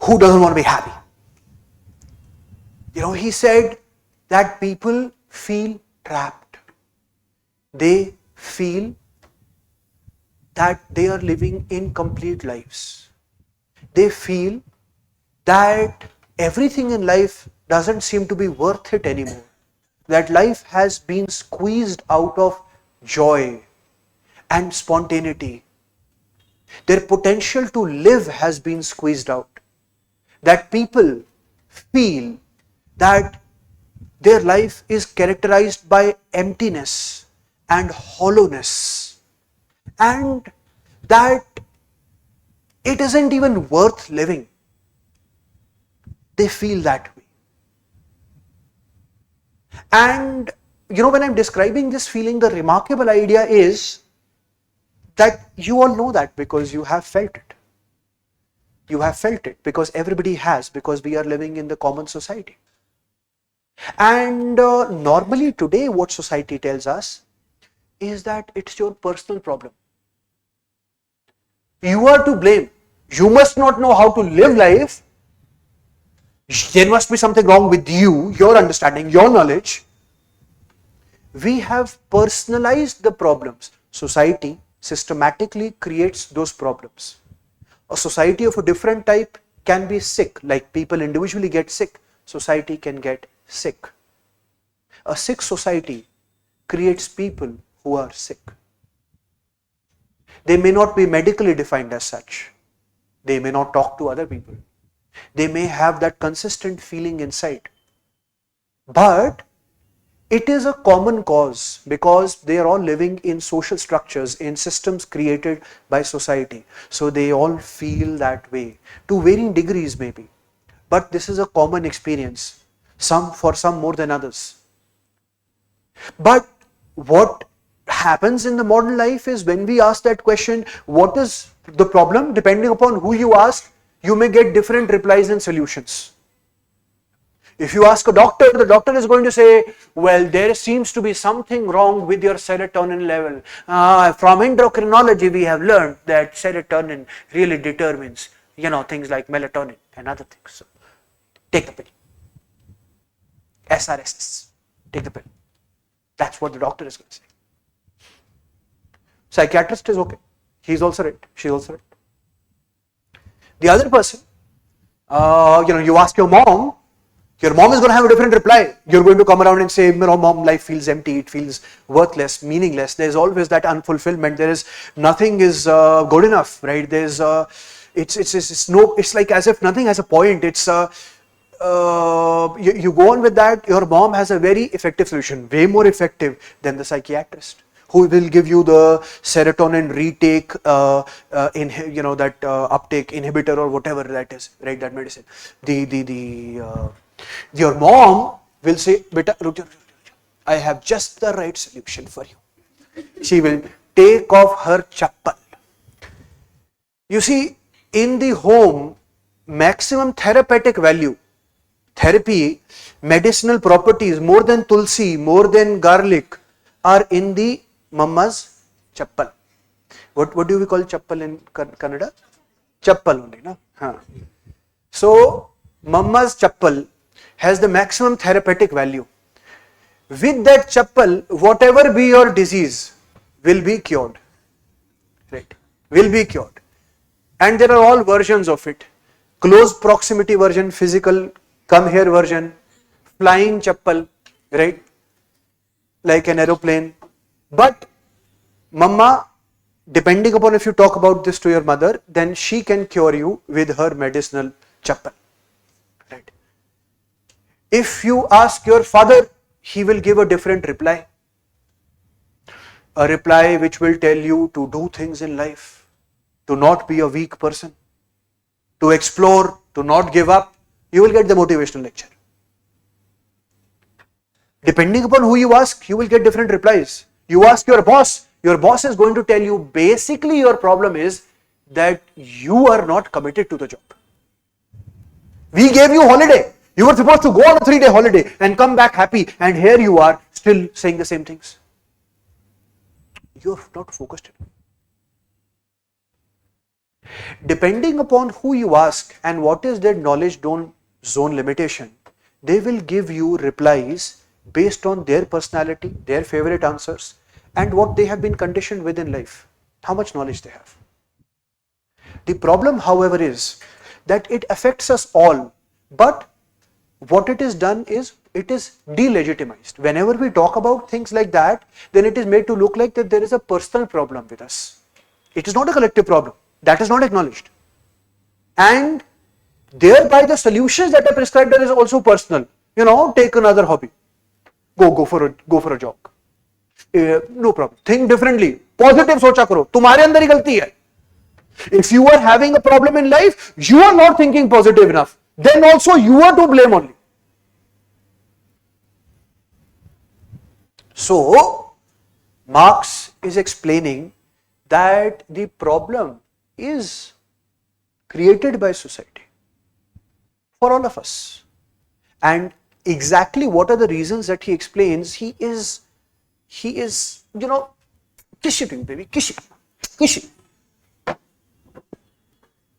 Who doesn't want to be happy? He said that people feel trapped. They feel that they are living incomplete lives. They feel that everything in life doesn't seem to be worth it anymore. That life has been squeezed out of joy and spontaneity. Their potential to live has been squeezed out. That people feel that their life is characterized by emptiness and hollowness, and that it isn't even worth living. They feel that way. And when I'm describing this feeling, the remarkable idea is that you all know that because you have felt it. You have felt it because everybody has, because we are living in the common society. And normally today what society tells us is that it's your personal problem. You are to blame. You must not know how to live life. There must be something wrong with you, your understanding, your knowledge. We have personalized the problems. Society systematically creates those problems. A society of a different type can be sick, like people individually get sick. Society can get sick. A sick society creates people who are sick. They may not be medically defined as such. They may not talk to other people. They may have that consistent feeling inside. But It is a common cause because they are all living in social structures, in systems created by society. So they all feel that way to varying degrees maybe. But this is a common experience, for some more than others. But what happens in the modern life is when we ask that question, what is the problem? Depending upon who you ask, you may get different replies and solutions. If you ask a doctor, the doctor is going to say, well, there seems to be something wrong with your serotonin level. From endocrinology, we have learned that serotonin really determines, things like melatonin and other things. So, take the pill. SRSS. Take the pill. That's what the doctor is going to say. Psychiatrist is okay. He's also right. She's also right. The other person, you ask your mom is going to have a different reply. You're going to come around and say, mom, life feels empty, it feels worthless, meaningless. There's always that unfulfillment. There is nothing is good enough, right? There's it's like as if nothing has a point. It's you go on with that. Your mom has a very effective solution, way more effective than the psychiatrist, who will give you the serotonin retake, uptake inhibitor or whatever that is, right? That medicine. Your mom will say, "Beta, I have just the right solution for you." She will take off her chappal. You see, in the home, maximum therapeutic value, therapy, medicinal properties, more than tulsi, more than garlic, are in the mamma's chappal. What do we call chappal in Kannada? Chappal only, no? So, mamma's chappal has the maximum therapeutic value. With that chappal, whatever be your disease will be cured. Right? Will be cured. And there are all versions of it. Close proximity version, physical, come here version, flying chappal, right? Like an aeroplane. But mamma, depending upon if you talk about this to your mother, then she can cure you with her medicinal chappal. Right? If you ask your father, he will give a different reply. A reply which will tell you to do things in life, to not be a weak person, to explore, to not give up. You will get the motivational lecture. Depending upon who you ask, you will get different replies. You ask your boss is going to tell you basically your problem is that you are not committed to the job. We gave you holiday. You were supposed to go on a 3-day holiday and come back happy, and here you are still saying the same things. You are not focused enough. Depending upon who you ask and what is their knowledge zone limitation, they will give you replies based on their personality, their favorite answers, and what they have been conditioned with in life, how much knowledge they have. The problem, however, is that it affects us all, but what it is done is it is delegitimized. Whenever we talk about things like that, then it is made to look like that there is a personal problem with us. It is not a collective problem. That is not acknowledged. And thereby the solutions that are prescribed are also personal. Take another hobby. Go for a jog. No problem. Think differently. Positive socha karo. Tumhare andar hi galti hai. If you are having a problem in life, you are not thinking positive enough. Then also you are to blame only. So, Marx is explaining that the problem is created by society for all of us. And exactly what are the reasons that he explains, he is kishing, baby, kishing.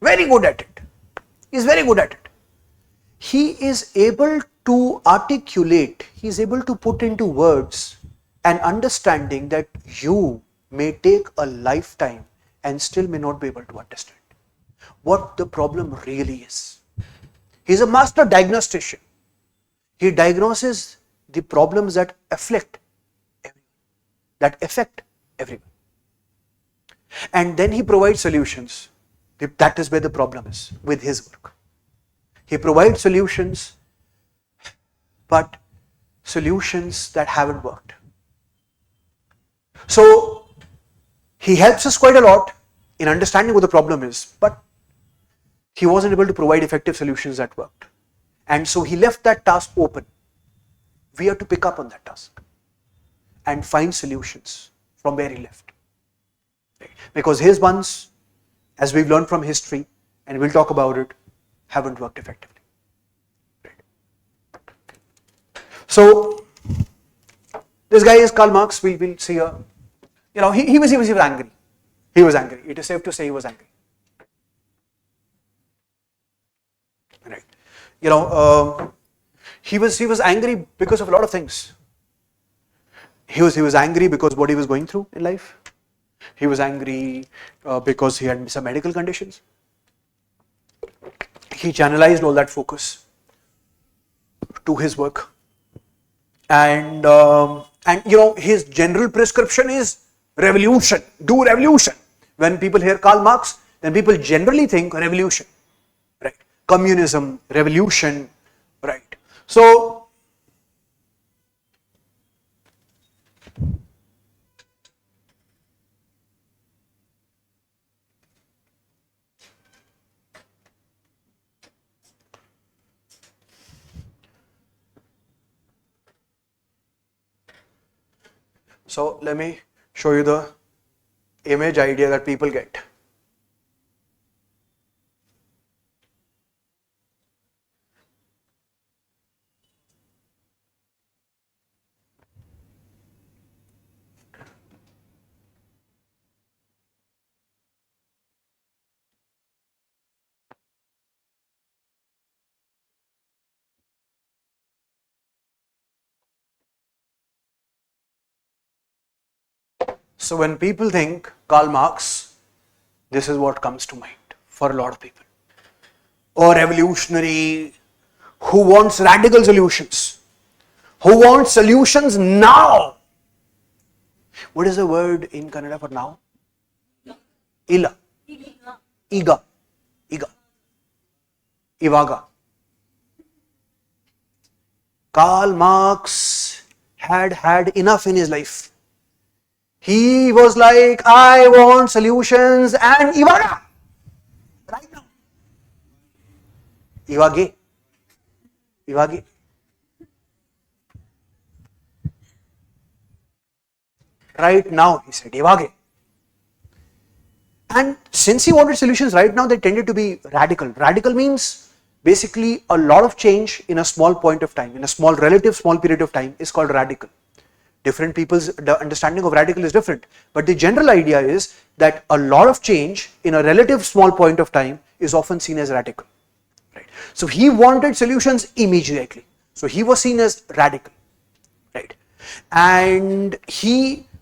Very good at it. He's very good at it. He is able to articulate, he is able to put into words an understanding that you may take a lifetime and still may not be able to understand what the problem really is. He is a master diagnostician. He diagnoses the problems that affect everyone. And then he provides solutions. That is where the problem is with his work. He provides solutions, but solutions that haven't worked. So he helps us quite a lot in understanding what the problem is, but he wasn't able to provide effective solutions that worked. And so he left that task open. We have to pick up on that task and find solutions from where he left. Because his ones, as we've learned from history, and we'll talk about it, haven't worked effectively. So this guy is Karl Marx. We'll see a, he was angry. He was angry. It is safe to say he was angry. Right. He was angry because of a lot of things. He was angry because what he was going through in life. He was angry because he had some medical conditions. He channelized all that focus to his work, and his general prescription is revolution. Do revolution. When people hear Karl Marx, then people generally think revolution, right? Communism, revolution, right? So let me show you the image idea that people get. So when people think Karl Marx, this is what comes to mind for a lot of people. Or revolutionary, who wants radical solutions, who wants solutions now. What is the word in Kannada for now? Illa. Iga. Ivaga. Karl Marx had enough in his life. He was like, I want solutions and Ivaga. Right now. Ivage. Right now, he said, Ivage. And since he wanted solutions right now, they tended to be radical. Radical means basically a lot of change in a small point of time, in a relative small period of time is called radical. Different people's understanding of radical is different, but the general idea is that a lot of change in a relative small point of time is often seen as radical. Right? So he wanted solutions immediately. So he was seen as radical. Right? And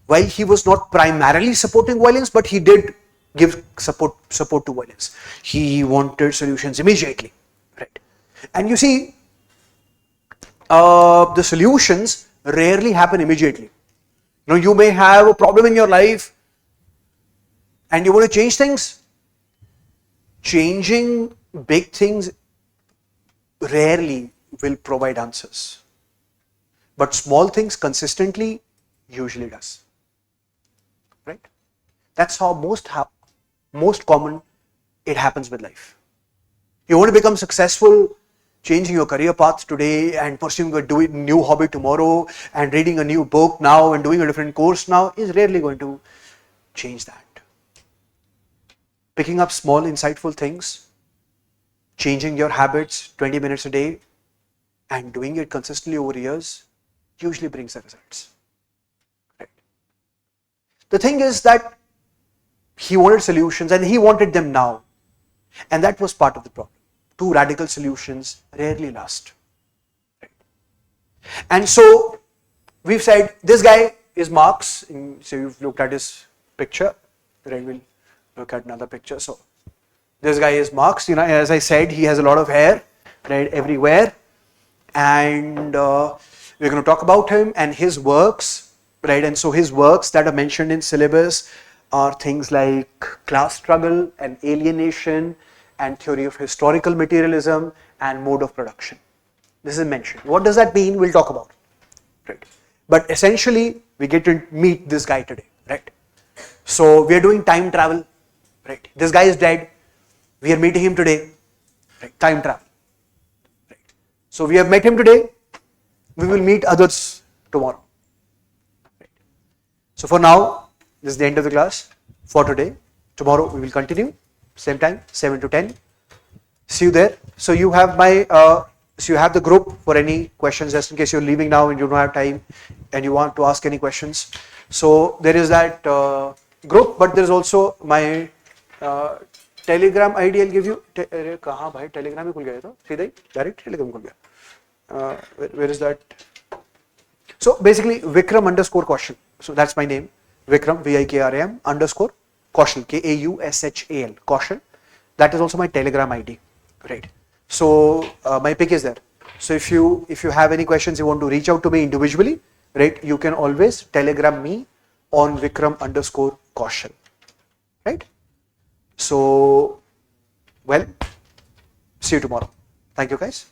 while he was not primarily supporting violence, but he did give support to violence. He wanted solutions immediately. Right? And you see, the solutions rarely happen immediately. You may have a problem in your life and you want to change things. Changing big things rarely will provide answers. But small things consistently usually does. Right? That's how most common it happens with life. You want to become successful, changing your career path today and pursuing a new hobby tomorrow and reading a new book now and doing a different course now is rarely going to change that. Picking up small insightful things, changing your habits 20 minutes a day and doing it consistently over years usually brings the results. Right? The thing is that he wanted solutions and he wanted them now, and that was part of the problem. Two radical solutions rarely last. Right? And so we've said this guy is Marx. So you've looked at his picture. Right? We'll look at another picture. So this guy is Marx. As I said, he has a lot of hair, right, everywhere, and we're going to talk about him and his works, right? And so his works that are mentioned in syllabus are things like class struggle and alienation and theory of historical materialism and mode of production. This is mentioned. What does that mean? We'll talk about. right? But essentially, we get to meet this guy today, right? So we are doing time travel, right? This guy is dead. We are meeting him today, right? Time travel, right? So we have met him today. We will meet others tomorrow. Right? So for now, this is the end of the class for today. Tomorrow we will continue, same time, 7 to 10. See you there. So you have my, so you have the group for any questions, just in case you're leaving now and you don't have time and you want to ask any questions. So there is that group, but there's also my Telegram ID. I'll give you. अरे कहाँ भाई Telegram ही खुल गया था सीधा ही direct Telegram खुल गया. Where is that? So basically Vikram underscore Kaushal. So that's my name. Vikram Vikram underscore Kaushal Kaushal Kaushal. That is also my Telegram ID, right? So my pic is there. So if you have any questions, you want to reach out to me individually, right? You can always Telegram me on Vikram underscore Kaushal, right? So well, see you tomorrow. Thank you guys.